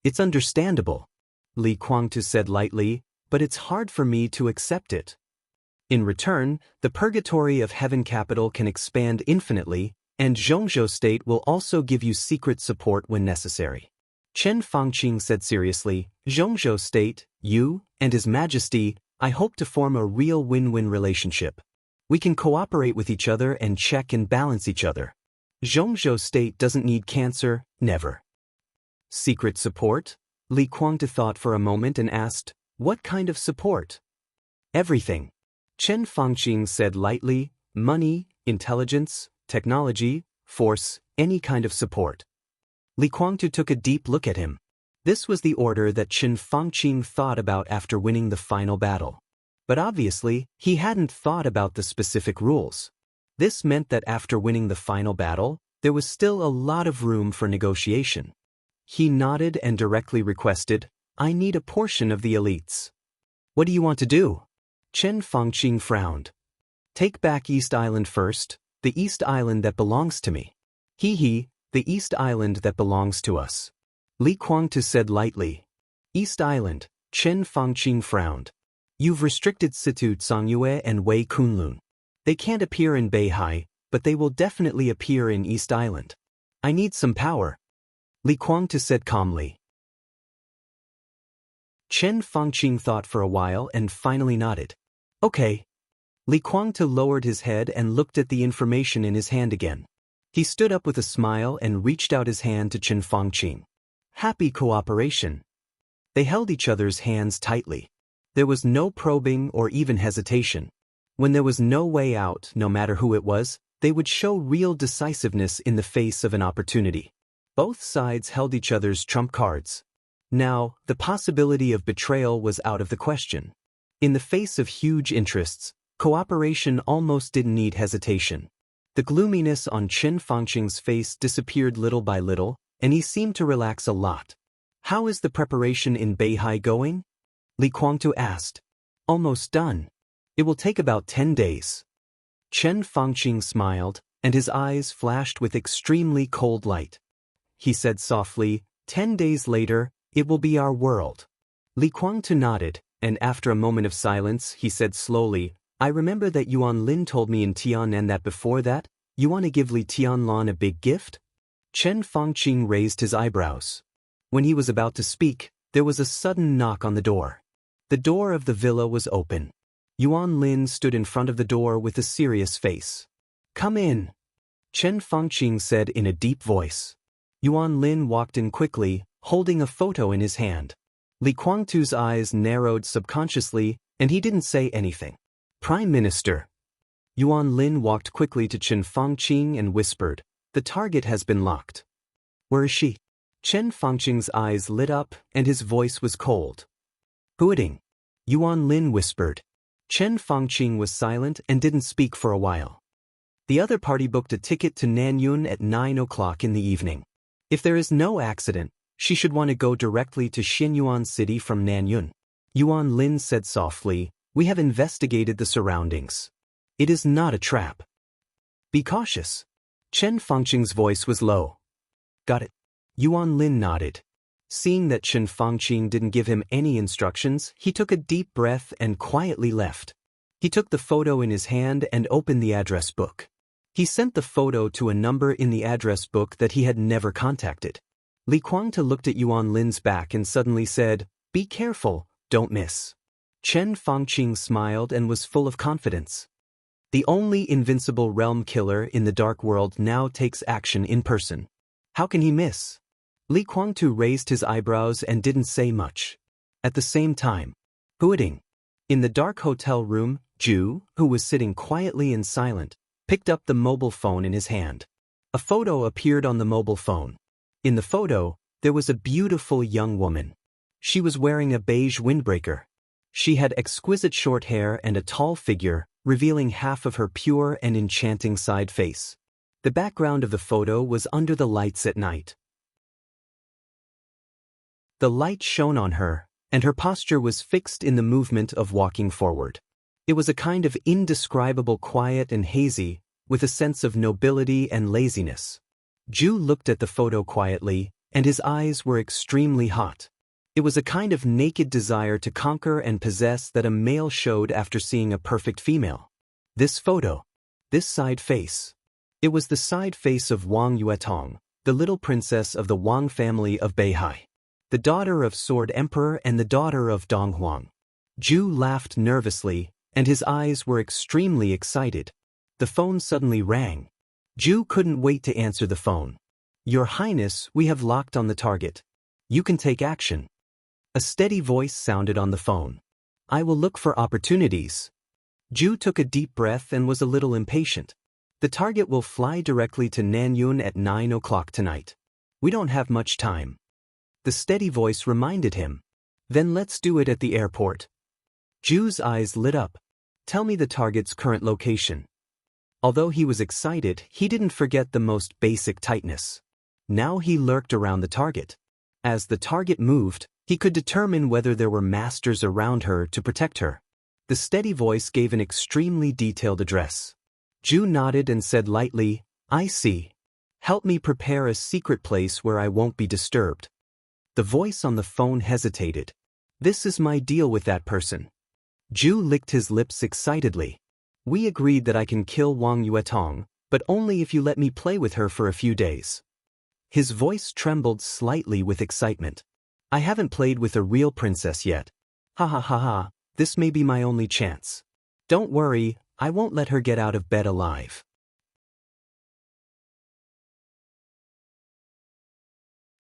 It's understandable, Li Guangtu said lightly, but it's hard for me to accept it. In return, the Purgatory of Heaven capital can expand infinitely, and Zhongzhou state will also give you secret support when necessary. Chen Fangqing said seriously, Zhongzhou state, you, and His Majesty, I hope to form a real win-win relationship. We can cooperate with each other and check and balance each other. Zhongzhou state doesn't need cancer, never. Secret support? Li Guangtu thought for a moment and asked, what kind of support? Everything. Chen Fangqing said lightly, money, intelligence, technology, force, any kind of support. Li Guangtu took a deep look at him. This was the order that Chen Fangqing thought about after winning the final battle. But obviously, he hadn't thought about the specific rules. This meant that after winning the final battle, there was still a lot of room for negotiation. He nodded and directly requested, I need a portion of the elites. What do you want to do? Chen Fangqing frowned. Take back East Island first, the East Island that belongs to me. The East Island that belongs to us. Li Guangtu said lightly. East Island, Chen Fangqing frowned. You've restricted Situ Songyue and Wei Kunlun. They can't appear in Beihai, but they will definitely appear in East Island. I need some power. Li Guangtu said calmly. Chen Fangqing thought for a while and finally nodded. Okay. Li Guangtu lowered his head and looked at the information in his hand again. He stood up with a smile and reached out his hand to Chen Fangqing. Happy cooperation. They held each other's hands tightly. There was no probing or even hesitation. When there was no way out, no matter who it was, they would show real decisiveness in the face of an opportunity. Both sides held each other's trump cards. Now, the possibility of betrayal was out of the question. In the face of huge interests, cooperation almost didn't need hesitation. The gloominess on Chen Fangqing's face disappeared little by little, and he seemed to relax a lot. How is the preparation in Beihai going? Li Guangtu asked. Almost done. It will take about 10 days. Chen Fangqing smiled, and his eyes flashed with extremely cold light. He said softly, 10 days later, it will be our world. Li Guangtu nodded, and after a moment of silence, he said slowly, I remember that Yuan Lin told me in Tianan that before that, you want to give Li Tianlan a big gift? Chen Fangqing raised his eyebrows. When he was about to speak, there was a sudden knock on the door. The door of the villa was open. Yuan Lin stood in front of the door with a serious face. Come in, Chen Fangqing said in a deep voice. Yuan Lin walked in quickly, holding a photo in his hand. Li Guangtu's eyes narrowed subconsciously, and he didn't say anything. Prime Minister. Yuan Lin walked quickly to Chen Fangqing and whispered, the target has been locked. Where is she? Chen Fangqing's eyes lit up, and his voice was cold. Pudding. Yuan Lin whispered. Chen Fangqing was silent and didn't speak for a while. The other party booked a ticket to Nanyun at 9 o'clock in the evening. If there is no accident, she should want to go directly to Xianyuan City from Nanyun. Yuan Lin said softly, we have investigated the surroundings. It is not a trap. Be cautious. Chen Fangqing's voice was low. Got it. Yuan Lin nodded. Seeing that Chen Fangqing didn't give him any instructions, he took a deep breath and quietly left. He took the photo in his hand and opened the address book. He sent the photo to a number in the address book that he had never contacted. Li Guangta looked at Yuan Lin's back and suddenly said, "Be careful, don't miss." Chen Fangqing smiled and was full of confidence. The only invincible realm killer in the dark world now takes action in person. How can he miss? Li Guangtu raised his eyebrows and didn't say much. At the same time, hooting. In the dark hotel room, Ju, who was sitting quietly and silent, picked up the mobile phone in his hand. A photo appeared on the mobile phone. In the photo, there was a beautiful young woman. She was wearing a beige windbreaker. She had exquisite short hair and a tall figure, revealing half of her pure and enchanting side face. The background of the photo was under the lights at night. The light shone on her, and her posture was fixed in the movement of walking forward. It was a kind of indescribable quiet and hazy, with a sense of nobility and laziness. Ju looked at the photo quietly, and his eyes were extremely hot. It was a kind of naked desire to conquer and possess that a male showed after seeing a perfect female. This photo. This side face. It was the side face of Wang Yuetong, the little princess of the Wang family of Beihai, the daughter of Sword Emperor and the daughter of Dong Huang. Ju laughed nervously, and his eyes were extremely excited. The phone suddenly rang. Ju couldn't wait to answer the phone. "Your Highness, we have locked on the target. You can take action." A steady voice sounded on the phone. "I will look for opportunities." Ju took a deep breath and was a little impatient. "The target will fly directly to Nanyun at 9 o'clock tonight. We don't have much time." The steady voice reminded him. "Then let's do it at the airport." Ju's eyes lit up. "Tell me the target's current location." Although he was excited, he didn't forget the most basic tightness. Now he lurked around the target. As the target moved, he could determine whether there were masters around her to protect her. The steady voice gave an extremely detailed address. Ju nodded and said lightly, "I see. Help me prepare a secret place where I won't be disturbed." The voice on the phone hesitated. "This is my deal with that person." Ju licked his lips excitedly. "We agreed that I can kill Wang Yuetong, but only if you let me play with her for a few days." His voice trembled slightly with excitement. "I haven't played with a real princess yet. Ha ha ha ha, this may be my only chance. Don't worry, I won't let her get out of bed alive."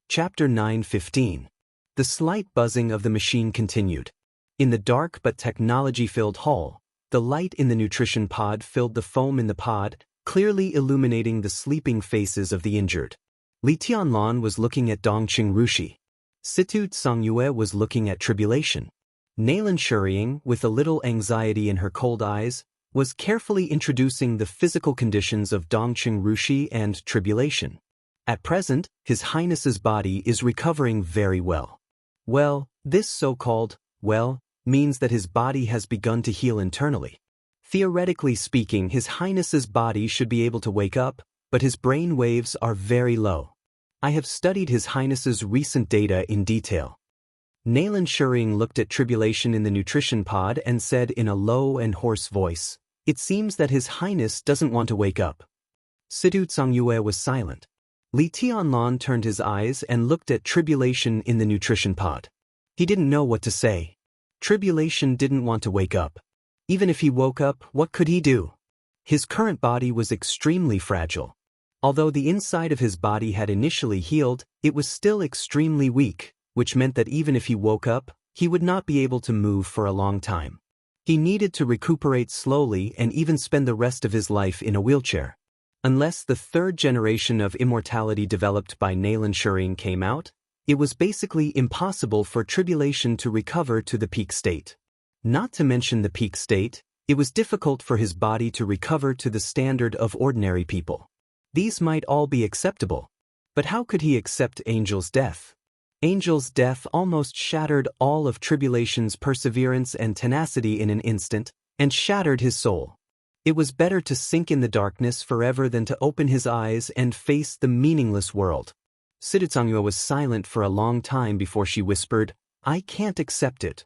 Chapter 9:15. The slight buzzing of the machine continued. In the dark but technology-filled hall, the light in the nutrition pod filled the foam in the pod, clearly illuminating the sleeping faces of the injured. Li Tianlan was looking at Dongqing Rushi. Situ Tsangyue was looking at Tribulation. Nailan Shuriying, with a little anxiety in her cold eyes, was carefully introducing the physical conditions of Dongqing Rushi and Tribulation. At present, His Highness's body is recovering very well. Well, this so-called, well, means that his body has begun to heal internally. Theoretically speaking, His Highness's body should be able to wake up, but his brain waves are very low. I have studied His Highness's recent data in detail. Nailan Shuriying looked at Tribulation in the nutrition pod and said in a low and hoarse voice, "It seems that His Highness doesn't want to wake up." Situ Tsangyue was silent. Li Tianlan turned his eyes and looked at Tribulation in the nutrition pod. He didn't know what to say. Tribulation didn't want to wake up. Even if he woke up, what could he do? His current body was extremely fragile. Although the inside of his body had initially healed, it was still extremely weak, which meant that even if he woke up, he would not be able to move for a long time. He needed to recuperate slowly and even spend the rest of his life in a wheelchair. Unless the third generation of immortality developed by Nailan Shuriying came out, it was basically impossible for Tribulation to recover to the peak state. Not to mention the peak state, it was difficult for his body to recover to the standard of ordinary people. These might all be acceptable. But how could he accept Angel's death? Angel's death almost shattered all of Tribulation's perseverance and tenacity in an instant, and shattered his soul. It was better to sink in the darkness forever than to open his eyes and face the meaningless world. Xianxia was silent for a long time before she whispered, "I can't accept it."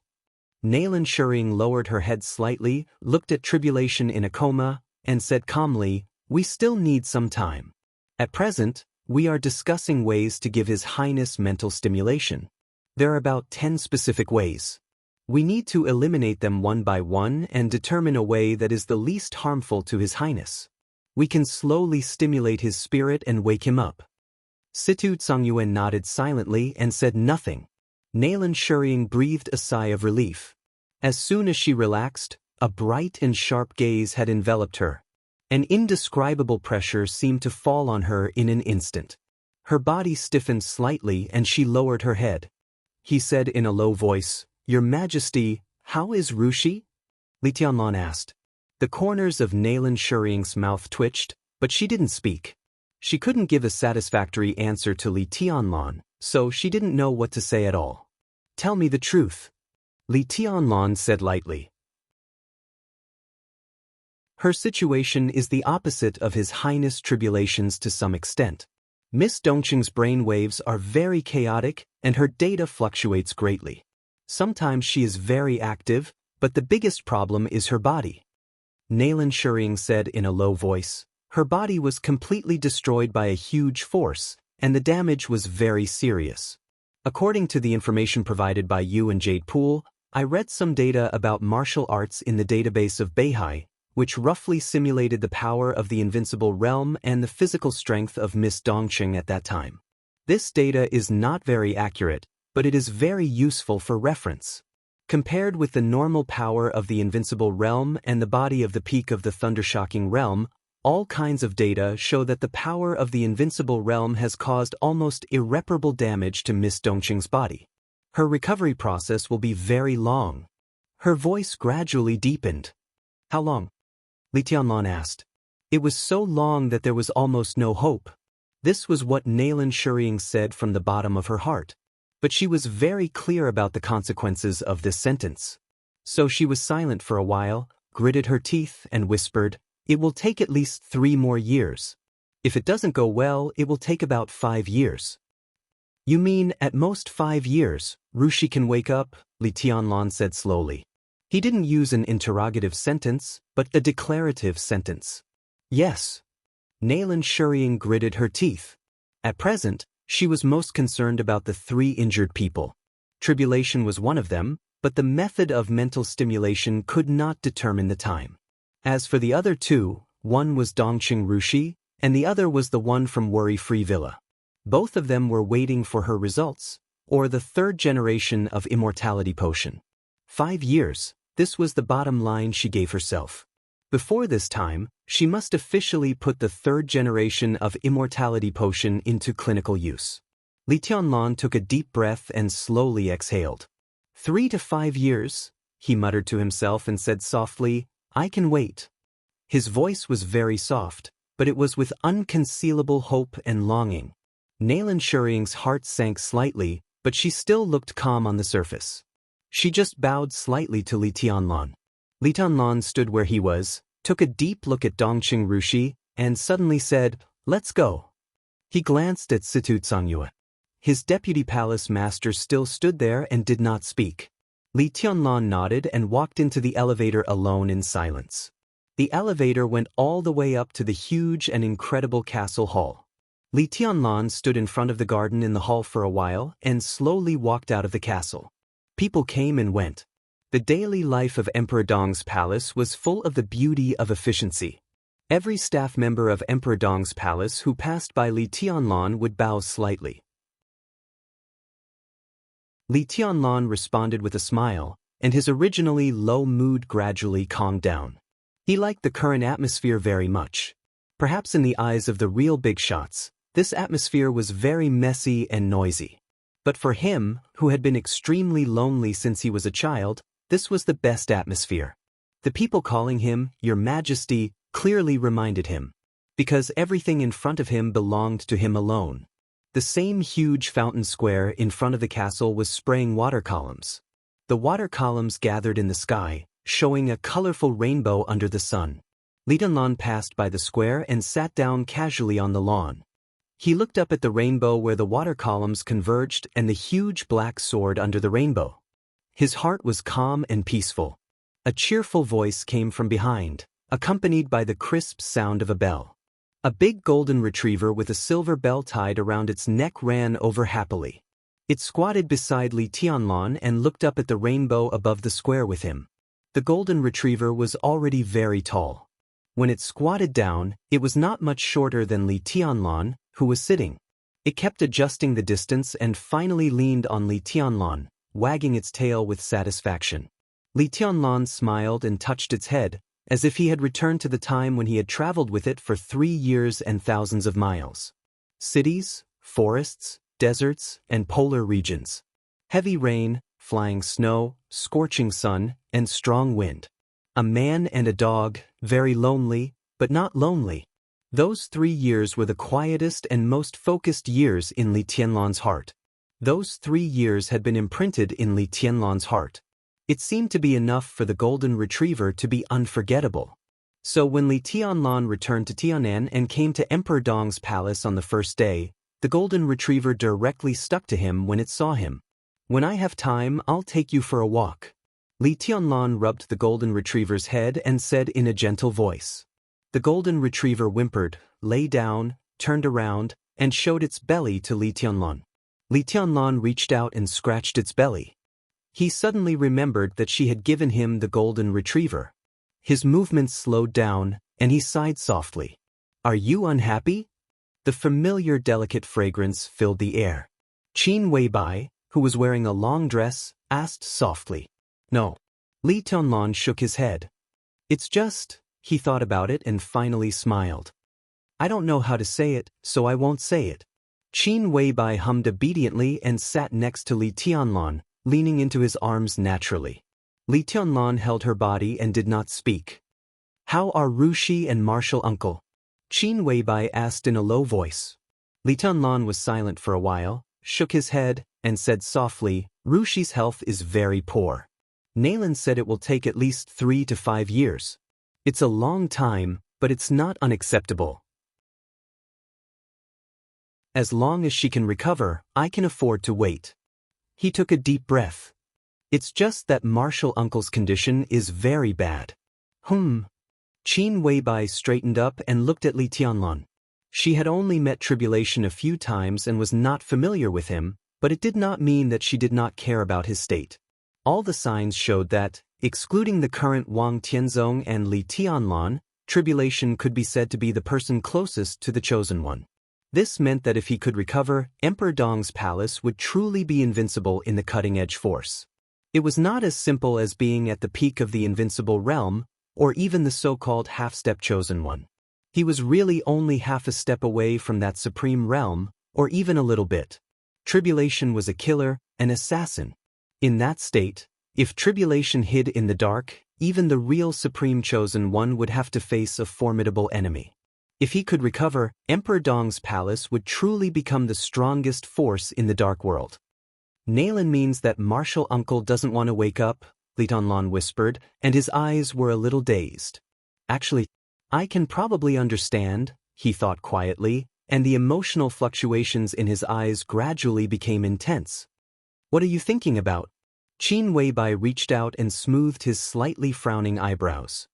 Nalan Shurring lowered her head slightly, looked at Tribulation in a coma, and said calmly, "We still need some time. At present, we are discussing ways to give His Highness mental stimulation. There are about 10 specific ways. We need to eliminate them one by one and determine a way that is the least harmful to His Highness. We can slowly stimulate his spirit and wake him up." Situ Tsongyuan nodded silently and said nothing. Nalan Shurring breathed a sigh of relief. As soon as she relaxed, a bright and sharp gaze had enveloped her. An indescribable pressure seemed to fall on her in an instant. Her body stiffened slightly and she lowered her head. He said in a low voice, "Your Majesty, how is Rushi?" Li Tianlan asked. The corners of Nalan Shurring's mouth twitched, but she didn't speak. She couldn't give a satisfactory answer to Li Tianlan, so she didn't know what to say at all. "Tell me the truth," Li Tianlan said lightly. "Her situation is the opposite of His Highness Tribulation's to some extent. Miss Dongqing's brain waves are very chaotic and her data fluctuates greatly. Sometimes she is very active, but the biggest problem is her body." Nalan Shurring said in a low voice, "Her body was completely destroyed by a huge force, and the damage was very serious. According to the information provided by you and Jade Pool, I read some data about martial arts in the database of Beihai, which roughly simulated the power of the invincible realm and the physical strength of Miss Dongqing at that time. This data is not very accurate, but it is very useful for reference. Compared with the normal power of the invincible realm and the body of the peak of the thundershocking realm, all kinds of data show that the power of the invincible realm has caused almost irreparable damage to Miss Dongqing's body. Her recovery process will be very long." Her voice gradually deepened. "How long?" Li Tianlan asked. It was so long that there was almost no hope. This was what Nalan Shurring said from the bottom of her heart. But she was very clear about the consequences of this sentence. So she was silent for a while, gritted her teeth, and whispered, "It will take at least 3 more years. If it doesn't go well, it will take about 5 years." "You mean at most 5 years, Rushi can wake up?" Li Tianlan said slowly. He didn't use an interrogative sentence, but a declarative sentence. "Yes." Nalan Shurring gritted her teeth. At present, she was most concerned about the 3 injured people. Tribulation was one of them, but the method of mental stimulation could not determine the time. As for the other 2, one was Dongqing Rushi, and the other was the one from Worry-Free Villa. Both of them were waiting for her results, or the 3rd generation of Immortality Potion. 5 years, this was the bottom line she gave herself. Before this time, she must officially put the 3rd generation of Immortality Potion into clinical use. Li Tianlan took a deep breath and slowly exhaled. 3 to 5 years, he muttered to himself and said softly, "I can wait." His voice was very soft, but it was with unconcealable hope and longing. Nalan Shurring's heart sank slightly, but she still looked calm on the surface. She just bowed slightly to Li Tianlan. Li Tianlan stood where he was, took a deep look at Dongqing Rushi, and suddenly said, "Let's go." He glanced at Situ Tsongyue. His deputy palace master still stood there and did not speak. Li Tianlan nodded and walked into the elevator alone in silence. The elevator went all the way up to the huge and incredible castle hall. Li Tianlan stood in front of the garden in the hall for a while and slowly walked out of the castle. People came and went. The daily life of Emperor Dong's palace was full of the beauty of efficiency. Every staff member of Emperor Dong's palace who passed by Li Tianlan would bow slightly. Li Tianlan responded with a smile, and his originally low mood gradually calmed down. He liked the current atmosphere very much. Perhaps in the eyes of the real big shots, this atmosphere was very messy and noisy. But for him, who had been extremely lonely since he was a child, this was the best atmosphere. The people calling him, "Your Majesty," clearly reminded him. Because everything in front of him belonged to him alone. The same huge fountain square in front of the castle was spraying water columns. The water columns gathered in the sky, showing a colorful rainbow under the sun. Li Tianlan passed by the square and sat down casually on the lawn. He looked up at the rainbow where the water columns converged and the huge black sword under the rainbow. His heart was calm and peaceful. A cheerful voice came from behind, accompanied by the crisp sound of a bell. A big golden retriever with a silver bell tied around its neck ran over happily. It squatted beside Li Tianlan and looked up at the rainbow above the square with him. The golden retriever was already very tall. When it squatted down, it was not much shorter than Li Tianlan, who was sitting. It kept adjusting the distance and finally leaned on Li Tianlan, wagging its tail with satisfaction. Li Tianlan smiled and touched its head, as if he had returned to the time when he had traveled with it for 3 years and thousands of miles. Cities, forests, deserts, and polar regions. Heavy rain, flying snow, scorching sun, and strong wind. A man and a dog, very lonely, but not lonely. Those 3 years were the quietest and most focused years in Li Tianlan's heart. Those 3 years had been imprinted in Li Tianlan's heart. It seemed to be enough for the golden retriever to be unforgettable. So when Li Tianlan returned to Tianan and came to Emperor Dong's palace on the first day, the golden retriever directly stuck to him when it saw him. "When I have time, I'll take you for a walk." Li Tianlan rubbed the golden retriever's head and said in a gentle voice. The golden retriever whimpered, lay down, turned around, and showed its belly to Li Tianlan. Li Tianlan reached out and scratched its belly. He suddenly remembered that she had given him the golden retriever. His movements slowed down, and he sighed softly. "Are you unhappy?" The familiar delicate fragrance filled the air. Qin Weibai, who was wearing a long dress, asked softly. "No." Li Tianlan shook his head. "It's just," he thought about it and finally smiled. "I don't know how to say it, so I won't say it." Qin Weibai hummed obediently and sat next to Li Tianlan, leaning into his arms naturally. Li Tianlan held her body and did not speak. "How are Rushi and Martial Uncle?" Qin Weibai asked in a low voice. Li Tianlan was silent for a while, shook his head, and said softly, "Rushi's health is very poor. Naylan said it will take at least 3 to 5 years. It's a long time, but it's not unacceptable. As long as she can recover, I can afford to wait." He took a deep breath. "It's just that Martial Uncle's condition is very bad." Qin Weibai straightened up and looked at Li Tianlan. She had only met Tribulation a few times and was not familiar with him, but it did not mean that she did not care about his state. All the signs showed that, excluding the current Wang Tianzong and Li Tianlan, Tribulation could be said to be the person closest to the Chosen One. This meant that if he could recover, Emperor Dong's palace would truly be invincible in the cutting-edge force. It was not as simple as being at the peak of the invincible realm, or even the so-called half-step Chosen One. He was really only half a step away from that supreme realm, or even a little bit. Tribulation was a killer, an assassin. In that state, if Tribulation hid in the dark, even the real Supreme Chosen One would have to face a formidable enemy. If he could recover, Emperor Dong's palace would truly become the strongest force in the dark world. "Naylan means that Martial Uncle doesn't want to wake up," Li Tianlan whispered, and his eyes were a little dazed. "Actually, I can probably understand," he thought quietly, and the emotional fluctuations in his eyes gradually became intense. "What are you thinking about?" Qin Weibai reached out and smoothed his slightly frowning eyebrows.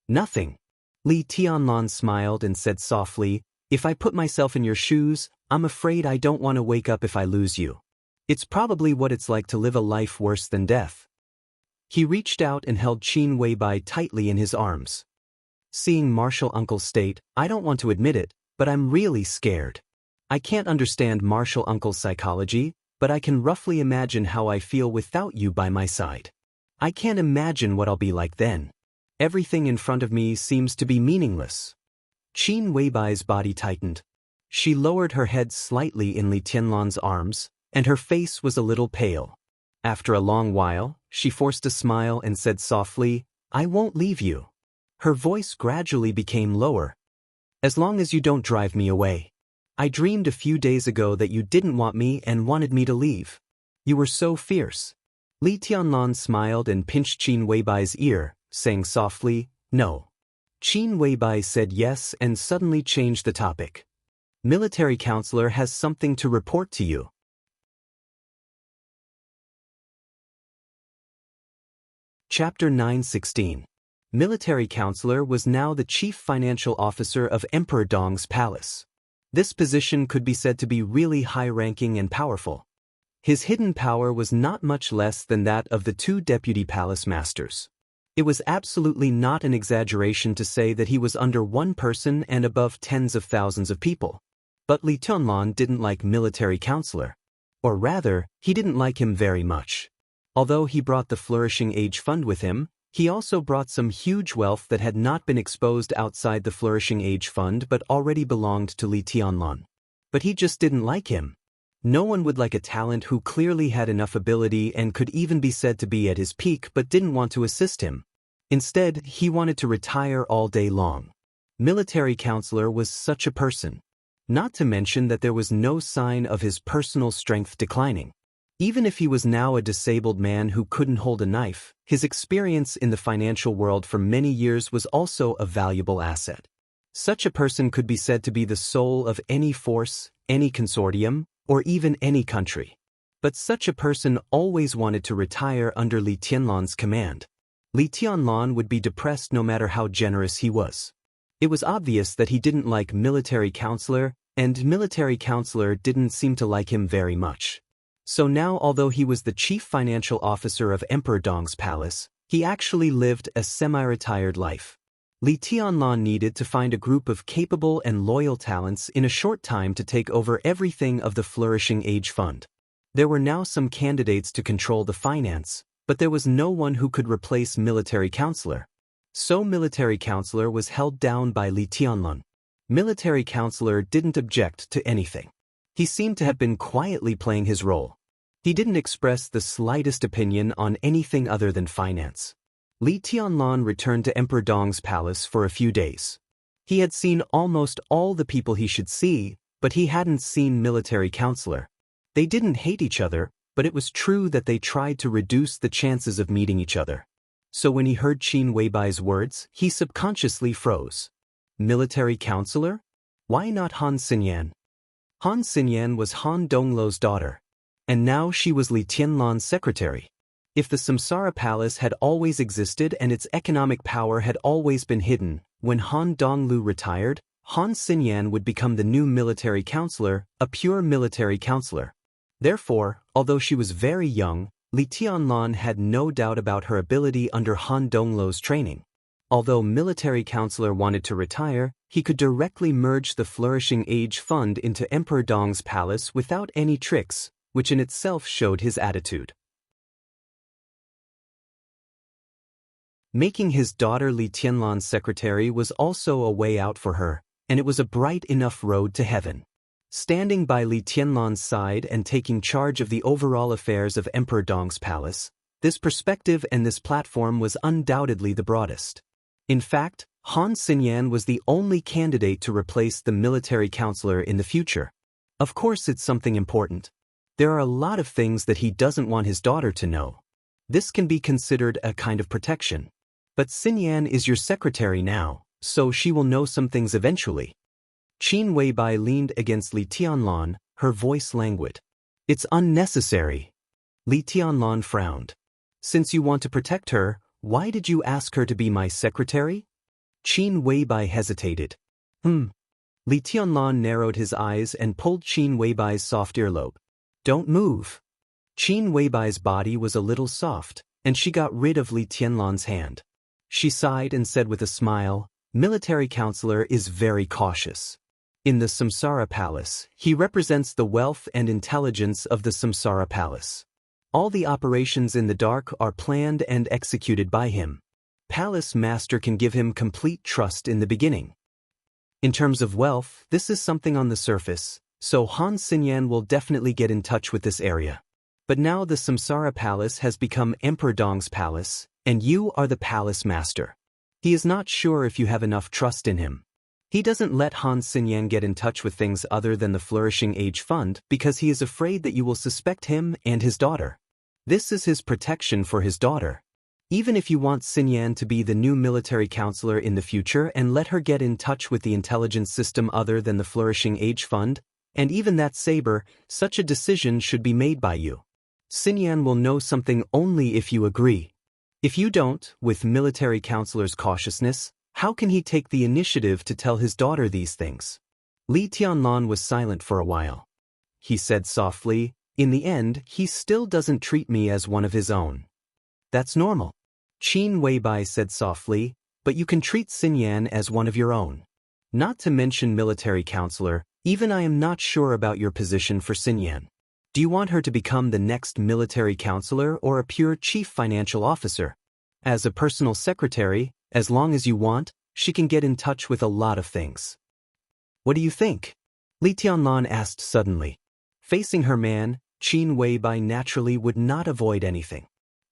"Nothing." Li Tianlan smiled and said softly, "If I put myself in your shoes, I'm afraid I don't want to wake up if I lose you. It's probably what it's like to live a life worse than death." He reached out and held Qin Weibai tightly in his arms. "Seeing Martial Uncle's state, I don't want to admit it, but I'm really scared. I can't understand Martial Uncle's psychology, but I can roughly imagine how I feel without you by my side. I can't imagine what I'll be like then. Everything in front of me seems to be meaningless." Qin Weibai's body tightened. She lowered her head slightly in Li Tianlan's arms, and her face was a little pale. After a long while, she forced a smile and said softly, "I won't leave you." Her voice gradually became lower. "As long as you don't drive me away. I dreamed a few days ago that you didn't want me and wanted me to leave. You were so fierce." Li Tianlan smiled and pinched Qin Weibai's ear, saying softly, "No." Qin Weibai said yes and suddenly changed the topic. Military counselor has something to report to you. Chapter 9:16. Military counselor was now the chief financial officer of Emperor Dong's palace. This position could be said to be really high-ranking and powerful. His hidden power was not much less than that of the two deputy palace masters. It was absolutely not an exaggeration to say that he was under one person and above tens of thousands of people. But Li Tianlan didn't like military counselor. Or rather, he didn't like him very much. Although he brought the Flourishing Age Fund with him, he also brought some huge wealth that had not been exposed outside the Flourishing Age Fund but already belonged to Li Tianlan. But he just didn't like him. No one would like a talent who clearly had enough ability and could even be said to be at his peak but didn't want to assist him. Instead, he wanted to retire all day long. Military counselor was such a person. Not to mention that there was no sign of his personal strength declining. Even if he was now a disabled man who couldn't hold a knife, his experience in the financial world for many years was also a valuable asset. Such a person could be said to be the soul of any force, any consortium, or even any country. But such a person always wanted to retire under Li Tianlan's command. Li Tianlan would be depressed no matter how generous he was. It was obvious that he didn't like military counselor, and military counselor didn't seem to like him very much. So now, although he was the chief financial officer of Emperor Dong's palace, he actually lived a semi-retired life. Li Tianlan needed to find a group of capable and loyal talents in a short time to take over everything of the Flourishing Age Fund. There were now some candidates to control the finance, but there was no one who could replace military counselor. So military counselor was held down by Li Tianlan. Military counselor didn't object to anything. He seemed to have been quietly playing his role. He didn't express the slightest opinion on anything other than finance. Li Tianlan returned to Emperor Dong's palace for a few days. He had seen almost all the people he should see, but he hadn't seen military counselor. They didn't hate each other, but it was true that they tried to reduce the chances of meeting each other. So when he heard Qin Weibai's words, he subconsciously froze. Military counselor? Why not Han Xinyan? Han Xinyan was Han Dongluo's daughter. And now she was Li Tianlan's secretary. If the Samsara Palace had always existed and its economic power had always been hidden, when Han Dongluo retired, Han Xinyan would become the new military counselor, a pure military counselor. Therefore, although she was very young, Li Tianlan had no doubt about her ability under Han Dongluo's training. Although military counselor wanted to retire, he could directly merge the Flourishing Age Fund into Emperor Dong's palace without any tricks, which in itself showed his attitude. Making his daughter Li Tianlan's secretary was also a way out for her, and it was a bright enough road to heaven. Standing by Li Tianlan's side and taking charge of the overall affairs of Emperor Dong's palace, this perspective and this platform was undoubtedly the broadest. In fact, Han Xinyan was the only candidate to replace the military counselor in the future. Of course, it's something important. There are a lot of things that he doesn't want his daughter to know. This can be considered a kind of protection. But Xinyan is your secretary now, so she will know some things eventually. Qin Weibai leaned against Li Tianlan, her voice languid. It's unnecessary. Li Tianlan frowned. Since you want to protect her, why did you ask her to be my secretary? Qin Weibai hesitated. Li Tianlan narrowed his eyes and pulled Qin Weibai's soft earlobe. Don't move. Qin Weibai's body was a little soft, and she got rid of Li Tianlan's hand. She sighed and said with a smile, military counselor is very cautious. In the Samsara Palace, he represents the wealth and intelligence of the Samsara Palace. All the operations in the dark are planned and executed by him. Palace Master can give him complete trust in the beginning. In terms of wealth, this is something on the surface, so Han Xinyan will definitely get in touch with this area. But now the Samsara Palace has become Emperor Dong's palace, and you are the Palace Master. He is not sure if you have enough trust in him. He doesn't let Han Xinyan get in touch with things other than the Flourishing Age Fund because he is afraid that you will suspect him and his daughter. This is his protection for his daughter. Even if you want Xinyan to be the new military counselor in the future and let her get in touch with the intelligence system other than the Flourishing Age Fund, and even that saber, such a decision should be made by you. Xinyan will know something only if you agree. If you don't, with military counselor's cautiousness, how can he take the initiative to tell his daughter these things? Li Tianlan was silent for a while. He said softly, "In the end, he still doesn't treat me as one of his own." "That's normal." Qin Weibai said softly, "But you can treat Xinyan as one of your own. Not to mention military counselor, even I am not sure about your position for Xinyan. Do you want her to become the next military counselor or a pure chief financial officer? As a personal secretary, as long as you want, she can get in touch with a lot of things." "What do you think?" Li Tianlan asked suddenly. Facing her man, Qin Weibai naturally would not avoid anything.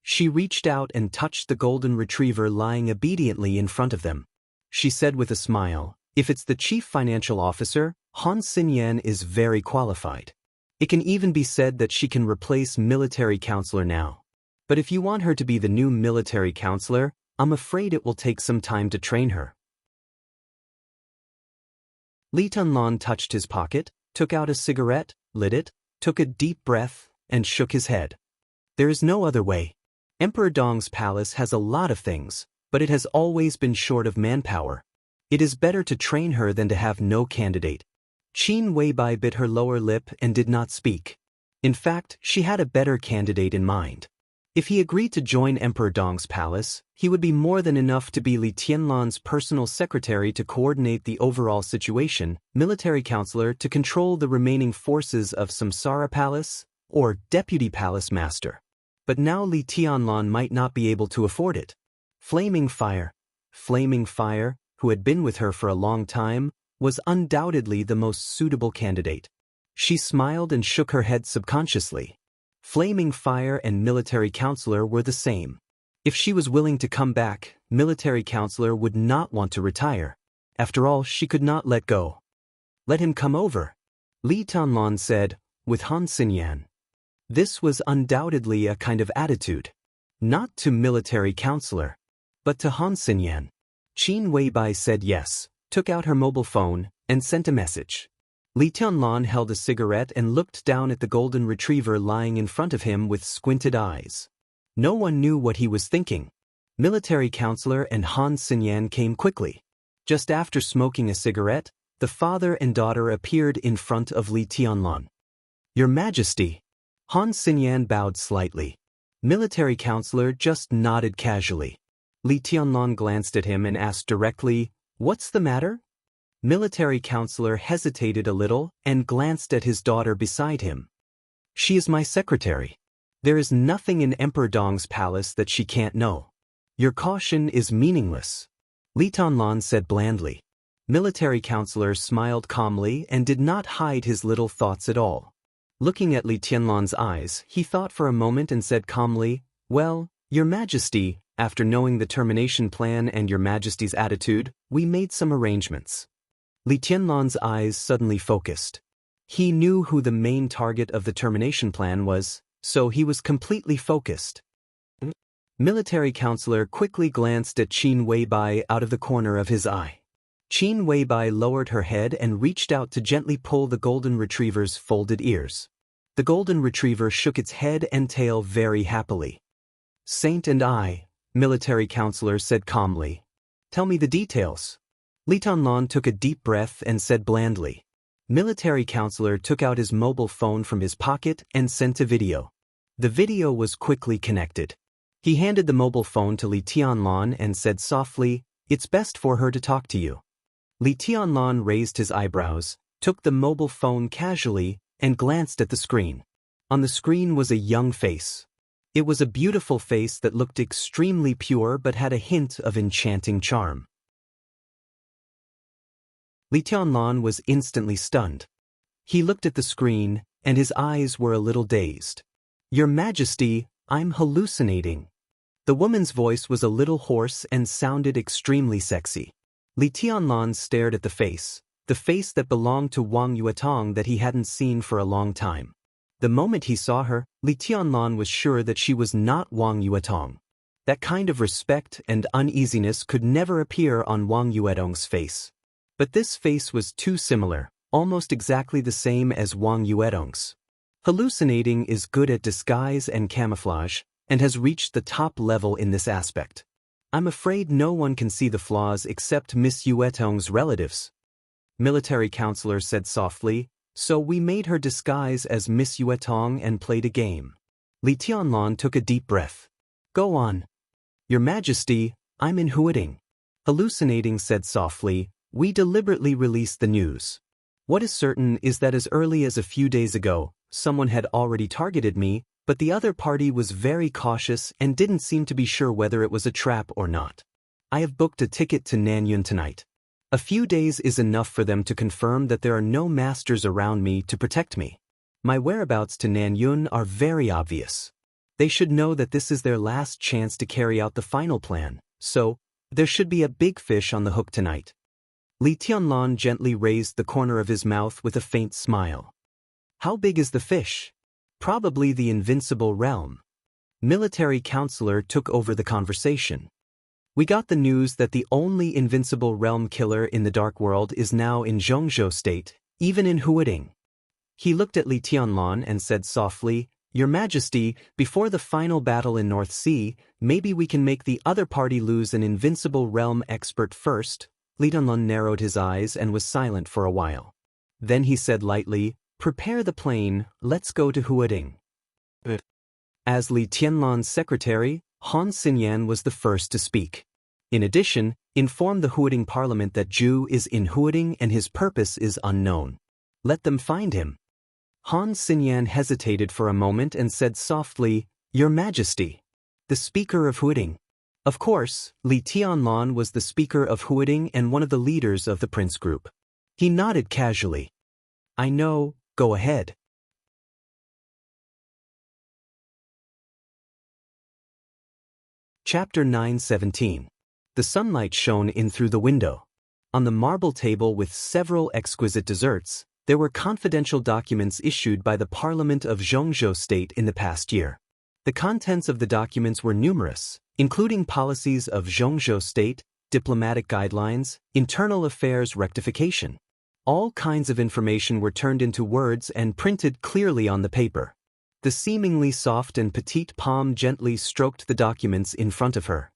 She reached out and touched the golden retriever lying obediently in front of them. She said with a smile, "If it's the chief financial officer, Han Xinyan is very qualified. It can even be said that she can replace military counselor now. But if you want her to be the new military counselor, I'm afraid it will take some time to train her." Li Tianlan touched his pocket, took out a cigarette, lit it, took a deep breath, and shook his head. "There is no other way. Emperor Dong's palace has a lot of things, but it has always been short of manpower. It is better to train her than to have no candidate." Qin Weibai bit her lower lip and did not speak. In fact, she had a better candidate in mind. If he agreed to join Emperor Dong's palace, he would be more than enough to be Li Tianlan's personal secretary to coordinate the overall situation, military counselor to control the remaining forces of Samsara Palace, or deputy palace master. But now Li Tianlan might not be able to afford it. Flaming Fire, who had been with her for a long time, was undoubtedly the most suitable candidate. She smiled and shook her head subconsciously. Flaming Fire and military counselor were the same. If she was willing to come back, military counselor would not want to retire. After all, she could not let go. "Let him come over," Li Tianlan said, "with Han Xinyan." This was undoubtedly a kind of attitude. Not to military counselor, but to Han Xinyan. Qin Weibai said yes, took out her mobile phone, and sent a message. Li Tianlan held a cigarette and looked down at the golden retriever lying in front of him with squinted eyes. No one knew what he was thinking. Military counselor and Han Xinyan came quickly. Just after smoking a cigarette, the father and daughter appeared in front of Li Tianlan. "Your Majesty." Han Xinyan bowed slightly. Military counselor just nodded casually. Li Tianlan glanced at him and asked directly, "What's the matter?" Military counselor hesitated a little and glanced at his daughter beside him. "She is my secretary. There is nothing in Emperor Dong's palace that she can't know. Your caution is meaningless," Li Tianlan said blandly. Military counselor smiled calmly and did not hide his little thoughts at all. Looking at Li Tianlan's eyes, he thought for a moment and said calmly, "Well, Your Majesty, after knowing the termination plan and Your Majesty's attitude, we made some arrangements." Li Tianlan's eyes suddenly focused. He knew who the main target of the termination plan was, so he was completely focused. Military counselor quickly glanced at Qin Weibai out of the corner of his eye. Qin Weibai lowered her head and reached out to gently pull the golden retriever's folded ears. The golden retriever shook its head and tail very happily. "Saint and I," military counselor said calmly. "Tell me the details." Li Tianlan took a deep breath and said blandly. Military counselor took out his mobile phone from his pocket and sent a video. The video was quickly connected. He handed the mobile phone to Li Tianlan and said softly, "It's best for her to talk to you." Li Tianlan raised his eyebrows, took the mobile phone casually, and glanced at the screen. On the screen was a young face. It was a beautiful face that looked extremely pure but had a hint of enchanting charm. Li Tianlan was instantly stunned. He looked at the screen, and his eyes were a little dazed. "Your Majesty, I'm hallucinating." The woman's voice was a little hoarse and sounded extremely sexy. Li Tianlan stared at the face that belonged to Wang Yuetong that he hadn't seen for a long time. The moment he saw her, Li Tianlan was sure that she was not Wang Yuetong. That kind of respect and uneasiness could never appear on Wang Yuedong's face. But this face was too similar, almost exactly the same as Wang Yuedong's. Hallucinating is good at disguise and camouflage, and has reached the top level in this aspect. I'm afraid no one can see the flaws except Miss Yuetong's relatives. Military counselor said softly, so we made her disguise as Miss Yuetong and played a game. Li Tianlan took a deep breath. Go on. Your Majesty, I'm in Huading. Hallucinating said softly, we deliberately released the news. What is certain is that as early as a few days ago, someone had already targeted me, but the other party was very cautious and didn't seem to be sure whether it was a trap or not. I have booked a ticket to Nanyun tonight. A few days is enough for them to confirm that there are no masters around me to protect me. My whereabouts to Nanyun are very obvious. They should know that this is their last chance to carry out the final plan, so there should be a big fish on the hook tonight. Li Tianlan gently raised the corner of his mouth with a faint smile. How big is the fish? Probably the invincible realm. Military counselor took over the conversation. We got the news that the only invincible realm killer in the dark world is now in Zhongzhou state, even in Huading. He looked at Li Tianlan and said softly, Your Majesty, before the final battle in North Sea, maybe we can make the other party lose an invincible realm expert first. Li Tianlan narrowed his eyes and was silent for a while. Then he said lightly, Prepare the plane, let's go to Huading. As Li Tianlan's secretary, Han Xinyan was the first to speak. In addition, inform the Huading parliament that Zhu is in Huading and his purpose is unknown. Let them find him. Han Xinyan hesitated for a moment and said softly, Your Majesty. The speaker of Huading. Of course, Li Tianlan was the speaker of Huading and one of the leaders of the Prince Group. He nodded casually. I know, go ahead. Chapter 9:17. The sunlight shone in through the window. On the marble table with several exquisite desserts, there were confidential documents issued by the Parliament of Zhongzhou State in the past year. The contents of the documents were numerous, including policies of Zhongzhou State, diplomatic guidelines, internal affairs rectification. All kinds of information were turned into words and printed clearly on the paper. The seemingly soft and petite palm gently stroked the documents in front of her.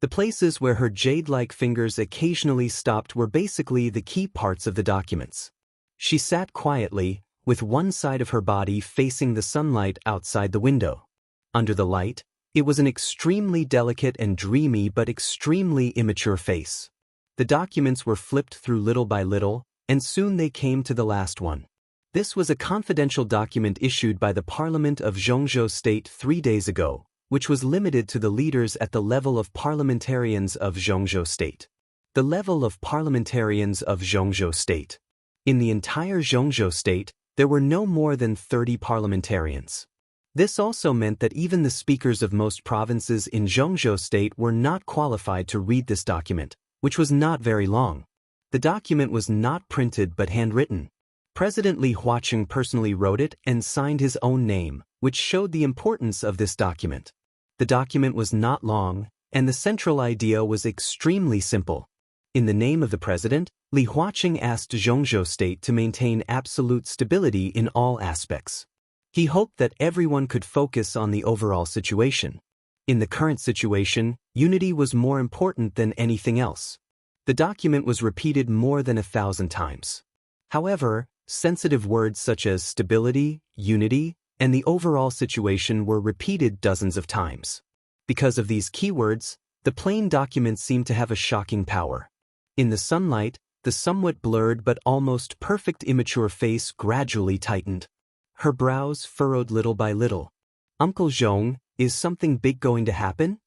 The places where her jade-like fingers occasionally stopped were basically the key parts of the documents. She sat quietly, with one side of her body facing the sunlight outside the window. Under the light, it was an extremely delicate and dreamy but extremely immature face. The documents were flipped through little by little, and soon they came to the last one. This was a confidential document issued by the Parliament of Zhongzhou State 3 days ago, which was limited to the leaders at the level of parliamentarians of Zhongzhou State. The level of parliamentarians of Zhongzhou State. In the entire Zhongzhou State, there were no more than 30 parliamentarians. This also meant that even the speakers of most provinces in Zhongzhou State were not qualified to read this document, which was not very long. The document was not printed but handwritten. President Li Huaqing personally wrote it and signed his own name, which showed the importance of this document. The document was not long, and the central idea was extremely simple. In the name of the president, Li Huaqing asked Zhongzhou State to maintain absolute stability in all aspects. He hoped that everyone could focus on the overall situation. In the current situation, unity was more important than anything else. The document was repeated more than 1,000 times. However, sensitive words such as stability, unity, and the overall situation were repeated dozens of times. Because of these keywords, the plain document seemed to have a shocking power. In the sunlight, the somewhat blurred but almost perfect immature face gradually tightened. Her brows furrowed little by little. Uncle Zhong, is something big going to happen?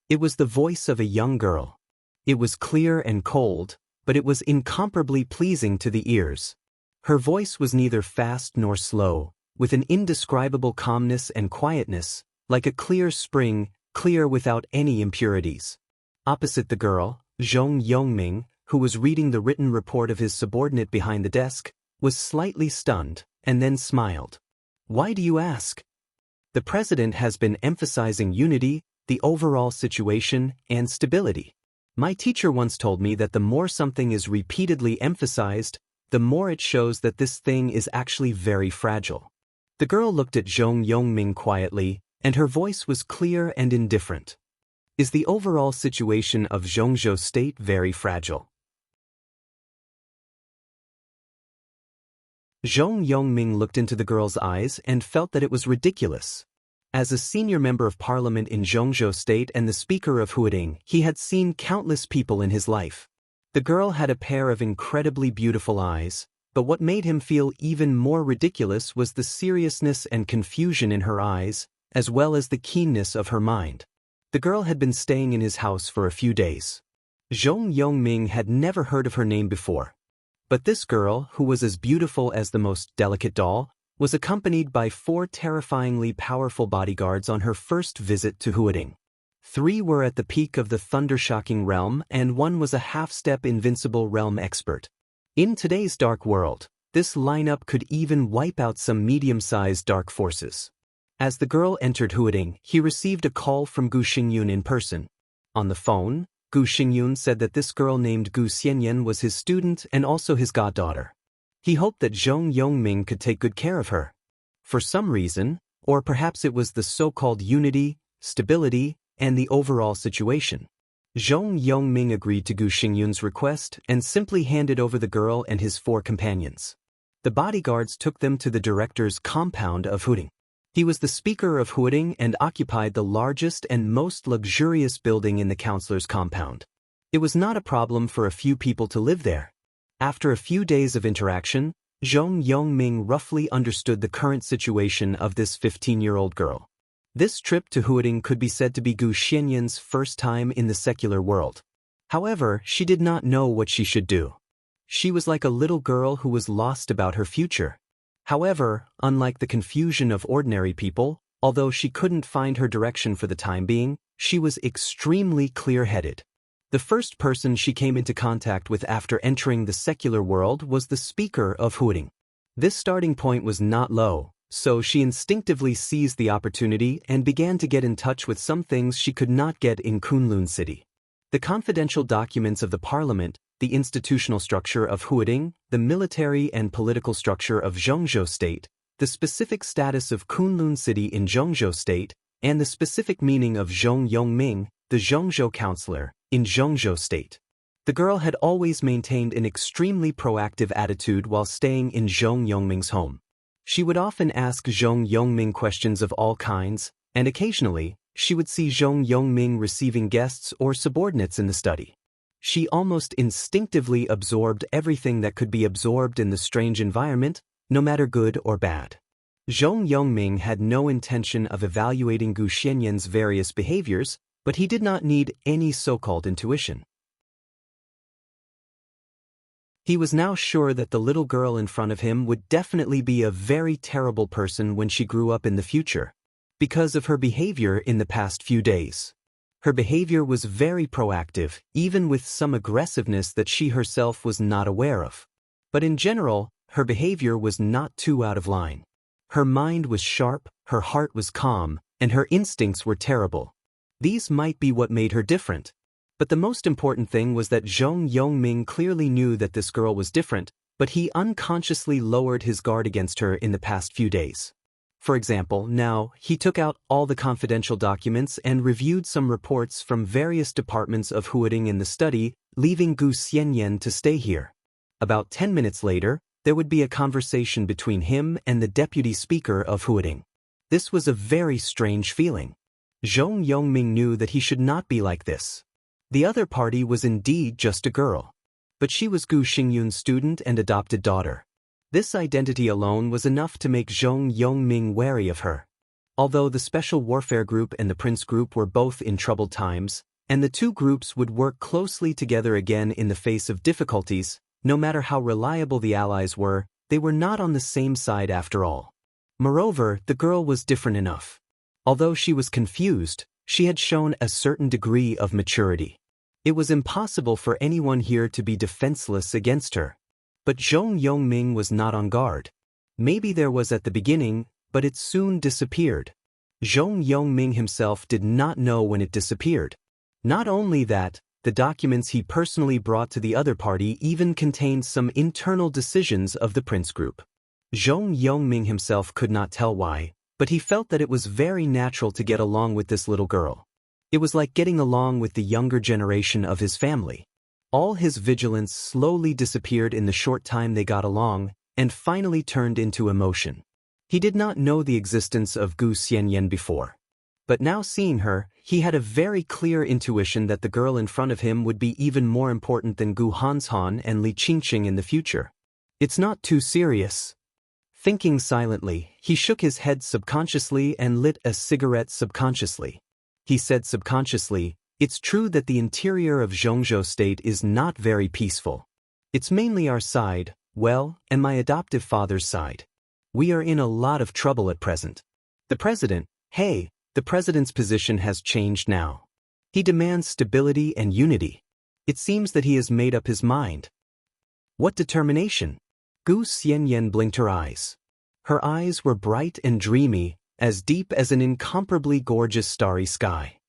It was the voice of a young girl. It was clear and cold, but it was incomparably pleasing to the ears. Her voice was neither fast nor slow, with an indescribable calmness and quietness, like a clear spring, clear without any impurities. Opposite the girl, Zhong Yongming, who was reading the written report of his subordinate behind the desk, was slightly stunned, and then smiled. Why do you ask? The president has been emphasizing unity, the overall situation, and stability. My teacher once told me that the more something is repeatedly emphasized, the more it shows that this thing is actually very fragile. The girl looked at Zhong Yongming quietly, and her voice was clear and indifferent. Is the overall situation of Zhongzhou state very fragile? Zhong Yongming looked into the girl's eyes and felt that it was ridiculous. As a senior member of parliament in Zhongzhou state and the speaker of Huading, he had seen countless people in his life. The girl had a pair of incredibly beautiful eyes, but what made him feel even more ridiculous was the seriousness and confusion in her eyes, as well as the keenness of her mind. The girl had been staying in his house for a few days. Zhong Yongming had never heard of her name before. But this girl, who was as beautiful as the most delicate doll, was accompanied by 4 terrifyingly powerful bodyguards on her first visit to Huading. 3 were at the peak of the thunder-shocking realm and 1 was a half-step invincible realm expert. In today's dark world, this lineup could even wipe out some medium-sized dark forces. As the girl entered Huading, he received a call from Gu Xingyun in person. On the phone, Gu Xingyun said that this girl named Gu Xianyan was his student and also his goddaughter. He hoped that Zhong Yongming could take good care of her. For some reason, or perhaps it was the so-called unity, stability, and the overall situation, Zhong Yongming agreed to Gu Xingyun's request and simply handed over the girl and his 4 companions. The bodyguards took them to the director's compound of Huading. He was the speaker of Huading and occupied the largest and most luxurious building in the councilor's compound. It was not a problem for a few people to live there. After a few days of interaction, Zhong Yongming roughly understood the current situation of this 15-year-old girl. This trip to Huading could be said to be Gu Xianyan's first time in the secular world. However, she did not know what she should do. She was like a little girl who was lost about her future. However, unlike the confusion of ordinary people, although she couldn't find her direction for the time being, she was extremely clear-headed. The first person she came into contact with after entering the secular world was the speaker of Huading. This starting point was not low, so she instinctively seized the opportunity and began to get in touch with some things she could not get in Kunlun City. The confidential documents of the parliament, the institutional structure of Huading, the military and political structure of Zhongzhou State, the specific status of Kunlun City in Zhongzhou State, and the specific meaning of Zhong Yongming, the Zhongzhou counselor, in Zhongzhou State. The girl had always maintained an extremely proactive attitude while staying in Zhong Yongming's home. She would often ask Zhong Yongming questions of all kinds, and occasionally, she would see Zhong Yongming receiving guests or subordinates in the study. She almost instinctively absorbed everything that could be absorbed in the strange environment, no matter good or bad. Zhong Yongming had no intention of evaluating Gu Xianyan's various behaviors, but he did not need any so-called intuition. He was now sure that the little girl in front of him would definitely be a very terrible person when she grew up in the future, because of her behavior in the past few days. Her behavior was very proactive, even with some aggressiveness that she herself was not aware of. But in general, her behavior was not too out of line. Her mind was sharp, her heart was calm, and her instincts were terrible. These might be what made her different. But the most important thing was that Zhong Yongming clearly knew that this girl was different, but he unconsciously lowered his guard against her in the past few days. For example, now, he took out all the confidential documents and reviewed some reports from various departments of Huading in the study, leaving Gu Xianyan to stay here. About 10 minutes later, there would be a conversation between him and the deputy speaker of Huading. This was a very strange feeling. Zhong Yongming knew that he should not be like this. The other party was indeed just a girl. But she was Gu Xingyun's student and adopted daughter. This identity alone was enough to make Zhong Yongming wary of her. Although the Special Warfare Group and the Prince Group were both in troubled times, and the two groups would work closely together again in the face of difficulties, no matter how reliable the allies were, they were not on the same side after all. Moreover, the girl was different enough. Although she was confused, she had shown a certain degree of maturity. It was impossible for anyone here to be defenseless against her. But Zhong Yongming was not on guard. Maybe there was at the beginning, but it soon disappeared. Zhong Yongming himself did not know when it disappeared. Not only that, the documents he personally brought to the other party even contained some internal decisions of the prince group. Zhong Yongming himself could not tell why, but he felt that it was very natural to get along with this little girl. It was like getting along with the younger generation of his family. All his vigilance slowly disappeared in the short time they got along, and finally turned into emotion. He did not know the existence of Gu Xianyan before. But now seeing her, he had a very clear intuition that the girl in front of him would be even more important than Gu Hanshan and Li Qingqing in the future. It's not too serious. Thinking silently, he shook his head subconsciously and lit a cigarette subconsciously. He said subconsciously, "It's true that the interior of Zhongzhou State is not very peaceful. It's mainly our side, well, and my adoptive father's side. We are in a lot of trouble at present. The president's position has changed now. He demands stability and unity. It seems that he has made up his mind." What determination? Gu Xianyan blinked her eyes. Her eyes were bright and dreamy, as deep as an incomparably gorgeous starry sky.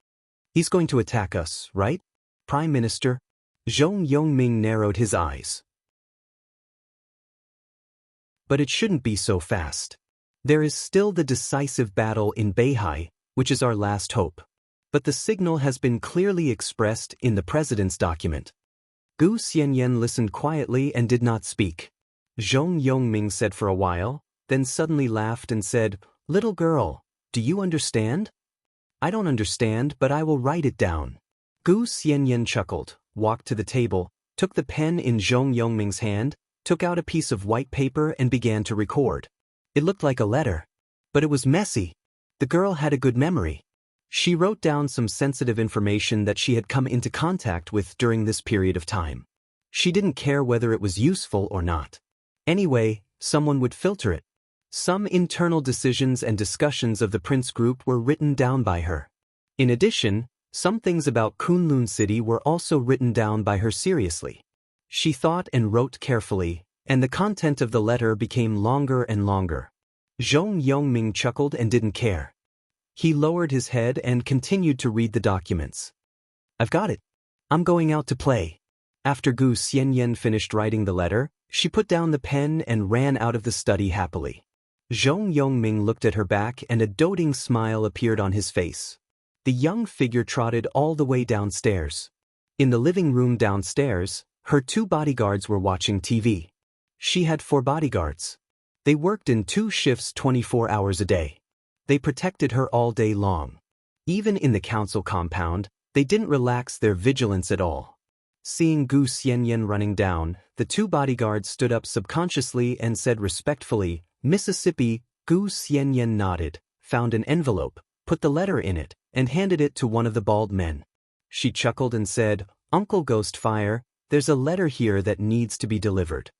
He's going to attack us, right, Prime Minister? Zhong Yongming narrowed his eyes. But it shouldn't be so fast. There is still the decisive battle in Beihai, which is our last hope. But the signal has been clearly expressed in the president's document. Gu Xianyan listened quietly and did not speak. Zhong Yongming said for a while, then suddenly laughed and said, "Little girl, do you understand?" "I don't understand, but I will write it down." Gu Xianyan chuckled, walked to the table, took the pen in Zhong Yongming's hand, took out a piece of white paper and began to record. It looked like a letter. But it was messy. The girl had a good memory. She wrote down some sensitive information that she had come into contact with during this period of time. She didn't care whether it was useful or not. Anyway, someone would filter it. Some internal decisions and discussions of the Prince Group were written down by her. In addition, some things about Kunlun City were also written down by her seriously. She thought and wrote carefully, and the content of the letter became longer and longer. Zhong Yongming chuckled and didn't care. He lowered his head and continued to read the documents. "I've got it. I'm going out to play." After Gu Xianyan finished writing the letter, she put down the pen and ran out of the study happily. Zhong Yongming looked at her back and a doting smile appeared on his face. The young figure trotted all the way downstairs. In the living room downstairs, her 2 bodyguards were watching TV. She had 4 bodyguards. They worked in 2 shifts 24 hours a day. They protected her all day long. Even in the council compound, they didn't relax their vigilance at all. Seeing Gu Xianyan running down, the 2 bodyguards stood up subconsciously and said respectfully, "Mississippi." Gu Xianyan nodded, found an envelope, put the letter in it, and handed it to one of the bald men. She chuckled and said, "Uncle Ghostfire, there's a letter here that needs to be delivered."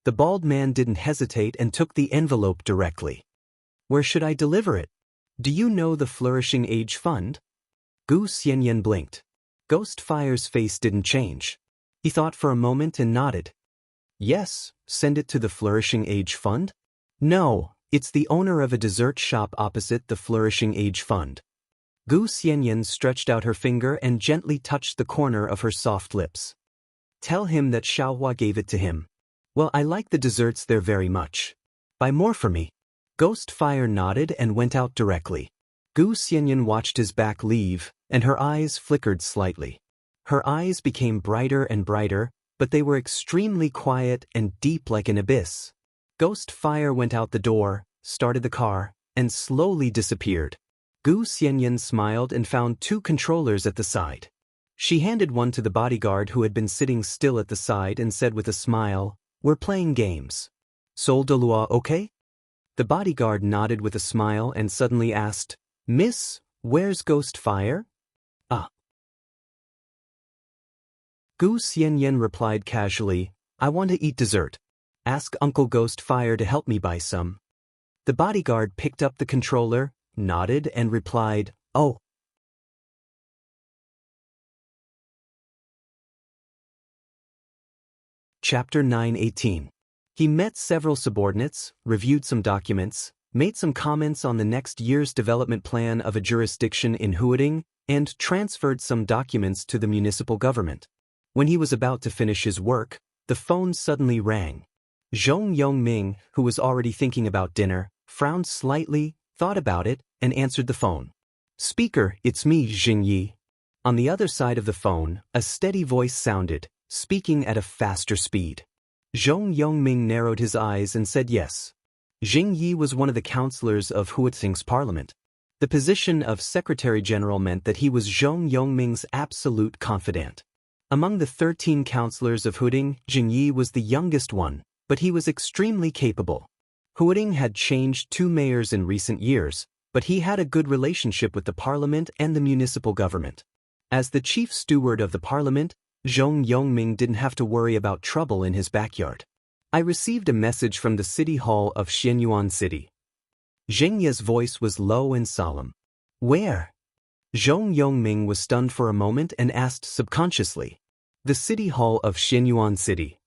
The bald man didn't hesitate and took the envelope directly. "Where should I deliver it? Do you know the Flourishing Age Fund?" Gu Xianyan blinked. Ghostfire's face didn't change. He thought for a moment and nodded. "Yes, send it to the Flourishing Age Fund?" "No, it's the owner of a dessert shop opposite the Flourishing Age Fund." Gu Xianyan stretched out her finger and gently touched the corner of her soft lips. "Tell him that Xiaohua gave it to him. Well, I like the desserts there very much. Buy more for me." Ghostfire nodded and went out directly. Gu Xianyan watched his back leave, and her eyes flickered slightly. Her eyes became brighter and brighter, but they were extremely quiet and deep like an abyss. Ghostfire went out the door, started the car, and slowly disappeared. Gu Xianyan smiled and found 2 controllers at the side. She handed one to the bodyguard who had been sitting still at the side and said with a smile, "We're playing games. Sol de Loi, okay?" The bodyguard nodded with a smile and suddenly asked, "Miss, where's Ghostfire?" "Ah." Gu Xianyan replied casually, "I want to eat dessert. Ask Uncle Ghostfire to help me buy some." The bodyguard picked up the controller, nodded and replied, "Oh." Chapter 9:18. He met several subordinates, reviewed some documents, made some comments on the next year's development plan of a jurisdiction in Huading, and transferred some documents to the municipal government. When he was about to finish his work, the phone suddenly rang. Zhong Yongming, who was already thinking about dinner, frowned slightly, thought about it, and answered the phone. "Speaker, it's me, Xingyi." On the other side of the phone, a steady voice sounded, speaking at a faster speed. Zhong Yongming narrowed his eyes and said yes. Xingyi was one of the councillors of Huading's parliament. The position of Secretary-General meant that he was Zhong Yongming's absolute confidant. Among the 13 councillors of Huading, Xingyi was the youngest one, but he was extremely capable. Huading had changed 2 mayors in recent years, but he had a good relationship with the parliament and the municipal government. As the chief steward of the parliament, Zhong Yongming didn't have to worry about trouble in his backyard. "I received a message from the city hall of Xianyuan City." Xianxia's voice was low and solemn. "Where?" Zhong Yongming was stunned for a moment and asked subconsciously. "The city hall of Xianyuan City."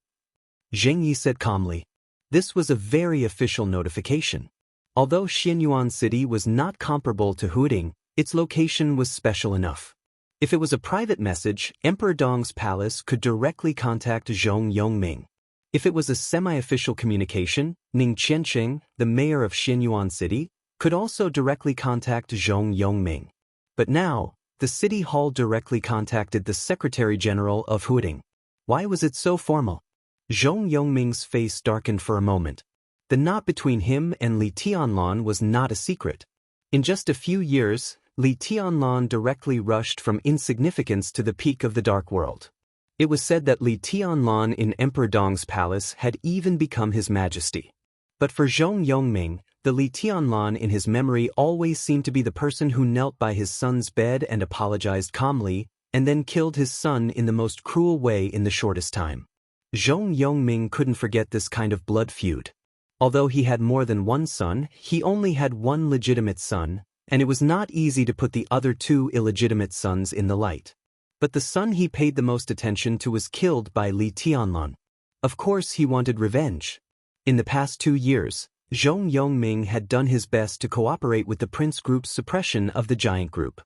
Zhengyi said calmly. This was a very official notification. Although Xianyuan City was not comparable to Huading, its location was special enough. If it was a private message, Emperor Dong's palace could directly contact Zhong Yongming. If it was a semi-official communication, Ning Qiancheng, the mayor of Xianyuan City, could also directly contact Zhong Yongming. But now, the city hall directly contacted the Secretary-General of Huading. Why was it so formal? Zhong Yongming's face darkened for a moment. The knot between him and Li Tianlan was not a secret. In just a few years, Li Tianlan directly rushed from insignificance to the peak of the dark world. It was said that Li Tianlan in Emperor Dong's palace had even become his majesty. But for Zhong Yongming, the Li Tianlan in his memory always seemed to be the person who knelt by his son's bed and apologized calmly, and then killed his son in the most cruel way in the shortest time. Zhong Yongming couldn't forget this kind of blood feud. Although he had more than one son, he only had one legitimate son, and it was not easy to put the other 2 illegitimate sons in the light. But the son he paid the most attention to was killed by Li Tianlan. Of course he wanted revenge. In the past 2 years, Zhong Yongming had done his best to cooperate with the Prince Group's suppression of the Giant Group.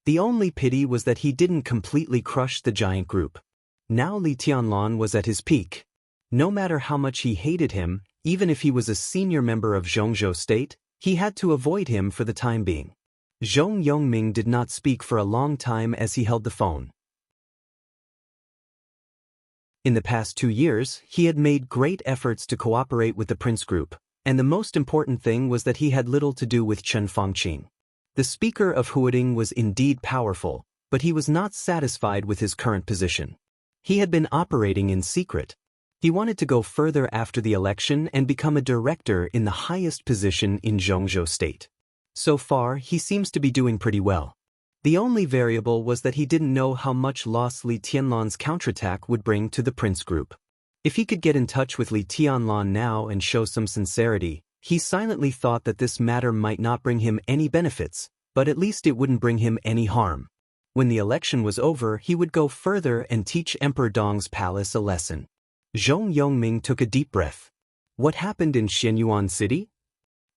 The only pity was that he didn't completely crush the Giant Group. Now Li Tianlan was at his peak. No matter how much he hated him, even if he was a senior member of Zhongzhou State, he had to avoid him for the time being. Zhong Yongming did not speak for a long time as he held the phone. In the past 2 years, he had made great efforts to cooperate with the Prince Group, and the most important thing was that he had little to do with Chen Fangqing. The speaker of Huading was indeed powerful, but he was not satisfied with his current position. He had been operating in secret. He wanted to go further after the election and become a director in the highest position in Zhongzhou State. So far, he seems to be doing pretty well. The only variable was that he didn't know how much loss Li Tianlan's counterattack would bring to the Prince Group. If he could get in touch with Li Tianlan now and show some sincerity, he silently thought that this matter might not bring him any benefits, but at least it wouldn't bring him any harm. When the election was over, he would go further and teach Emperor Dong's palace a lesson. Zhong Yongming took a deep breath. What happened in Xianyuan City?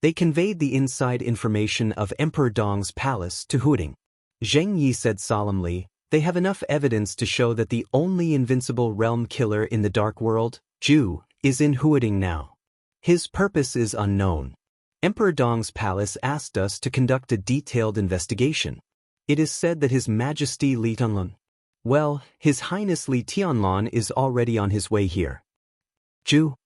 They conveyed the inside information of Emperor Dong's palace to Huading. Zhengyi said solemnly, "They have enough evidence to show that the only invincible realm killer in the dark world, Zhu, is in Huading now. His purpose is unknown. Emperor Dong's palace asked us to conduct a detailed investigation. It is said that His Majesty Li Tianlan, well, His Highness Li Tianlan is already on his way here." Zhu?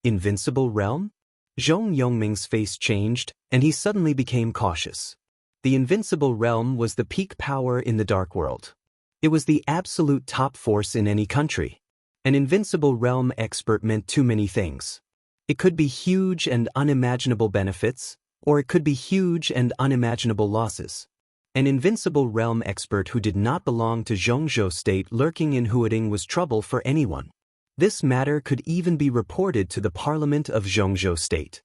Invincible realm? Zhong Yongming's face changed, and he suddenly became cautious. The invincible realm was the peak power in the dark world. It was the absolute top force in any country. An invincible realm expert meant too many things. It could be huge and unimaginable benefits, or it could be huge and unimaginable losses. An invincible realm expert who did not belong to Zhongzhou State lurking in Huading was trouble for anyone. This matter could even be reported to the parliament of Zhongzhou State.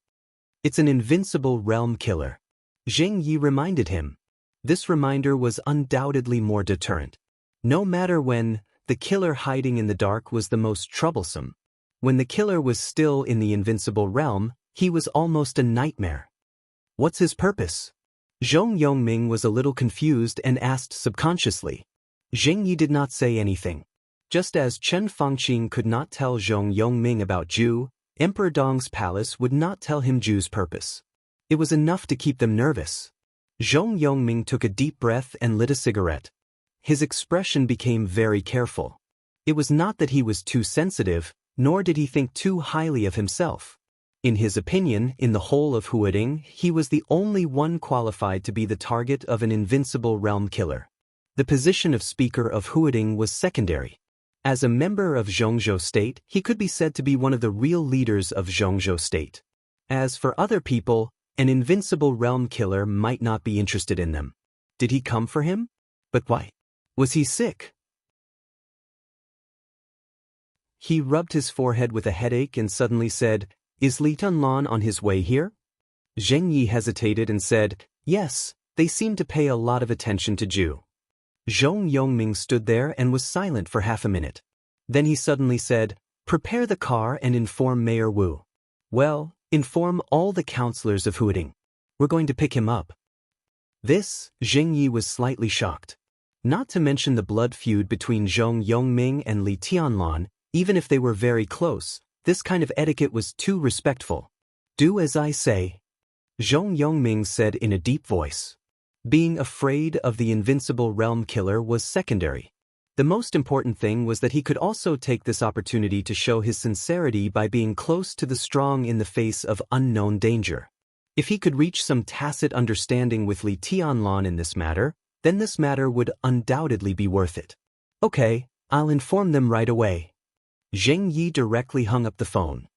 It's an invincible realm killer. Zhengyi reminded him. This reminder was undoubtedly more deterrent. No matter when, the killer hiding in the dark was the most troublesome. When the killer was still in the invincible realm, he was almost a nightmare. What's his purpose? Zhong Yongming was a little confused and asked subconsciously. Zheng Yi did not say anything. Just as Chen Fangqing could not tell Zhong Yongming about Zhu, Emperor Dong's palace would not tell him Zhu's purpose. It was enough to keep them nervous. Zhong Yongming took a deep breath and lit a cigarette. His expression became very careful. It was not that he was too sensitive, nor did he think too highly of himself. In his opinion, in the whole of Huading, he was the only one qualified to be the target of an invincible realm killer. The position of Speaker of Huading was secondary. As a member of Zhongzhou State, he could be said to be one of the real leaders of Zhongzhou State. As for other people, an invincible realm killer might not be interested in them. Did he come for him? But why? Was he sick? He rubbed his forehead with a headache and suddenly said, "Is Li Tunlan on his way here?" Zheng Yi hesitated and said, "Yes, they seem to pay a lot of attention to Zhu." Zhong Yongming stood there and was silent for half a minute. Then he suddenly said, "Prepare the car and inform Mayor Wu. Well, inform all the councillors of Huading. We're going to pick him up." This, Zheng Yi was slightly shocked. Not to mention the blood feud between Zhong Yongming and Li Tianlan, even if they were very close, this kind of etiquette was too respectful. "Do as I say," Zhong Yongming said in a deep voice. Being afraid of the invincible realm killer was secondary. The most important thing was that he could also take this opportunity to show his sincerity by being close to the strong in the face of unknown danger. If he could reach some tacit understanding with Li Tianlan in this matter, then this matter would undoubtedly be worth it. "Okay, I'll inform them right away." Zheng Yi directly hung up the phone.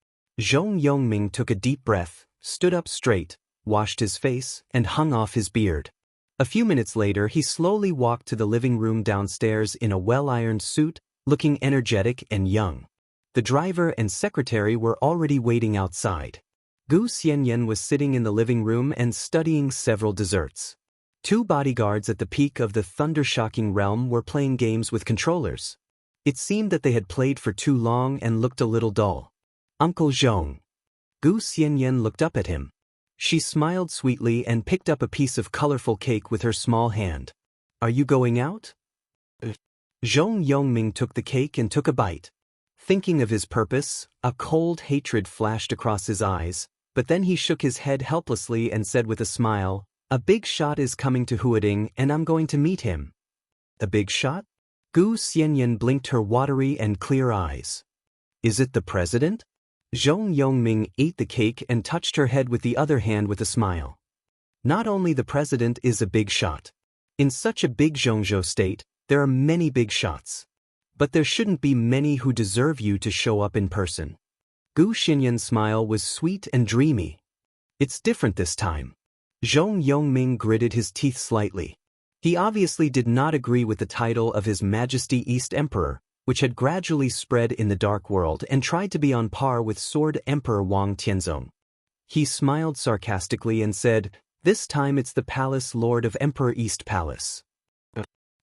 Zhong Yongming took a deep breath, stood up straight, washed his face, and hung off his beard. A few minutes later, he slowly walked to the living room downstairs in a well-ironed suit, looking energetic and young. The driver and secretary were already waiting outside. Gu Xianyan was sitting in the living room and studying several desserts. Two bodyguards at the peak of the thunder-shocking realm were playing games with controllers. It seemed that they had played for too long and looked a little dull. "Uncle Zhong." Gu Xianyan looked up at him. She smiled sweetly and picked up a piece of colorful cake with her small hand. "Are you going out?" Zhong Yongming took the cake and took a bite. Thinking of his purpose, a cold hatred flashed across his eyes, but then he shook his head helplessly and said with a smile, "A big shot is coming to Huading and I'm going to meet him." "A big shot?" Gu Xianyan blinked her watery and clear eyes. "Is it the president?" Zhong Yongming ate the cake and touched her head with the other hand with a smile. "Not only the president is a big shot. In such a big Zhongzhou state, there are many big shots. But there shouldn't be many who deserve you to show up in person." Gu Xinyan's smile was sweet and dreamy. "It's different this time." Zhong Yongming gritted his teeth slightly. He obviously did not agree with the title of His Majesty East Emperor, which had gradually spread in the Dark World and tried to be on par with Sword Emperor Wang Tianzong. He smiled sarcastically and said, "This time it's the Palace Lord of Emperor East Palace."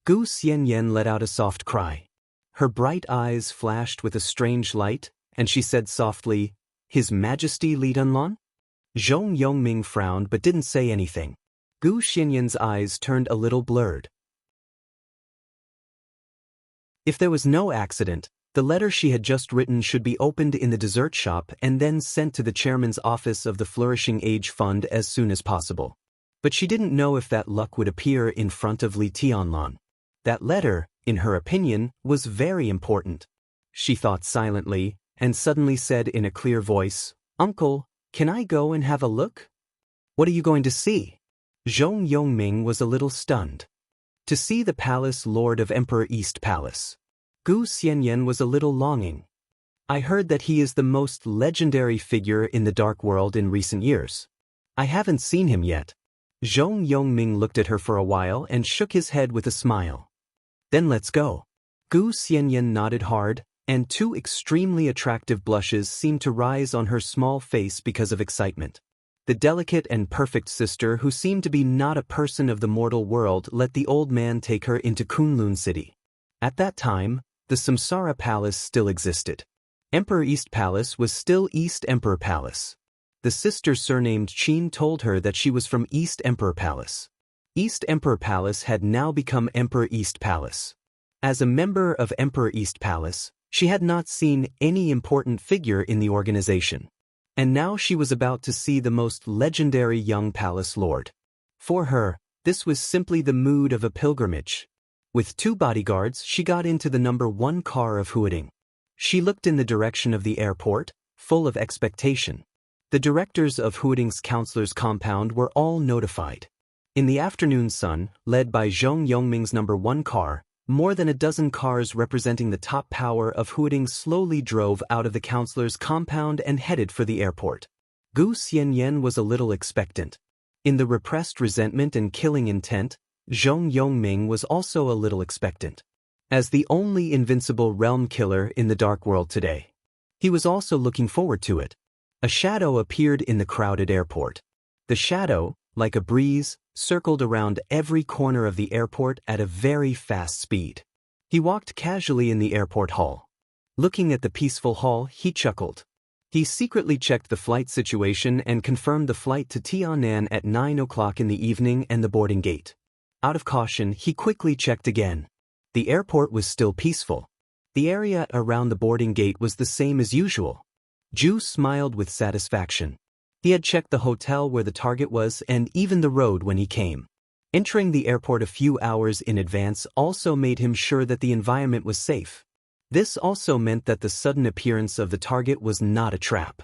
Gu Xianyan let out a soft cry. Her bright eyes flashed with a strange light, and she said softly, "His Majesty Li Dunlan?" Zhong Yongming frowned but didn't say anything. Gu Xinyan's eyes turned a little blurred. If there was no accident, the letter she had just written should be opened in the dessert shop and then sent to the chairman's office of the Flourishing Age Fund as soon as possible. But she didn't know if that luck would appear in front of Li Tianlan. That letter, in her opinion, was very important. She thought silently, and suddenly said in a clear voice, "Uncle, can I go and have a look?" "What are you going to see?" Zhong Yongming was a little stunned. "To see the Palace Lord of Emperor East Palace." Gu Xianyan was a little longing. "I heard that he is the most legendary figure in the Dark World in recent years. I haven't seen him yet." Zhong Yongming looked at her for a while and shook his head with a smile. "Then let's go." Gu Xianyan nodded hard, and two extremely attractive blushes seemed to rise on her small face because of excitement. The delicate and perfect sister who seemed to be not a person of the mortal world let the old man take her into Kunlun City. At that time, the Samsara Palace still existed. Emperor East Palace was still East Emperor Palace. The sister surnamed Qin told her that she was from East Emperor Palace. East Emperor Palace had now become Emperor East Palace. As a member of Emperor East Palace, she had not seen any important figure in the organization. And now she was about to see the most legendary young palace lord. For her, this was simply the mood of a pilgrimage. With 2 bodyguards, she got into the number 1 car of Huading. She looked in the direction of the airport, full of expectation. The directors of Huading's counselor's compound were all notified. In the afternoon sun, led by Zhong Yongming's number 1 car, more than a dozen cars representing the top power of Huading slowly drove out of the counselor's compound and headed for the airport. Gu Xianyan was a little expectant. In the repressed resentment and killing intent, Zhong Yongming was also a little expectant. As the only invincible realm killer in the dark world today, he was also looking forward to it. A shadow appeared in the crowded airport. The shadow, like a breeze, circled around every corner of the airport at a very fast speed. He walked casually in the airport hall. Looking at the peaceful hall, he chuckled. He secretly checked the flight situation and confirmed the flight to Tianan at 9 o'clock in the evening and the boarding gate. Out of caution, he quickly checked again. The airport was still peaceful. The area around the boarding gate was the same as usual. Zhu smiled with satisfaction. He had checked the hotel where the target was and even the road when he came. Entering the airport a few hours in advance also made him sure that the environment was safe. This also meant that the sudden appearance of the target was not a trap.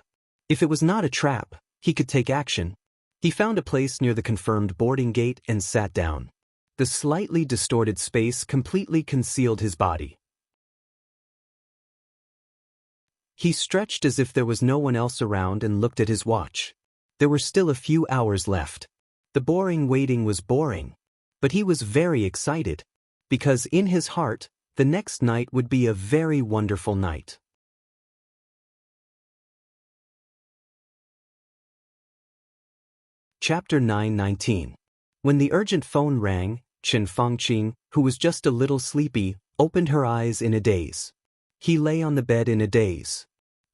If it was not a trap, he could take action. He found a place near the confirmed boarding gate and sat down. The slightly distorted space completely concealed his body. He stretched as if there was no one else around and looked at his watch. There were still a few hours left. The boring waiting was boring. But he was very excited. Because in his heart, the next night would be a very wonderful night. Chapter 9:19. When the urgent phone rang, Chen Fangqing, who was just a little sleepy, opened her eyes in a daze. He lay on the bed in a daze.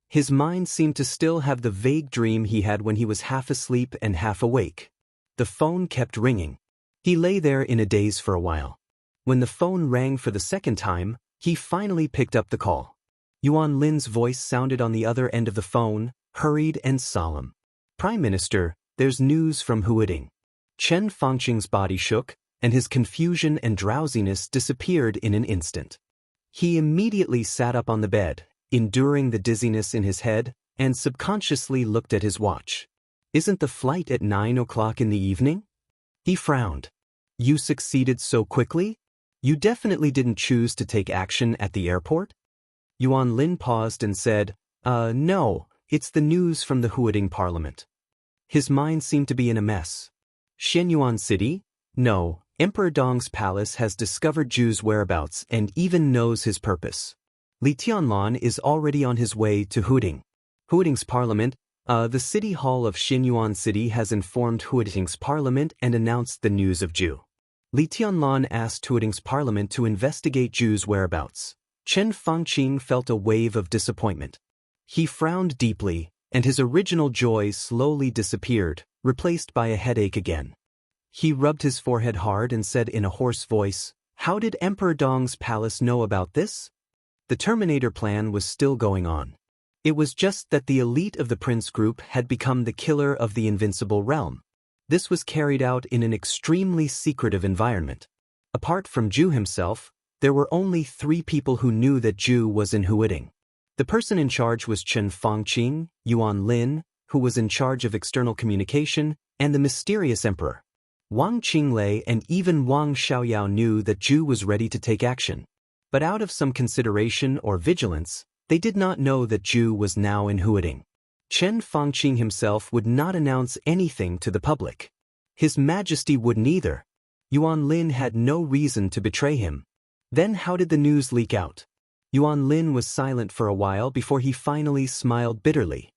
His mind seemed to still have the vague dream he had when he was half asleep and half awake. The phone kept ringing. He lay there in a daze for a while. When the phone rang for the second time, he finally picked up the call. Yuan Lin's voice sounded on the other end of the phone, hurried and solemn. "Prime Minister, there's news from Huading." Chen Fangqing's body shook, and his confusion and drowsiness disappeared in an instant. He immediately sat up on the bed, enduring the dizziness in his head, and subconsciously looked at his watch. "Isn't the flight at 9 o'clock in the evening?" He frowned. "You succeeded so quickly? You definitely didn't choose to take action at the airport?" Yuan Lin paused and said, No, it's the news from the Huading Parliament." His mind seemed to be in a mess. "Xianyuan City? No, Emperor Dong's palace has discovered Zhu's whereabouts and even knows his purpose. Li Tianlan is already on his way to Huading. Huading's parliament, the city hall of Xianyuan City has informed Huading's parliament and announced the news of Zhu. Li Tianlan asked Huading's parliament to investigate Zhu's whereabouts. Chen Fangqing felt a wave of disappointment. He frowned deeply, and his original joy slowly disappeared, replaced by a headache again. He rubbed his forehead hard and said in a hoarse voice, "How did Emperor Dong's palace know about this?" The Terminator plan was still going on. It was just that the elite of the Prince Group had become the killer of the invincible realm. This was carried out in an extremely secretive environment. Apart from Zhu himself, there were only 3 people who knew that Zhu was in Huading. The person in charge was Chen Fangqing, Yuan Lin, who was in charge of external communication, and the mysterious emperor. Wang Qinglei and even Wang Xiaoyao knew that Zhu was ready to take action. But out of some consideration or vigilance, they did not know that Zhu was now in Huading. Chen Fangqing himself would not announce anything to the public. His Majesty wouldn't either. Yuan Lin had no reason to betray him. Then how did the news leak out? Yuan Lin was silent for a while before he finally smiled bitterly.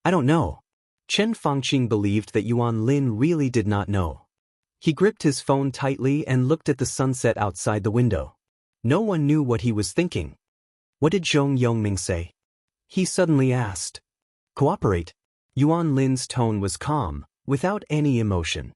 "I don't know." Chen Fangqing believed that Yuan Lin really did not know. He gripped his phone tightly and looked at the sunset outside the window. No one knew what he was thinking. "What did Zhong Yongming say?" he suddenly asked. "Cooperate." Yuan Lin's tone was calm, without any emotion.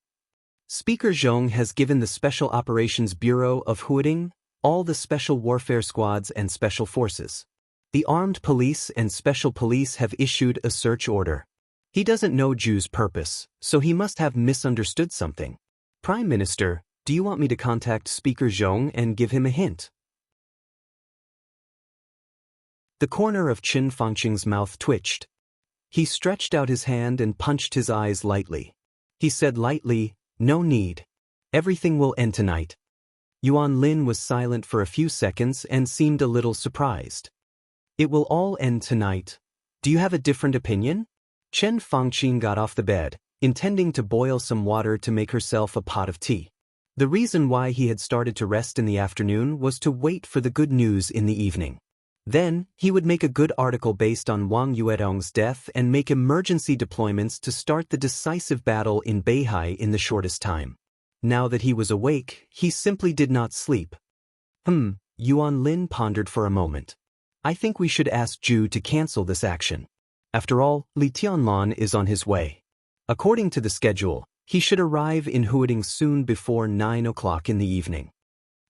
Speaker Zhong has given the Special Operations Bureau of Huading all the special warfare squads and special forces. The armed police and special police have issued a search order. He doesn't know Zhu's purpose, so he must have misunderstood something. Prime Minister, do you want me to contact Speaker Zhong and give him a hint? The corner of Qin Fangqing's mouth twitched. He stretched out his hand and punched his eyes lightly. He said lightly, "No need. Everything will end tonight." Yuan Lin was silent for a few seconds and seemed a little surprised. "It will all end tonight. Do you have a different opinion?" Chen Fangqing got off the bed, intending to boil some water to make herself a pot of tea. The reason why he had started to rest in the afternoon was to wait for the good news in the evening. Then, he would make a good article based on Wang Yuetong's death and make emergency deployments to start the decisive battle in Beihai in the shortest time. Now that he was awake, he simply did not sleep. Yuan Lin pondered for a moment. "I think we should ask Zhu to cancel this action. After all, Li Tianlan is on his way. According to the schedule, he should arrive in Huading soon before 9 o'clock in the evening."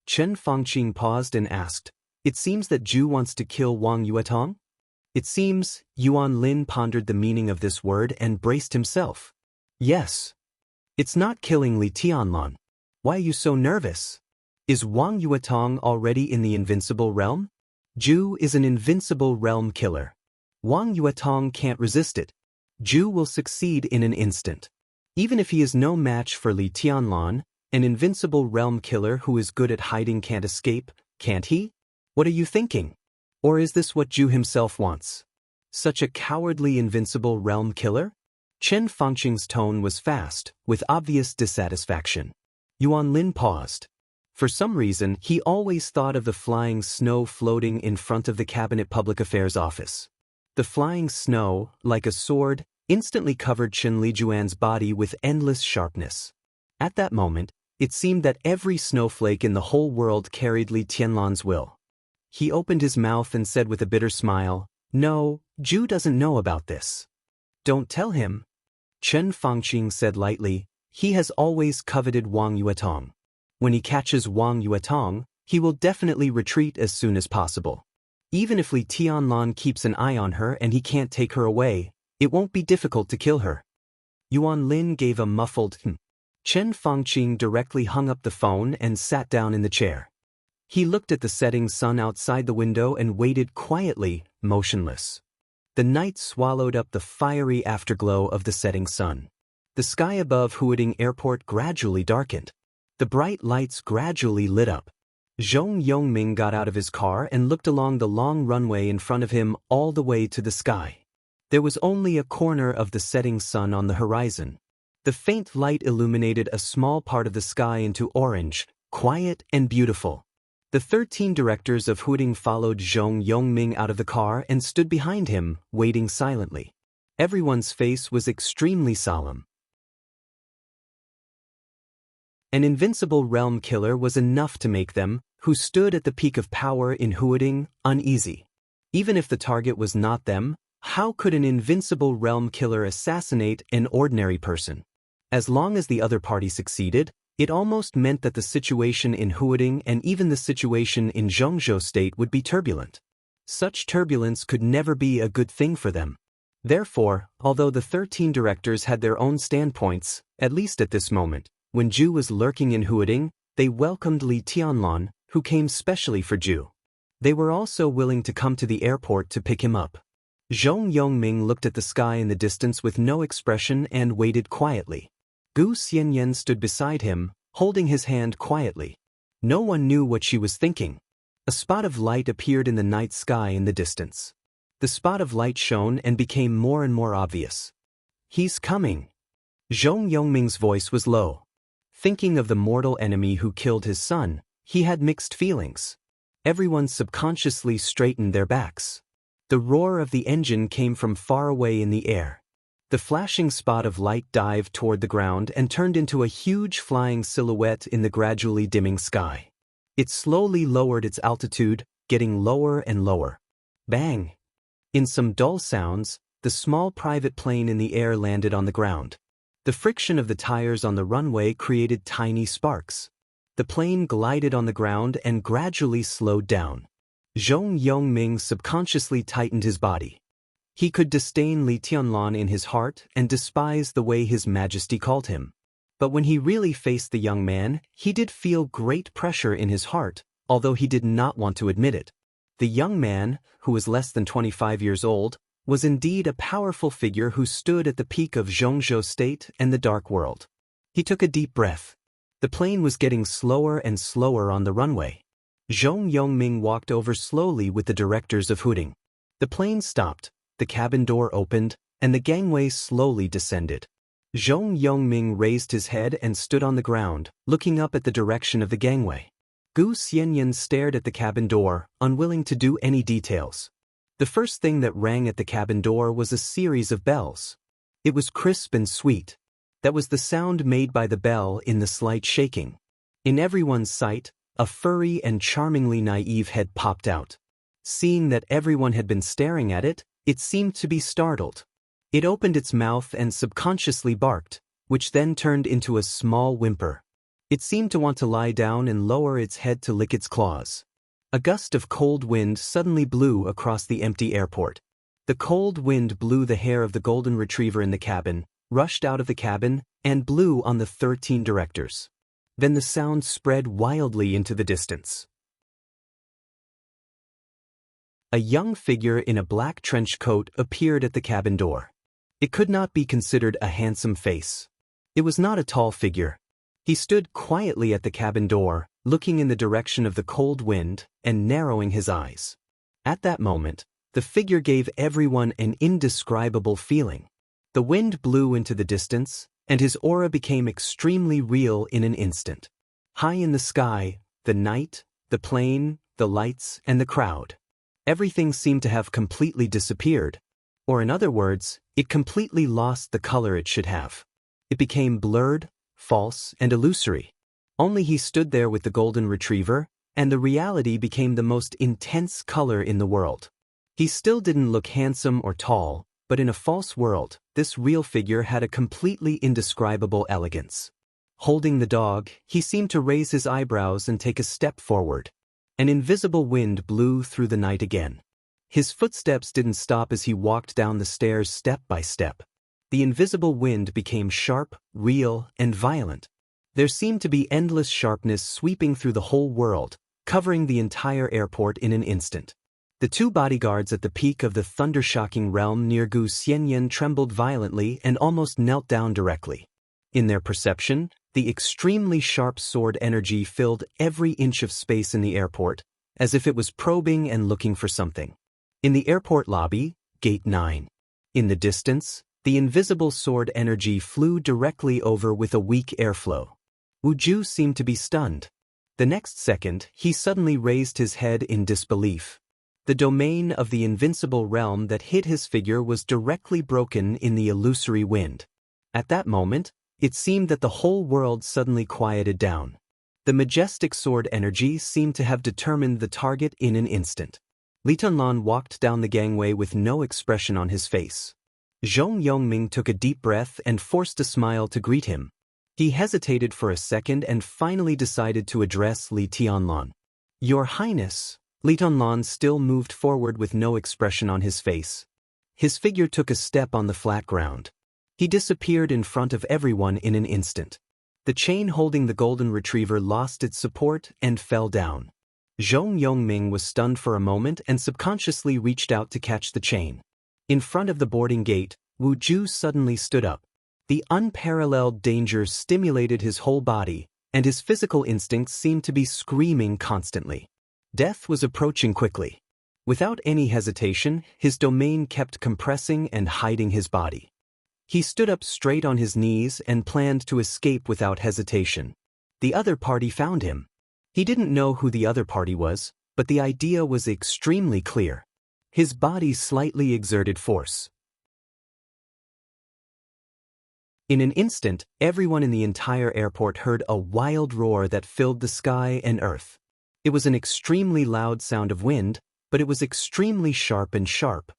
Chen Fangqing paused and asked, "It seems that Zhu wants to kill Wang Yuetong?" "It seems," Yuan Lin pondered the meaning of this word and braced himself. "Yes. It's not killing Li Tianlan. Why are you so nervous? Is Wang Yuetong already in the invincible realm? Zhu is an invincible realm killer. Wang Yuetong can't resist it. Zhu will succeed in an instant. Even if he is no match for Li Tianlan, an invincible realm killer who is good at hiding can't escape, can't he? What are you thinking? Or is this what Zhu himself wants? Such a cowardly invincible realm killer?" Chen Fangqing's tone was fast, with obvious dissatisfaction. Yuan Lin paused. For some reason, he always thought of the flying snow floating in front of the Cabinet Public Affairs Office. The flying snow, like a sword, instantly covered Chen Lijuan's body with endless sharpness. At that moment, it seemed that every snowflake in the whole world carried Li Tianlan's will. He opened his mouth and said with a bitter smile, "No, Zhu doesn't know about this." "Don't tell him." Chen Fangqing said lightly, "He has always coveted Wang Yuetong. When he catches Wang Yuetong, he will definitely retreat as soon as possible. Even if Li Tianlan keeps an eye on her and he can't take her away, it won't be difficult to kill her." Yuan Lin gave a muffled Chen Fangqing directly hung up the phone and sat down in the chair. He looked at the setting sun outside the window and waited quietly, motionless. The night swallowed up the fiery afterglow of the setting sun. The sky above Huading Airport gradually darkened. The bright lights gradually lit up. Zhong Yongming got out of his car and looked along the long runway in front of him all the way to the sky. There was only a corner of the setting sun on the horizon. The faint light illuminated a small part of the sky into orange, quiet and beautiful. The 13 directors of Huading followed Zhong Yongming out of the car and stood behind him, waiting silently. Everyone's face was extremely solemn. An invincible realm killer was enough to make them, who stood at the peak of power in Huading, uneasy. Even if the target was not them, how could an invincible realm killer assassinate an ordinary person? As long as the other party succeeded, it almost meant that the situation in Huading and even the situation in Zhongzhou State would be turbulent. Such turbulence could never be a good thing for them. Therefore, although the 13 directors had their own standpoints, at least at this moment, when Zhu was lurking in Huading, they welcomed Li Tianlan, who came specially for Zhu. They were also willing to come to the airport to pick him up. Zhong Yongming looked at the sky in the distance with no expression and waited quietly. Gu Xianyan stood beside him, holding his hand quietly. No one knew what she was thinking. A spot of light appeared in the night sky in the distance. The spot of light shone and became more and more obvious. "He's coming." Zhong Yongming's voice was low. Thinking of the mortal enemy who killed his son, he had mixed feelings. Everyone subconsciously straightened their backs. The roar of the engine came from far away in the air. The flashing spot of light dived toward the ground and turned into a huge flying silhouette in the gradually dimming sky. It slowly lowered its altitude, getting lower and lower. Bang! In some dull sounds, the small private plane in the air landed on the ground. The friction of the tires on the runway created tiny sparks. The plane glided on the ground and gradually slowed down. Zhong Yongming subconsciously tightened his body. He could disdain Li Tianlan in his heart and despise the way His Majesty called him. But when he really faced the young man, he did feel great pressure in his heart, although he did not want to admit it. The young man, who was less than 25 years old, was indeed a powerful figure who stood at the peak of Zhongzhou State and the Dark World. He took a deep breath. The plane was getting slower and slower on the runway. Zhong Yongming walked over slowly with the directors of hooting. The plane stopped, the cabin door opened, and the gangway slowly descended. Zhong Yongming raised his head and stood on the ground, looking up at the direction of the gangway. Gu Xianyan stared at the cabin door, unwilling to do any details. The first thing that rang at the cabin door was a series of bells. It was crisp and sweet. That was the sound made by the bell in the slight shaking. In everyone's sight, a furry and charmingly naive head popped out. Seeing that everyone had been staring at it, it seemed to be startled. It opened its mouth and subconsciously barked, which then turned into a small whimper. It seemed to want to lie down and lower its head to lick its claws. A gust of cold wind suddenly blew across the empty airport. The cold wind blew the hair of the golden retriever in the cabin, rushed out of the cabin, and blew on the 13 directors. Then the sound spread wildly into the distance. A young figure in a black trench coat appeared at the cabin door. It could not be considered a handsome face. It was not a tall figure. He stood quietly at the cabin door, looking in the direction of the cold wind and narrowing his eyes. At that moment, the figure gave everyone an indescribable feeling. The wind blew into the distance, and his aura became extremely real in an instant. High in the sky, the night, the plane, the lights, and the crowd. Everything seemed to have completely disappeared. Or in other words, it completely lost the color it should have. It became blurred, false, and illusory. Only he stood there with the golden retriever, and the reality became the most intense color in the world. He still didn't look handsome or tall, but in a false world, this real figure had a completely indescribable elegance. Holding the dog, he seemed to raise his eyebrows and take a step forward. An invisible wind blew through the night again. His footsteps didn't stop as he walked down the stairs step by step. The invisible wind became sharp, real, and violent. There seemed to be endless sharpness sweeping through the whole world, covering the entire airport in an instant. The two bodyguards at the peak of the thunder-shocking realm near Gu Xianyan trembled violently and almost knelt down directly. In their perception, the extremely sharp sword energy filled every inch of space in the airport, as if it was probing and looking for something. In the airport lobby, Gate 9. In the distance, the invisible sword energy flew directly over with a weak airflow. Wu Ju seemed to be stunned. The next second, he suddenly raised his head in disbelief. The domain of the invincible realm that hid his figure was directly broken in the illusory wind. At that moment, it seemed that the whole world suddenly quieted down. The majestic sword energy seemed to have determined the target in an instant. Li Tianlan walked down the gangway with no expression on his face. Zhong Yongming took a deep breath and forced a smile to greet him. He hesitated for a second and finally decided to address Li Tianlan. "Your Highness." Li Tianlan still moved forward with no expression on his face. His figure took a step on the flat ground. He disappeared in front of everyone in an instant. The chain holding the golden retriever lost its support and fell down. Zhong Yongming was stunned for a moment and subconsciously reached out to catch the chain. In front of the boarding gate, Wu Ju suddenly stood up. The unparalleled danger stimulated his whole body, and his physical instincts seemed to be screaming constantly. Death was approaching quickly. Without any hesitation, his domain kept compressing and hiding his body. He stood up straight on his knees and planned to escape without hesitation. The other party found him. He didn't know who the other party was, but the idea was extremely clear. His body slightly exerted force. In an instant, everyone in the entire airport heard a wild roar that filled the sky and earth. It was an extremely loud sound of wind, but it was extremely sharp and sharp.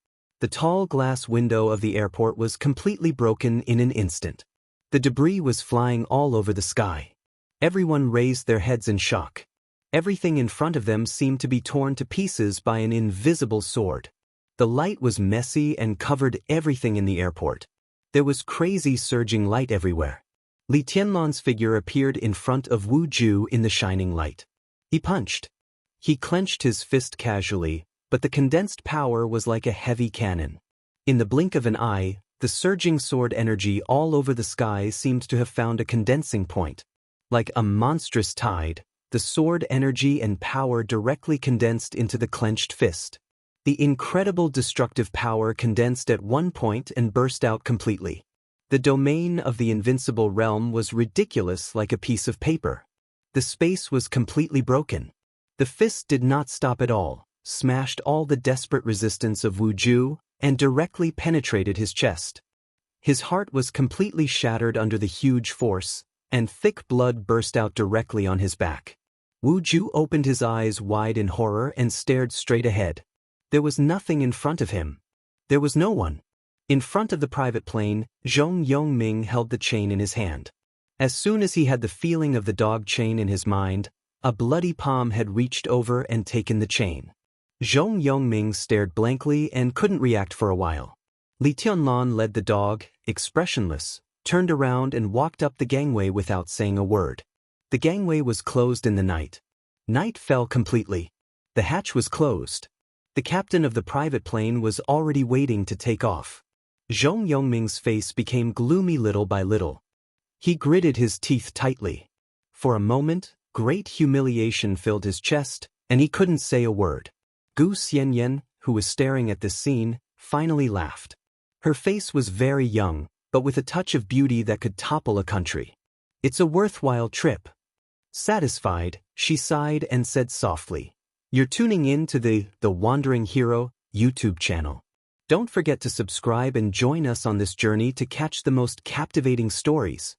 The tall glass window of the airport was completely broken in an instant. The debris was flying all over the sky. Everyone raised their heads in shock. Everything in front of them seemed to be torn to pieces by an invisible sword. The light was messy and covered everything in the airport. There was crazy surging light everywhere. Li Tianlan's figure appeared in front of Wu Ju in the shining light. He punched. He clenched his fist casually, but the condensed power was like a heavy cannon. In the blink of an eye, the surging sword energy all over the sky seemed to have found a condensing point. Like a monstrous tide, the sword energy and power directly condensed into the clenched fist. The incredible destructive power condensed at one point and burst out completely. The domain of the invincible realm was ridiculous like a piece of paper. The space was completely broken. The fist did not stop at all, smashed all the desperate resistance of Wu Ju, and directly penetrated his chest. His heart was completely shattered under the huge force, and thick blood burst out directly on his back. Wu Ju opened his eyes wide in horror and stared straight ahead. There was nothing in front of him. There was no one. In front of the private plane, Zhong Yongming held the chain in his hand. As soon as he had the feeling of the dog chain in his mind, a bloody palm had reached over and taken the chain. Zhong Yongming stared blankly and couldn't react for a while. Li Tianlan led the dog, expressionless, turned around and walked up the gangway without saying a word. The gangway was closed in the night. Night fell completely. The hatch was closed. The captain of the private plane was already waiting to take off. Zhong Yongming's face became gloomy little by little. He gritted his teeth tightly. For a moment, great humiliation filled his chest, and he couldn't say a word. Gu Xianyan, who was staring at this scene, finally laughed. Her face was very young, but with a touch of beauty that could topple a country. "It's a worthwhile trip." Satisfied, she sighed and said softly, "You're tuning in to the Wandering Hero YouTube channel. Don't forget to subscribe and join us on this journey to catch the most captivating stories.